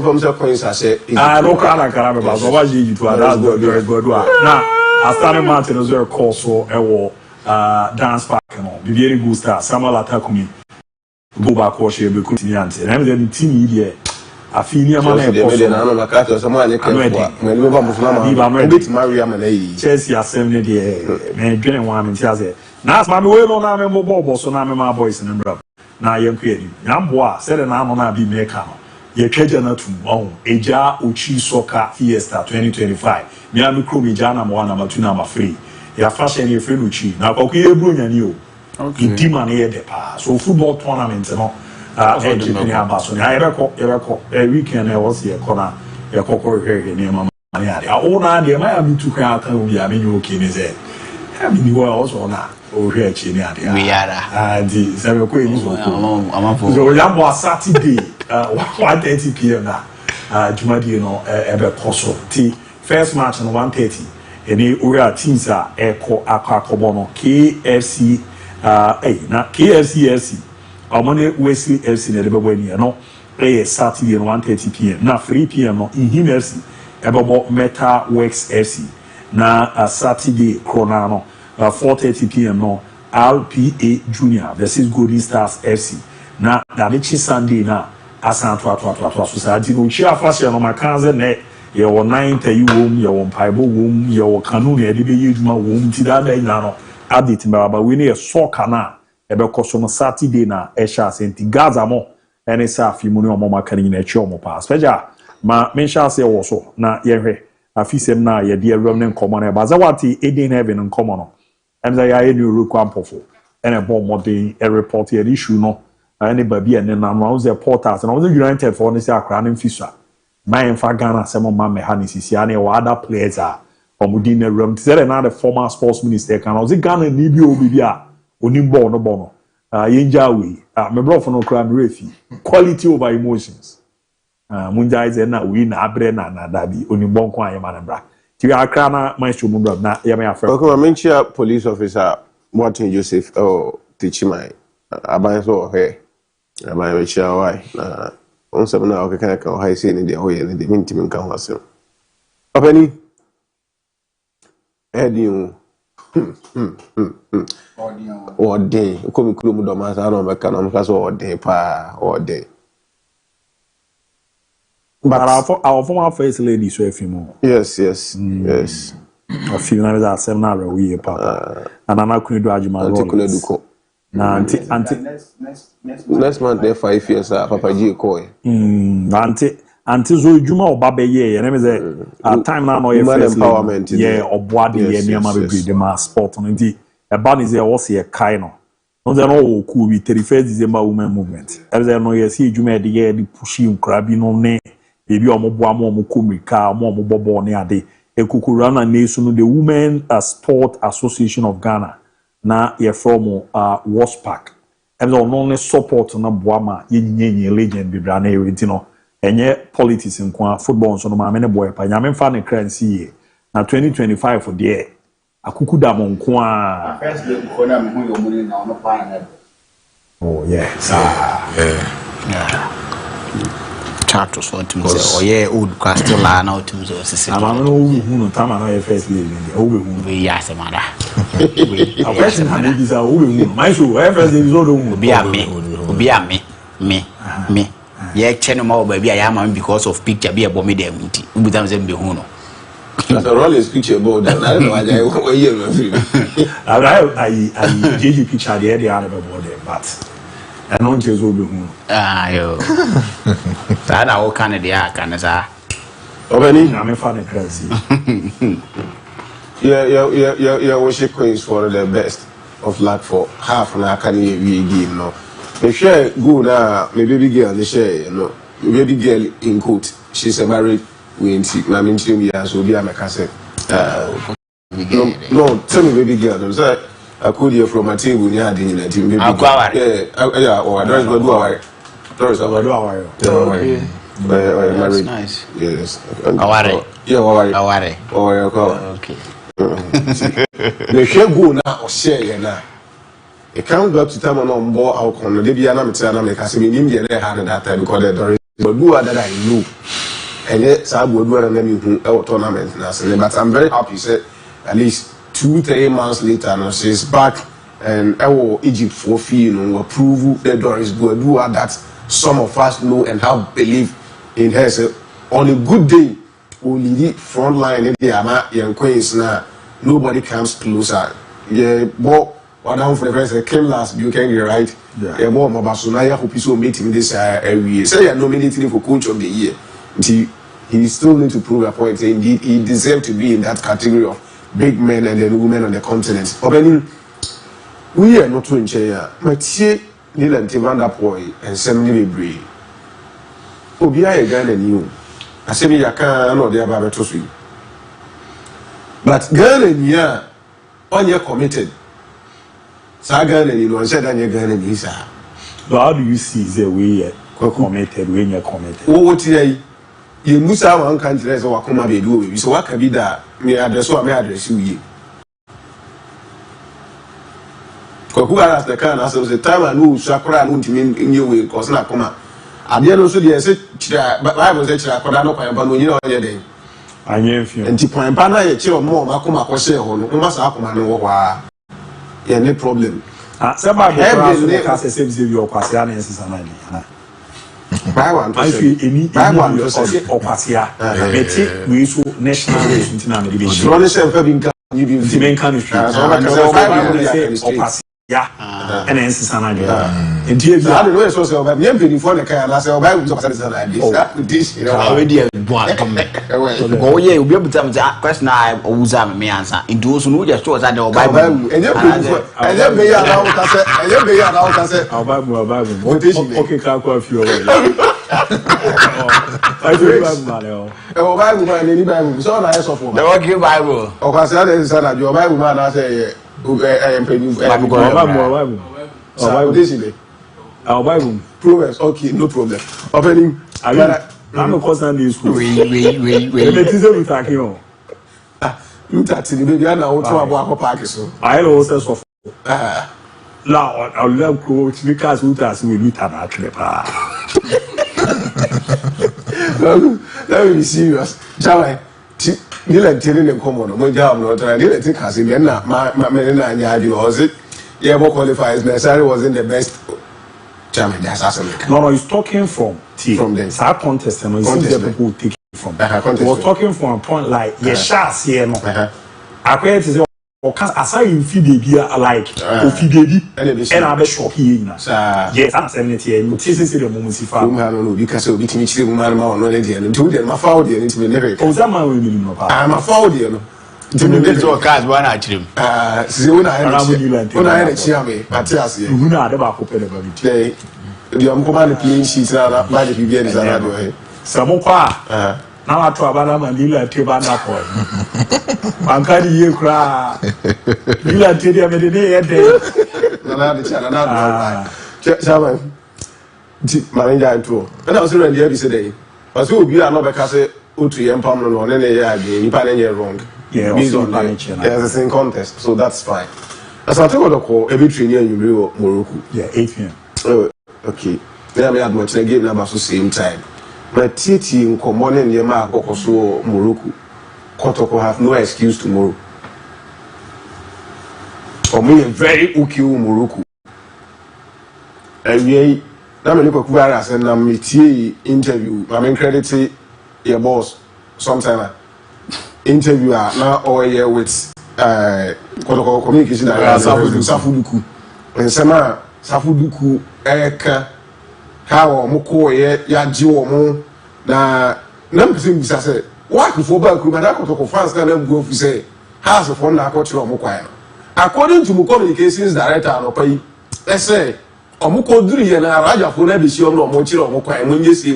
From the points I said, I don't care about what you do. That's very good. Now, I started Martin as a course for a dance park. Very good star. Samuel Atakumi. Go back wash your because and then team here. I feel near my Chelsea assembly there. Man, drinking one and Chelsea. Now, my way on I'm a mobile, so now my boys and brother. Now, you're creating. Yamboa said, and I'm on a be maker. You're treasure not to own Eja Uchi Soccer Fiesta 2025. Miami Krumi Jana Moana Matuna Mafri. You're fashion your friend Uchi. Now, okay, Brunia new. Okay. Demand here the pass. So football tournaments, you know. I record a weekend. I was here, corner. A cocoa here near my own idea. My amigo took out and we are in your king is it. I mean, you are also not over here, China. We are the 7 queens. So, that was Saturday, 1:30 p.m. now. Jumadi, you know, ever Koso. First match on 1:30. And we are teams are Echo Akakobono, KFC. Na KFC Omone Wesley FC na debebo ni no Saturday 1:30 p.m. na 3 p.m. no Ihim FC ebebo Meta Works FC na Saturday Krona no 4:30 p.m. no RPA Junior versus Golden Stars FC na dabichi Sunday na asanto atwa society no chi afase no makanze ne ye wo 9:30 wom ye wo mpaibo wom ye wo kanu na de be yeduma wom ti da na no update mbaba we need a soccer na ebe koso no Saturday na esha senti Gaza mo ene sa afi mu ne omo makani na echi omo pa special ma mensha se wo so na ye hwe afisem na ye de awram ne nkomo na baza wati Eden Heaven nkomo no emza ya ye new kwampofo ene bon modern a report ye issue no ene babi ene na no ze portals na the United for ne se akra ne mfisa ma enfa Ghana se mo ma me ha ne sisi ane wa other players are Omudin Ram said another former sports minister can also Ghana Nibi Obibia Onimbo no bono. Yenjawi, my brother no crime refi. Quality over emotions. Munja is na win abrena na dabi Onimbo kwa yamanabra. Tiga akrana maestro mundra na yame afra. Okay, I mention police officer Martin Joseph teaching my abanso here. Aban mecha why na on semina okay kan kan high say ni de hoye ni de mintim kan wasem. Openi Edion. Ode. Komi kulumu do ma sa no meka no meka so ode pa ode. But our former first lady so efimo. Yes. A few na za seminar we pa. And ana kunu do adjuma ro. Na next month there 5 years papa ji ko. Until so juma oba ye and me say at time na no empowerment yeah oboade ye niam be the mass sport no nti e ba ni say wo se kai no no say no ku bi 31st December women movement e say no ye see juma de ye di pushi nkra bi no ne e bi omoboa mo komika mo bobo ne ade e kukura na nesu no the Women Sport Association of Ghana na ye from Waspark e say no ne support na boama ye nyenye legend bi bra na e nti no enye politics nkwa football so no ma me ne boy pa nyame mfa ne kransi ye na 2025 for there akuku da mo nko a first day ko na me hu yo muri na no pa na Oh yes. Charters for team say oh yeah old castle la na team so say I'm no who time na first lady we yes mada we a person have this who my so first lady so do be a me yeah channel ma baby I am because of picture be a bomb dem nti we them say be hu no that's a rollers picture about that I don't know why you I JJ picture there they are about there but I don't just will be hu yo that na o kan dey aka na sa obeni na me fa the crazy yeah we should Queens for the best of luck for half na can we game no me share go na me baby girl they share you know baby girl in court she's a married Winty, I mean, so be a mechanic. No, tell me, baby girl. I'm sorry, I could hear from my table near the dinner. Yeah, or Doris will do our Doris, I will do our. That's nice. Yes. Yeah, okay. The share go now or share now. It can't go up to time on board our corner. They be an amateur, and make us in India. They had that time because the Doris, but do that I knew. And yes, I would wear them our tournament. But I'm very happy. Said at least 2-3 months later, now she's back and our Egypt for fee, approve the Doris do that. Some of us know and have belief in her. So on a good day, only front line in the Ama young Queens now. Nobody comes closer. Yeah, but what I'm for the first came last. You can get right. Yeah, more Mabasuna. I hope you so meet him this every year. Say you're nominating for coach of the year. He still need to prove a point. Indeed, he deserves to be in that category of big men and then women on the continent. Opening, we are not to enjoy. But see, Nila Tivanda Poi and Semini Bray. Obia again and you. I say, I can't know the about to swim. But girl and ya, on your committed. Sagan and you said, and you're going to be sir. How do you see the way committed when you're committed? What you must have one country so Wakuma be do so what can be that me address what me address you. Who are the kind of the time I know Sakura won't mean in your way because not come. I didn't also the but I was actually I could not find but you know day. I knew you. And Tipa and Pana, a chill more, Makuma Kose, who must have come and yeah, no problem. Somebody has a same your Pasianes and I feel any or Pasia. We so national relations. Running self having you the main country. Yeah, and then Sanadi. And here, I don't know, so I'm before the car, and I say, oh, this, you know, already a one. Oh, yeah, you'll be able to answer question. I always have me answer. It does not just show that the Bible. And then may I say, I'll buy more Bible. What is okay? Can't go a few away. I do Bible. Oh, Bible, man, any Bible. So I saw for the working Bible. Oh, I said that your Bible man, I say, I am paying Bible. Our Bible. Proverbs, okay, no problem. Opening, I'm a constant in school. Wait. It is a talking on. You touch the baby, I know to a park. So I also of now I'll love coach because who does we meet an athlete. Let me be serious. Shall I? You like telling them come on, my job not trying to take us in my men and you was it? Yeah, what qualifies necessary wasn't the best. Chairman, that's awesome. No, he's talking from them. Our contest, and people take it from. We're talking from a point like yes, here no. I create is or can aside you feed the like feed and I be shock here. Yes, I'm saying it here. You see the moment you found. No, because you'll be teaching woman no lady and told them my foul dear into the never. Oh, that man will be no. I'm a foul dear. To me, so cars one actually. When I had a chair, Matthias, you know, never open the command clean sheets by the PBN is another way. Some now I try about and Lila Tibana point. I'm carrying you cry. Lila Tibia made a day. Another channel. Marina and two. And I was already every day. But who be another cassette to empowerment on any year, you pan any wrong. Yeah, based on there's the same contest, so that's fine. As I told the call, every training you do Morocco. Yeah, 8 p.m. Oh, okay. Then we had much game number so same time. But Titi in common in Yama Kokoso Morocco. Kotoko have no excuse tomorrow. Or me very okay Morocco. And we now me look at and I'm interview. I mean credit your boss sometime interview now all year with Kotoko communication Safuduku. And Sama Safuduku Eka how Moko ya Jiwo na Nampi say what before back room and I Kotoko fans can go to say house of fun na culture Moko. According to communications director Anopai, let's say Omuko Duri na Raja for every show no Mochiro Moko, Munyesi,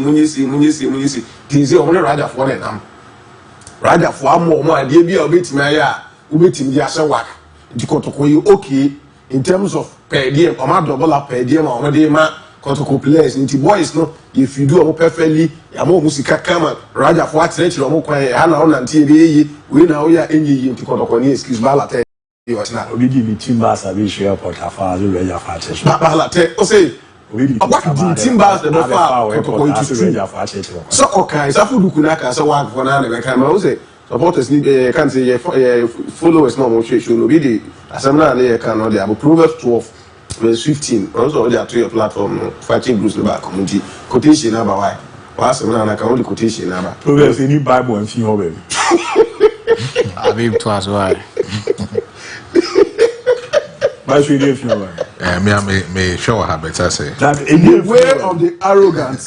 Tizi on Raja for them. Raja for more, DIABY, a bit Maya, Ubitim Yasawak, Dikotoko, okay, in terms of per diem, or my double up per diem, or Madema, Kotoko players, into boys, no, if you do a perfectly, Yamo Musika Kama, Raja for what's nature, Moko, Hana on and TV, we now are in Kotoko, excuse Balate. Obi give me timbers a bit share port afa zo reja fa church. Balate o say what the timbers the far so okay Safuduku na ka so work for na na ka ma o say supporters need can say followers no mo show no be the assembly na can no dey Proverbs 12 verse 15 also dey to your platform no fighting groups no back community quotation number why assembly na ka only quotation number Proverbs any Bible and fin ho baby ABOU twice why me sure how better say that in the way of the arrogant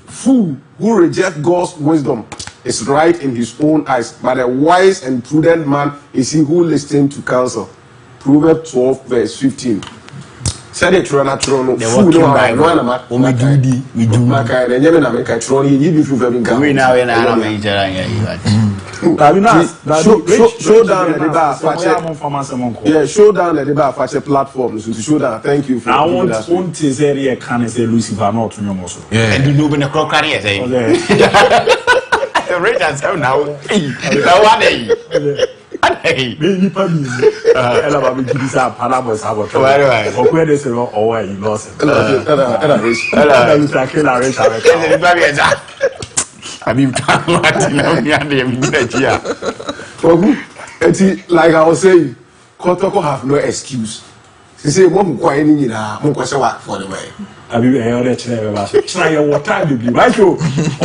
fool who rejects God's wisdom is right in his own eyes, but a wise and prudent man is he who listens to counsel. Proverbs 12 verse 15. Said it fool no we do maka na nyame na meka tro no yi bi fu fa bi nka we now na me jara ya show down the bar yeah show down the bar for platform so to show down thank you for I want to say here can say Lucifer not to know so and you know be na crop carry say Richard say now hey me pa mi ela ba bi di sa panama sa bo o ko de se ro o wa you lost ela mi sa ke la re sa ela ba bi eja ABOU Martina mi ande mi na chia like I was saying Kotoko have no excuse she say mo mu kwa ni nyina mo ko se work for the way ABOU e ore chere ba so try your water be why so o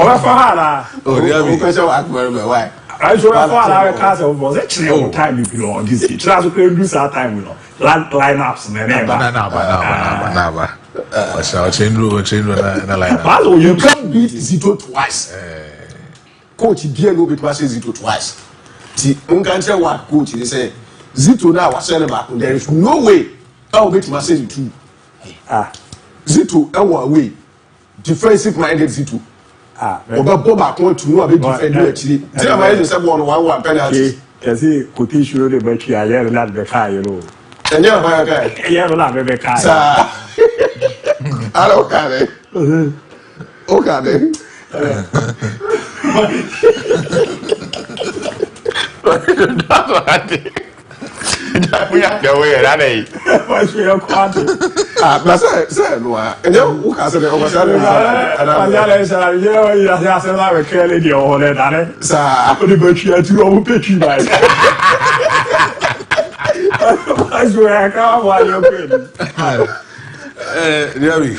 ba fa ha la o ko se work for the way I show you for our class of was actually on time you belong this year. Try to do our time you know. Lineups you can't beat Zito twice. Coach Bielo beat Zito twice. See, uncan't what coach they say Zito now was sending back. There is no way I'll beat Zito. Zito away. Defensive minded Zito. Oba Boba want to know about defend you actually. Tell my is say 1-1 penalty. Can see quotation the battery I hear not the car you know. And you have a guy. Yeah, not the car. I don't care. Okay. We have the way that day. What's your quantity? Say no. And you who can say over say ya se la we kele di o le dane. Sa ko di battery tu o battery bai. What's your car while you DIABY.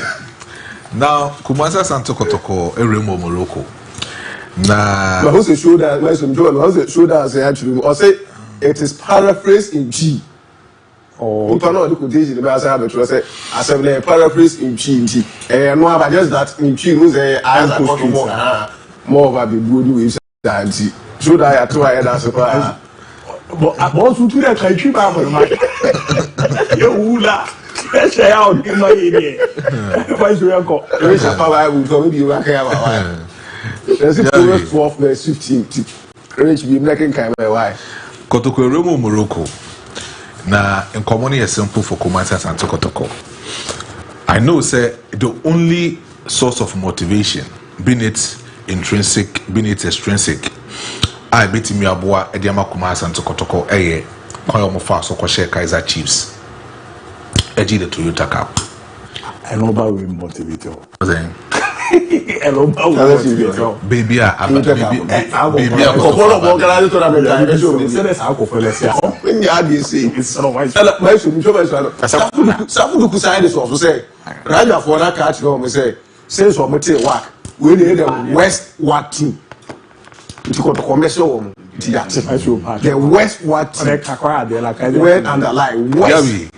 Now Kumasa Santo Kotoko Eremo Morocco. Na but who say show that where some Joel who say show that say actually or say it is paraphrased in G. Oh, you know the quotation the Bible say have to say assembly paraphrase in G. No but just that in G no say I more of a big good we that show that I try that surprise. But also to that country ba for my. You hula. Say out in my area. Why should I go? There is a power I will come you back here why. There's a 12 verse 15. Reach be making kind of why. Kotoko Eremo Morocco. Na in common is simple for Kumasa Santo Kotoko. I know say the only source of motivation, being it intrinsic, being it extrinsic, I bet me aboa Ediama Kumasa Santo Kotoko eye kwa yo mo fa so ko share Kaizer Chiefs. Eji the Toyota Cup. And nobody will motivate you. Baby, baby, we need the westward team. The westward team. Where underline west.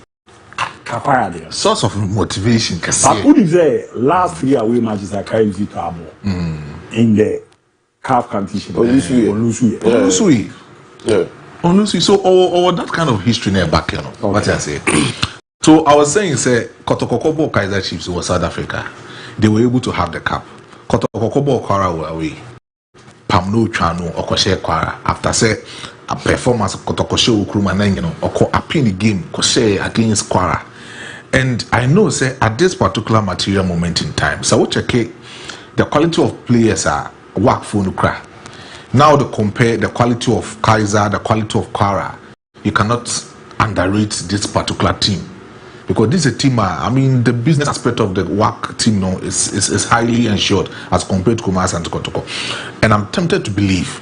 Source of motivation. But who is there? Last 3 away matches are carrying to ABOU in the CAF competition. Onusui. So, that kind of history near back, you know. What I say. So, I was saying, say, Kotokokobo Kaiser Chiefs was South Africa. They were able to have the cup. Kotokokobo Kwara were away. Pamno Chano Okoshe Kwara. After say a performance of Kotokoshe Ukruma, you know, Oko appeal the game Koshe against Kwara. And I know, say, at this particular material moment in time, so what check the quality of players are work for Nukra. Now to compare the quality of Kaiser, the quality of Kwara, you cannot underrate this particular team. Because this is a team, I mean, the business aspect of the work team now is highly ensured as compared to Kumasi and Kotoko. And I'm tempted to believe,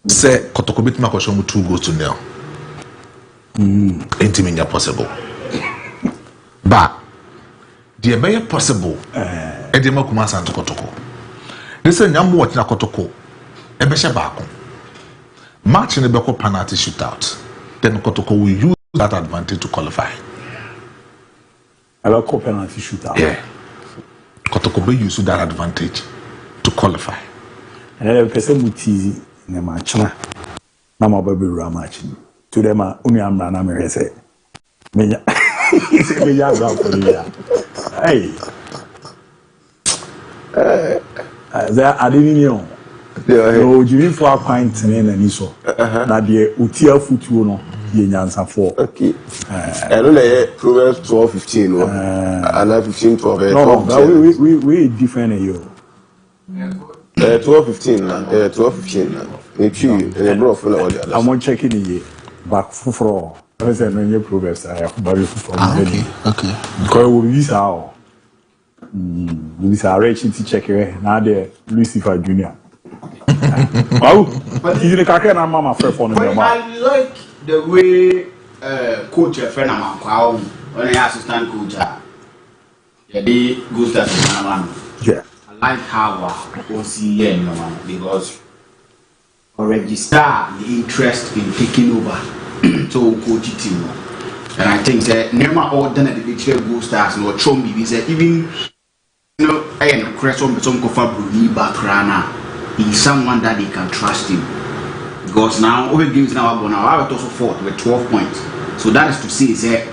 say, Kotoko beat Makoshomu 2 goals to 0. Ain't even possible. But the very possible, and the Kumasi and Kotoko. They say, Yamu watching a Kotoko, a Besha Bako. Match in the Beko penalty shootout. Then Kotoko will use that advantage to qualify. I like penalty shootout. Yeah. Kotoko will use that advantage to qualify. And then person mutizi in the match. Na mababi ru match. To them uni amra na me say. Menya. Say menya za for you. Hey. There I didn't know. No, you need 4 points in any so. Na de utia futu no. Okay. I don't know Proverbs 12:15 and 15:12. No, we different here. 12:15 12:15 I'm checking here. Back for present no Proverbs I have very for okay. Because we how we are ready to check here now the Lucifer Junior. Wow. He's in the na mama for phone. I like the way coach Fenama Kwao when I assistant coach. Yeah, goes to yeah. I like how OCN because already start the interest in taking over to coach team. And I think that never all done at the Go Stars no Trump even I am Cresson but some Bruni background. He's someone that they can trust him. Because now over games now I have also fought with 12 points. So that is to say say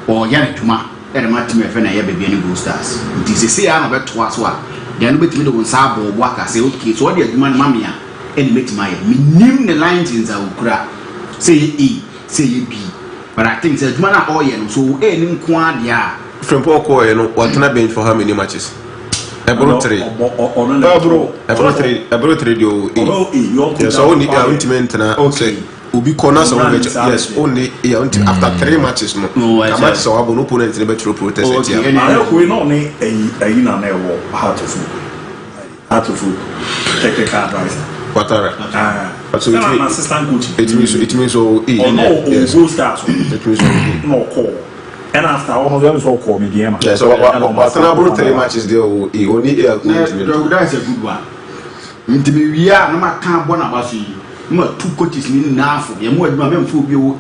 or Yannick Tuma and my team friend I baby any Go Stars. It is a say I'm about twice what. Then we me the sabo work I say okay so what the man mamia and make my name the lines in Zaukra say E say B. But I think that man all so any kwa dia from Paul Coy what can I bench for how many matches? About 3. About 3 so only ultimate na okay. Ubi corner so yes only after 3 matches no. Match so abo no opponent be true protest here. We no ni na na wo how to food. Technical advice. Whatever. So it means assistant coach. It means so yes. Go Stars. It means no call. And after all of them so call me game. Yeah, so what about 3 matches there only that's a good one. Ntimi we are no ma kan bona baso yi. No 2 coaches ni na afo. Ye mo aduma memfo bi o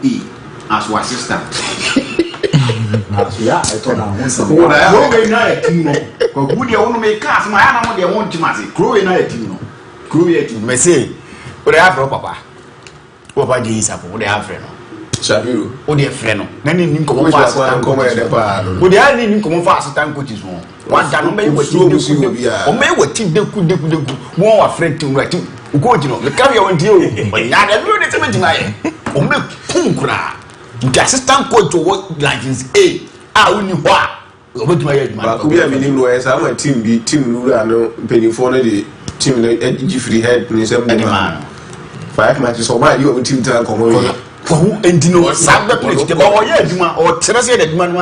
as wa assistant. Yeah, I told her. Crowe na e team no. Ko good ye wonu me ka asma ya na mo de won timase. Crowe na e team no. Crowe e team. Me say, o de have papa. Papa dey isapo, o de have friend no. Shabiru. O de friend no. Na ni nko mo fa assistant coach. O de ani nko mo fa assistant coaches no. One da no me we team de o me we team de ku. Mo wa friend team right. Coach no. Le carry on ti o. Ya da mi o de teme jimaye. O me kunkura. The assistant coach to work like is only what about my head man. Be a minimum lawyer, I'm team Lula no penny for the team like free head in 5 matches or why you have team to come on. For who and no Sabbath place the boy or Teresa the man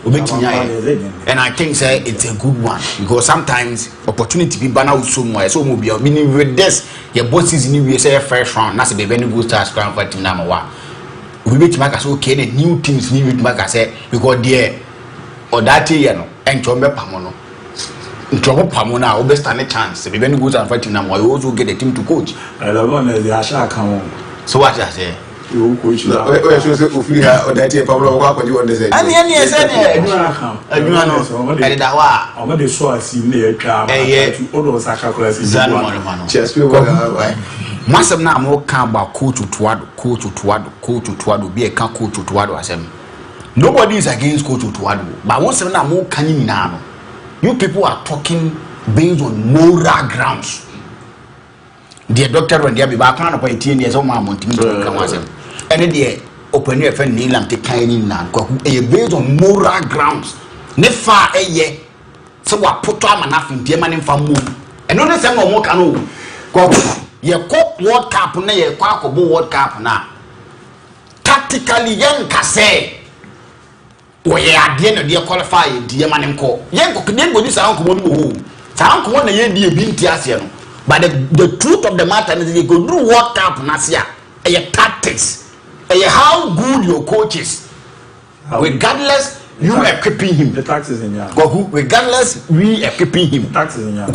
And I think say it's a good one because sometimes opportunity be banner so much so mo be meaning with this your bosses in we say first round that's the very good start scrum for team number 1 we bet make us okay the new teams need to make us say because there or that year no and chombe pamono trouble pamona we stand a chance the very good start for team number 1 you also get the team to coach I love one the asha come so what I say you coach now we should say ofri ha or that year Pablo kwa kwa on the say ani say adwuma no e da wa o de so asi na e twa ma o do saka class zanu mo chess people masem na mo kan ba coach Tuado be e kan coach Tuado asem nobody is against coach Tuado but once na mo kan ni na no you people are talking based on moral grounds the doctor when they be back on point 10 years o ma montimi to kan wasem and the open your friend ni lam te kan ni na kwa e based on moral grounds ne fa eye so wa poto ama na fin die ma ne fa mo and no ne say mo kan o kwa ye ko World Cup na ye kwa ko World Cup na tactically yen ka say wo ye ade na de qualify die ma ne ko yen ko kede go ni sa anko mo no sa anko mo na ye die bi nti ase no but the truth of the matter is they go do World Cup na sia tactics how good your coach is regardless you equipping him the taxes in ya regardless we equipping him taxes in ya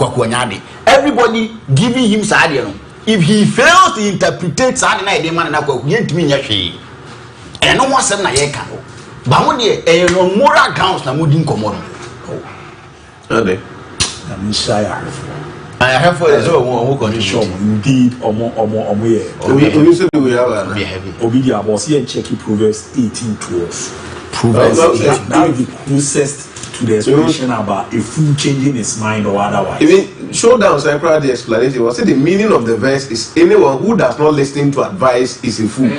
everybody giving him side no if he fails to interpret side na dey man na kwa yentimi nya hwe and no one say na ye ka ba mo dey no moral grounds na mo din komo no ade I'm shy I have for the so condition indeed omo ye we say we have be heavy obedient boss here check Proverbs 18:12 Proverbs that is the closest to the explanation about a fool changing his mind or otherwise. Even showdown cycle the explanation was say the meaning of the verse is anyone who does not listen to advice is a fool.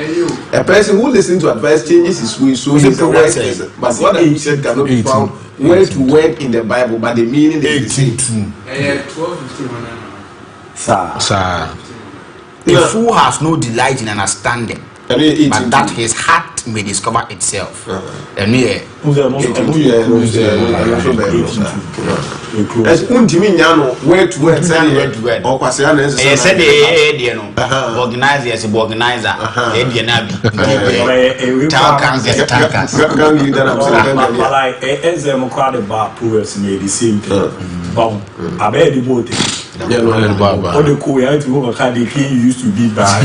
A person who listens to advice changes his way, so he's a wise person. But what I said cannot be found word to word in the Bible, but the meaning is the same. 12:15. Sir. A fool has no delight in understanding, but that his heart may discover itself. And here, as untimi nyano word to word or kwasiana said organizer as organizer the same thing. I bet the boat. All the cool he used to be bad.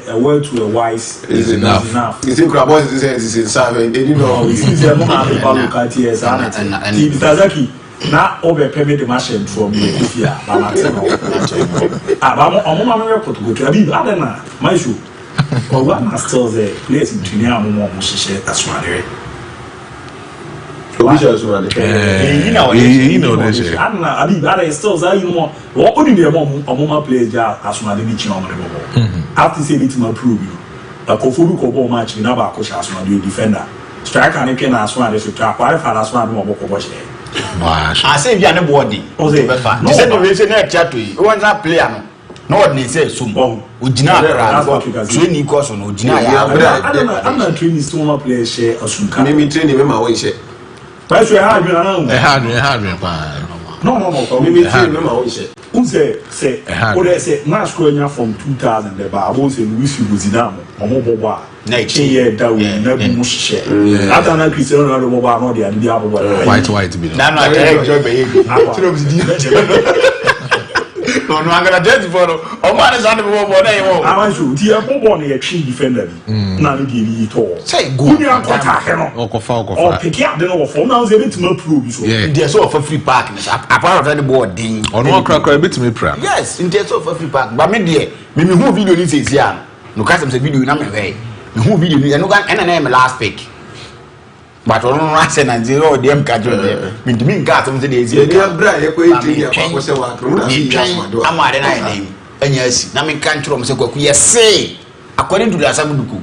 A word to a wise is enough. You think about it is in serving, they didn't know. Now over permit the machine from the Ethiopia. My shoe. But what must tell the place in Tunia Mushe as one. You know this. I still say you know what only the mom plays as one of the after say it to approve you. A Kofu Kobo match in Abacosh as one defender. Strike and can as one as you trap. I found as one more Kobosh. I say you are no body. No, the reason I chat to you. One not player. No one say so. Ujina training course on Ujina. I'm not training so players share or some kind. Maybe training my way share. But you have no. Maybe training my way share. Who say what they say Nasquenya from 2000 the bar was in Wissu Buzidamo or Moboba. Nature that we never must share. After that Christian Ronaldo Moba no the Diabo white to be no no, I'm gonna tell you for oh man is on the board. I want you to born a tree defender. Now give it all. Say good or pick up the number for now. They to no prove so. There's so for free parking. Apart of any board ding. Or no crack a bit to me proud. Yes, in there's so for free park. But me dear, me who video this is here. No custom say video in my way. Me who video and no gun and name last pick. But on Russian and zero DM catch there. Me got some days. You have dry, you quit your was a walk. I'm not a name. And yes, Namin country from Soko, yes, say, according to the Asabuku.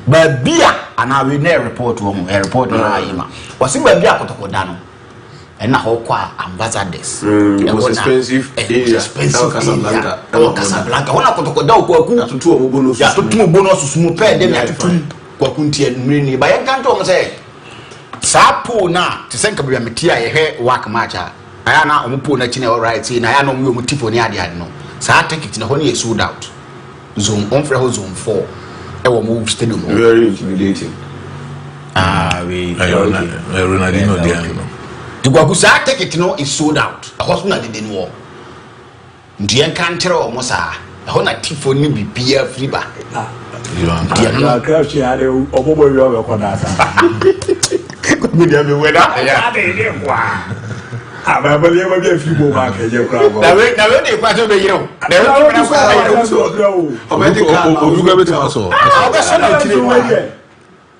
But beer, and I will never report to him, a report on Aima. Was it by Biaco Dano? and now ambassadors. It was expensive area. Casablanca. Casablanca. When I go to Kwaku, to 2 bonus. Ya to 2 bonus to pay them ya to Kwakunti and Mini. But I can't say. Sapo na to send Kabia Metia a work match. I am now Mupo National right. I am no Mutifo Niadi. No. So I take it in a honey sold out. Zone MON-FRI zone 4. I will move stadium. Very intimidating. We Ronaldinho Diano. The Guagusa take it no is sold out. A hospital didn't war. Dian can't almost a honor Tiffany be beer flipper. Diana Crouch had a mobile yoga for that. Good weather. I believe I gave you more back at your crowd. Now, they quite over you.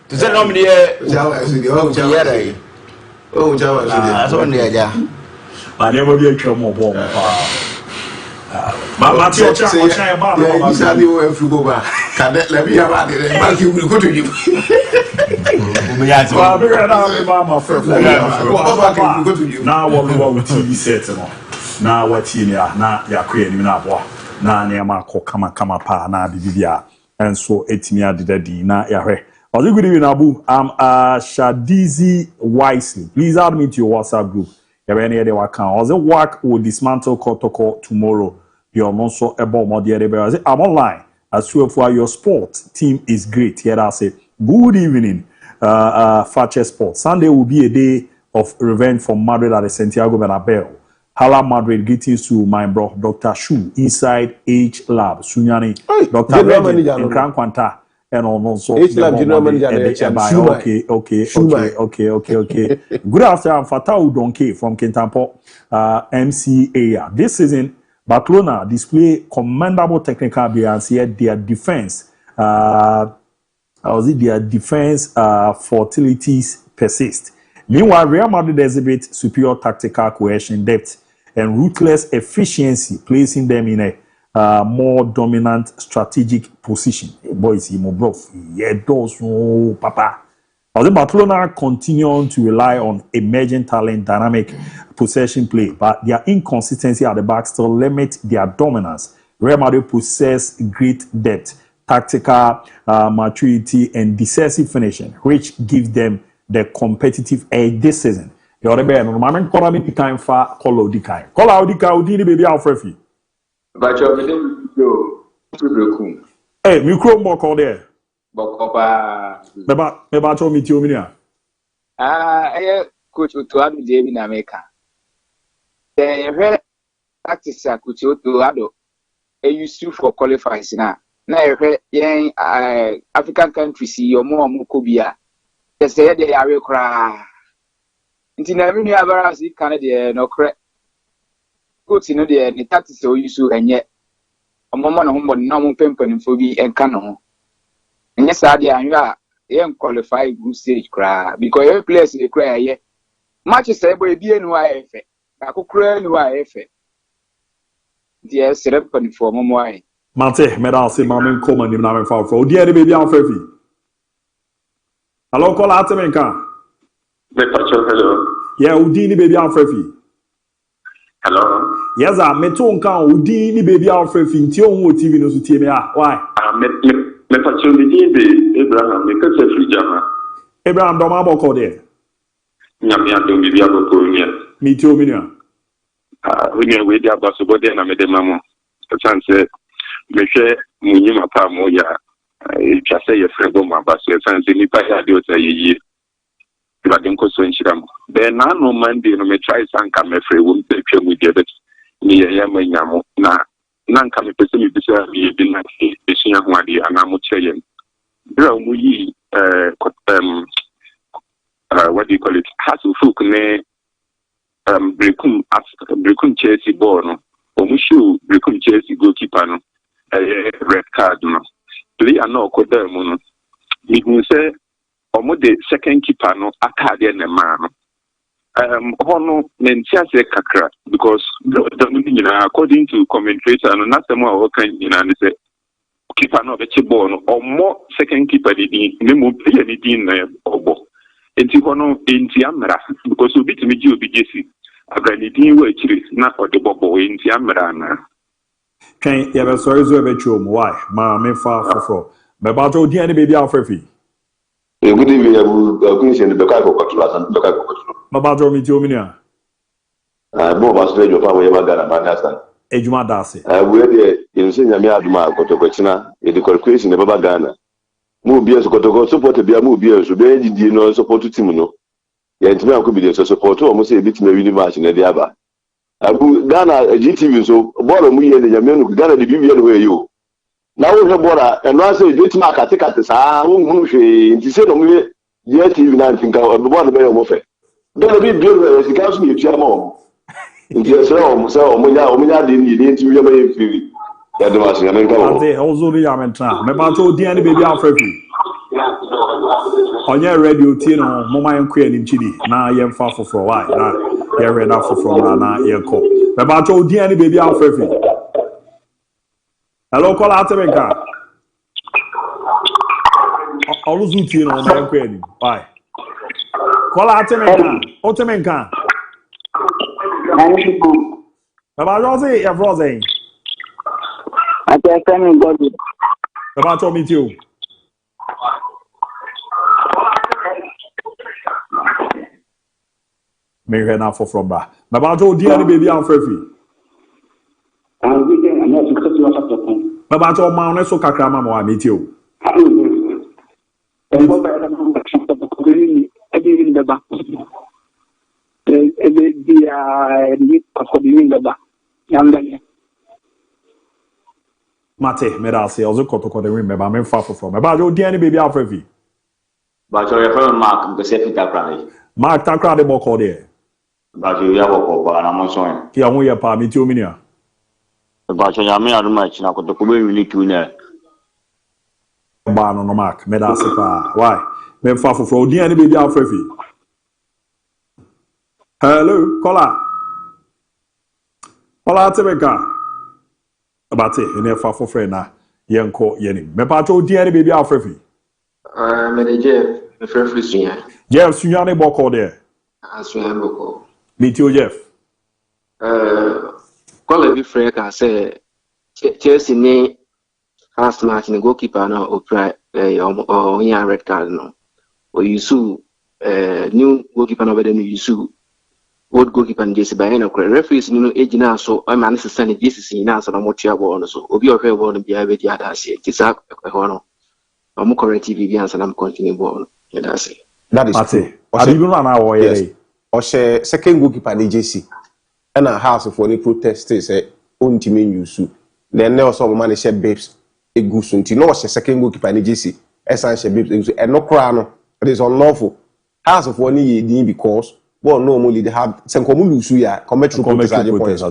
To send on the oh, Java, that's only a yeah. I never be a trouble bomb. But your child, if you go back, can let me have it. But you will go to you. Now, what we TV sets now, what you now, you're creating now, near Marco, come pa, now, Bibia, and so 18 years did now, yeah. Good evening, Abu. I'm Shadizi Wisely. Please add me to your WhatsApp group. You're any other account. As a work will dismantle Kotoko tomorrow. You're also about more the I'm online. As well for your sport team is great. Here I say good evening, Fakye Sport. Sunday will be a day of revenge for Madrid at the Santiago Bernabeu. Hala Madrid greetings to my bro Dr. Shu inside H Lab. Sunyani Dr. Virgin in Grand Quanta. And also okay. Good afternoon, Fatau Donke from Kintampo, MCA. This season, Barcelona display commendable technical brilliance. Yet their defense, fertilities persist. Meanwhile, Real Madrid exhibit superior tactical cohesion, depth, and ruthless efficiency, placing them in a more dominant strategic position. Boys, yeah, those papa. As Barcelona continue to rely on emerging talent, dynamic possession play, but their inconsistency at the back still limit their dominance. Real Madrid possess great depth, tactical maturity, and decisive finishing, which gives them the competitive edge this season. The other band, Norman Korami Pikan fa Kolo Dikai. Kola Odika Udini baby Alfrefi. But you're hey, you crow more call there. Bokopa. Meba told me to me. Coach Utuado David Nameka. The red practice coach Utuado a used for qualifiers now. Now, young African countries see your more Mukobia. They say they are real cry. Until every new average Canada no correct. Coach in the tactics so you so and yet a moment of no pimping for me and canon. And yes, I are young qualified good stage cry because every place they cry yet. Much as every be no effect. I could cry no effect. Dear, set up for Momoy. Mate, Medal say, Mammy, come and name for dear baby Alfrefi. Hello, call out to me, hello. Yeah, Udini baby Alfrefi. Hello. Yes, I met on count Udini baby Alfrefi in Tion TV no to me. Why? Me pacho me Abraham, me catch a free jama. Abraham Domabo called there. Nyamia don't be able to me too, Minia. When you're with the Abbasabo, then I made a mamma. The chance said, me share Munima Pamoya. Just say a friend of my bus, and any by your say. But then, then I know Monday, no me try some come a free won't take him with the near Yamayamo. Now, none come to see me beside me, didn't like the Shiamwadi and Amuchayan. We, what do you call it? Hassle Fukune, Bricum Chelsea born, or Mushu, Bricum Chelsea goalkeeper, a red card. Play a no Codermono. You can say, or the second keeper no Acadian man. Hono Mentia Kakra because according to commentator and not the more kind say keeper no be born or more second keeper the name play any obo. enti hono enti amra because obi timi ji obi jesi abrani din wa chiri na ode bobo enti amra na twen ya be sorry zo be chuo mu why ma me fa foforo be ba to di ani baby afrefi good evening kunise ni be ka kokotula san be ka kokotula ma ba to mi ti omi ni a bo ba so jo fa wo ye magana ba na san ejuma dase we dey inse nyame aduma kotokochina e de calculation ne baba Ghana mu bi enso kotoko support bia mu bi enso be didi no support team no ya ntimi anko bi dey support o mo say bit na win match na dia ba abu Ghana GTV so ball mu ye ne nyame no Ghana de bi no we yo na wo he bora e no say bit ma katekate sa wo hunu hwe nti se no mu GTV na ntinka ball be yo mo fe Ghana bi bi sika so ye tia mo nti se o mo ya de ni de nti ye ma ye firi ya de ma se nyame nka wo ate ozo ri ya mentra me ba to di ani baby afrefi onye radio tie no mo ma enko ani chidi na ye mfa foforo why na ye read that foforo na ye ko me ba to di ani baby afrefi hello call out menka oluzu tie no ma enko ani why call out menka o te menka baba Rosie ya Rosie ate kami godi baba to meet you me read that foforo bra baba to di ani baby afrefi baba to ma on so kakra ma wa meet you Mate, me da se ozo kotoko de rim me ba me fa foforo me ba jo di ani baby afrefi ba cho ye fa mark go se fita kra mark takra de boko de ba cho ya boko ba na mo so ki awon ye pa mi ti omi ni a ba cho ya me aduma china kotoko be wini ki na ba no mark me da se pa why me fa foforo di ani baby afrefi hello kola tebeka abate ene fa foforo na yenko yeni me pa to di ani baby afrefi manager me frefri sunya Jeff sunya ne boko de asunya boko me ti o Jeff kola bi frɛ ka sɛ Chelsea ne last match ne goalkeeper na opra on red card no o yusu new goalkeeper na bɛde no yusu old goalkeeper Jesse by no referees no ejina so o ma ne sesa ne Jesse na so na mo tua ball no so obi o hwɛ ball no bia be di adase ti sa ho no o mo correct TV bi ansa na mo continue ball no ya dase that is true abi no na wo ye o she second goalkeeper ne Jesse and a house for the protest say ontimi nyusu then there also man she babes egusu nti no she second goalkeeper ne Jesse esan she babes egusu e no kra no it is unlawful house for ni ye because well no only they have some lose ya commercial points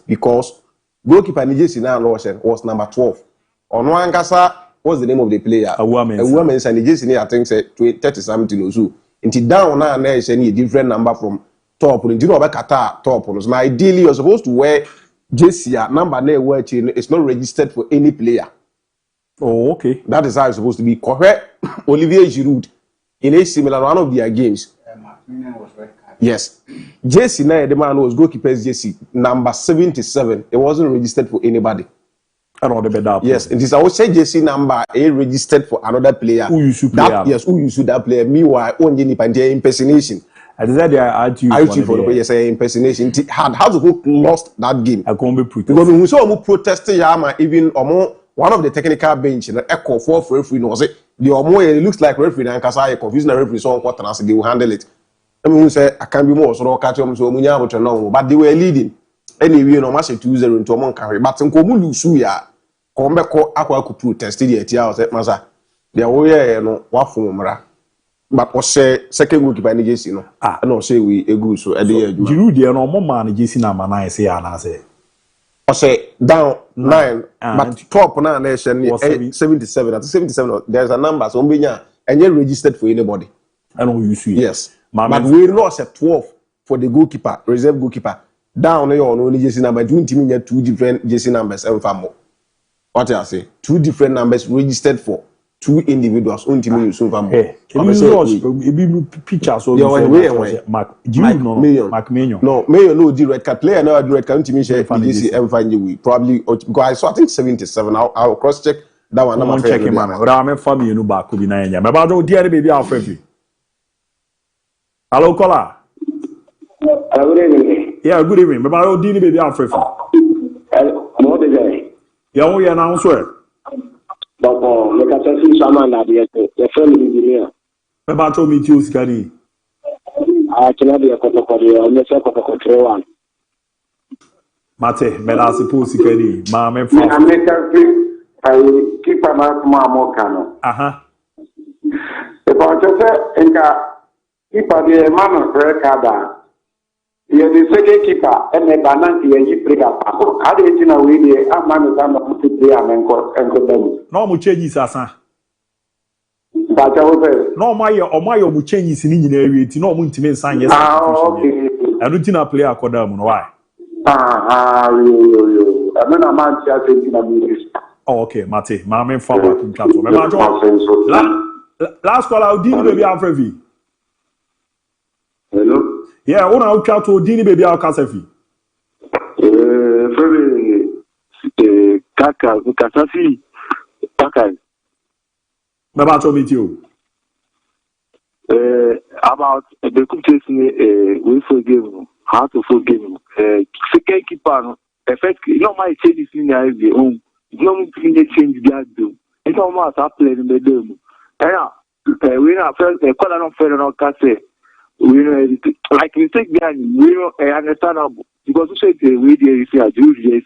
because goalkeeper Jesse now was number 12 on one kasa what's the name of the player a woman and Jesse I think say 30 something or so until down now is any different number from top until no kata top so now ideally you're supposed to wear Jesse number there where it's not registered for any player. Oh okay, that is how it's supposed to be. Correct. Olivier Giroud in a similar one of their games. Yes, Jesse now the man was goalkeeper's Jesse number 77. It wasn't registered for anybody. I know the better. Yes, it is. I would say Jesse number a registered for another player. Who you should play? Yes, who you should that player. Meanwhile, only impersonation. I said they are IT for the yes, impersonation. How to who lost that game? I can't be protesting. Because we saw who protested Yama even one of the technical bench in the echo for referee knows it. The it looks like referee and Kasai confusing the referee so what they will handle it. I mean, say I can be more so catch them so but they were leading anyway. No match 2-0 into a carry. But in Komu Suya, come back aqua could protest the tia or Masa. They are way no what from Mara. But was say second goalkeeper in Jesse no. No say we a good so at the edge. You do no more man Jesse number 9 say and say. I say down 9 but top now nation 77 at 77 there's a number so and you're registered for anybody. I know you see. Yes. But we lost at 12 for the goalkeeper, reserve goalkeeper. Down there on only Jesse number. Two team had 2 different Jesse numbers and family. What I say? 2 different numbers registered for two individuals ultimately so far. Pictures so Mac Mayon. No, Mayon no the red card player now the red card ultimately share MFI probably because so I think 77. I'll cross check that one. I'm checking man. But I'm family no back could be na nya. Me ba do dear baby Alfred. Hello caller. Good evening. Yeah, good evening. Me ba do dear baby Alfred. Mo de jai. Ya wo ya na so Donc, le cas c'est ça là bien les frères militaires. Me ba to mi ti o sikari. Ah, kina de ko on me fait ko 3-1. Mate, me la suppose sikari. Ma me fa. Keep ma mo kano. Aha. E poi c'è enka keeper de MON-FRI kada. Ye the second keeper and banan ye yi prega pa. Ade tina we de amanu ta no ti play amenko dem. No mu change sasa. Ba ta wo be. No mayo mu change ni nyina awie ti no mu ntime nsan yes. Okay. Anu tina play akoda mu no why? Yo. Amena man ti ase tina mi. Oh, okay, Mate. Ma men fa back in cato. Me ma last call out Dini baby Alfred. Hello. Yeah, una out cato Dini baby Alcasefi. Frère Kaka Kasafi Pakai. Me ba to meet you. About the coaches we forgive how to forgive second keeper effect my change in the home. No change that do. It's almost a play in the dome. We are first a color of federal casse. We like we take behind we understandable because we say the way they say a Jew, they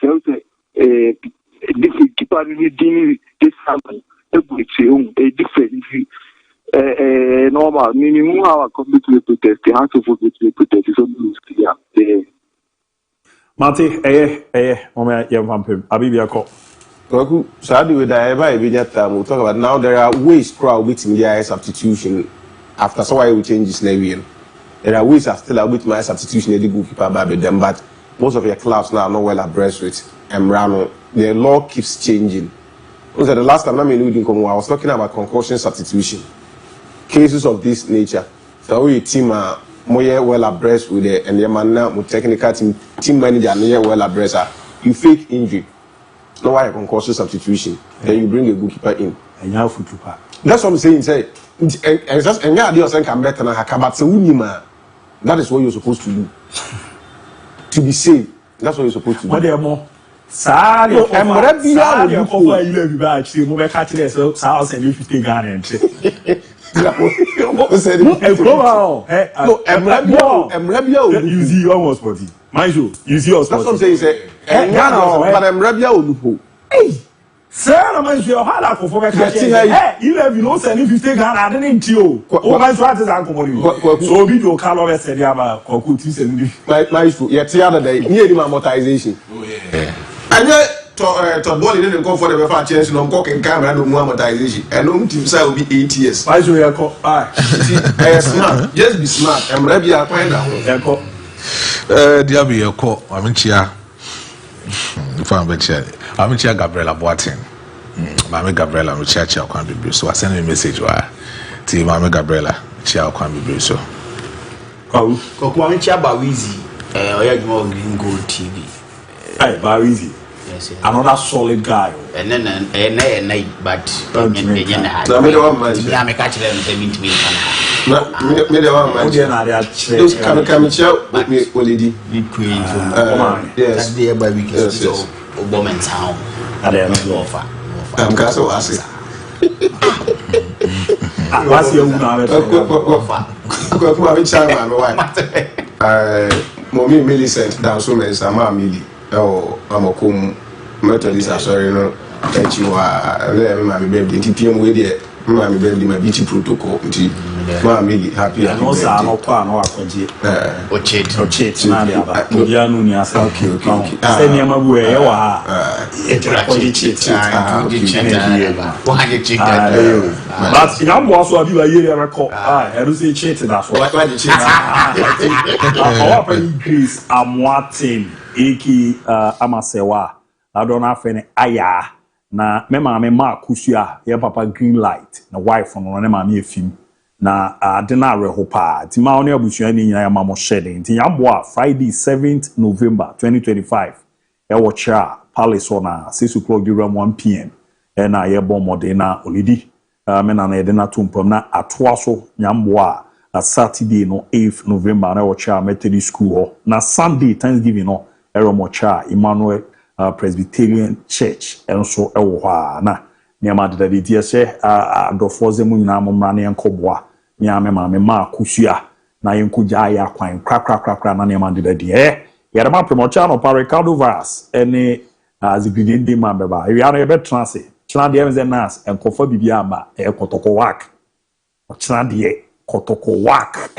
this keeper need this sample. A different normal meaning how a committee protest, the hands of the protest is clear. Mate, Mama, young vampire, Abibia. So we talk about now there are ways crowd beating the substitution after so why we change this name. There are ways still a bit my substitution they go keep about them, but most of your clubs now are not well abreast with Emrano. The law keeps changing. The last time I was talking about concussion substitution. Cases of this nature. So we team are more well abreast with it, and the man now technical team manager and well abreast. You fake injury. No why a concussion substitution. Then you bring a goalkeeper in. And now for keeper. That's what I'm saying. Say, and just and yeah, they can better than Hakabat. So that is what you're supposed to do. To be safe. That's what you're supposed to do. What they are more. Sorry, I'm ready. I'm over you. Every batch, see, move back to this. So, house and you 50 Ghana. You see almost 40. Mind you see us. That's what I'm saying. Say, but I'm ready. Hey, sir, I'm sure how to forget. Hey, you know, sending 50 Ghana. I didn't you. Oh, my sweat is uncommon. So, be your color said, "Yama, or could you send me?" My issue. Yet, the other day, near the amortization. And yet, to body didn't come for the first chance. No cooking camera, no more amortization. And no team side will be 8 years. Why should you call? Smart. Just be smart. I'm ready. I'll find out. DIABY, a call. I'm in Chia. If I'm better, I'm in Chia Gabriela Boatin. Mammy Gabriela, I'm Chia can be Bruce. So I send a message why. To Mammy Gabriela, Chia can be Bruce. Oh, Chia Bawizi, Green Gold TV. Hey, Bawizi. Yes, another solid guy. And then, but I'm catching them to me. Those can come shout with me, Olidi. Yes, dear by weekend. So, woman town. And then offer. I'm Castle Assy. What's your Mommy Millicent, down so many Sama Mili. Oh, I'm a cum Methodist, sorry, no. That you are there, my baby, TPM with it. My baby, my beauty protocol. Mammy, happy. And also, I'm not quite no apology. Or cheat. Yeah, no, yes, okay. Send your mother, you are. But in our was what you are here record. I do say cheating. That's what I cheat. Our increase, I'm watching Iki Amasewa. I don't have any aya. na me maame ma kusua ye papa green light na wife no ne maame efim na ade na areho pa ti ma oni abusua ni nyina ya ma mo shede nti yamboa Friday 7th November 2025 e wo cha Palace ona 6 o'clock during 1 p.m. na ye bo mode na olidi me na ye de na tumpom na atoa so yamboa Saturday no 8th November na wo cha Methodist school ho na Sunday Thanksgiving no mo cha Emmanuel Presbyterian Church enso ewo ha na niam adede die se adofoze mu nyina momra ne enkoboa niam me ma kusua na yenkoja ya kwan krakrakrakra na niam adede die yere ma promocha no pa Ricardo Vaz ene azibidinde ma beba wi ara ebe transe chana de emze nas enkofa bibia ama ekotoko wak chana de kotoko wak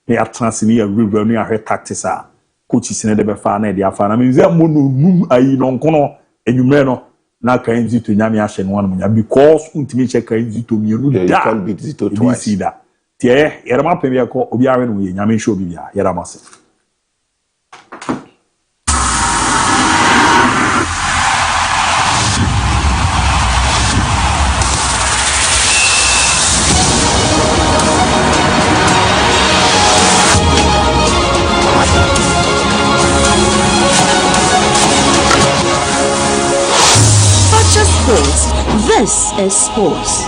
ne atranse ni awura nu ahwe tactics a coach sine de be fa na de afa na menze mo no num ayi no nkono enwumre no na kan zito nyame ahye no wan munya because untimi che kan zito mienu da you can beat zito twice see that tie yere ma pembe ko obi awe no ye nyame hwe obi bia yere ma se This is sports.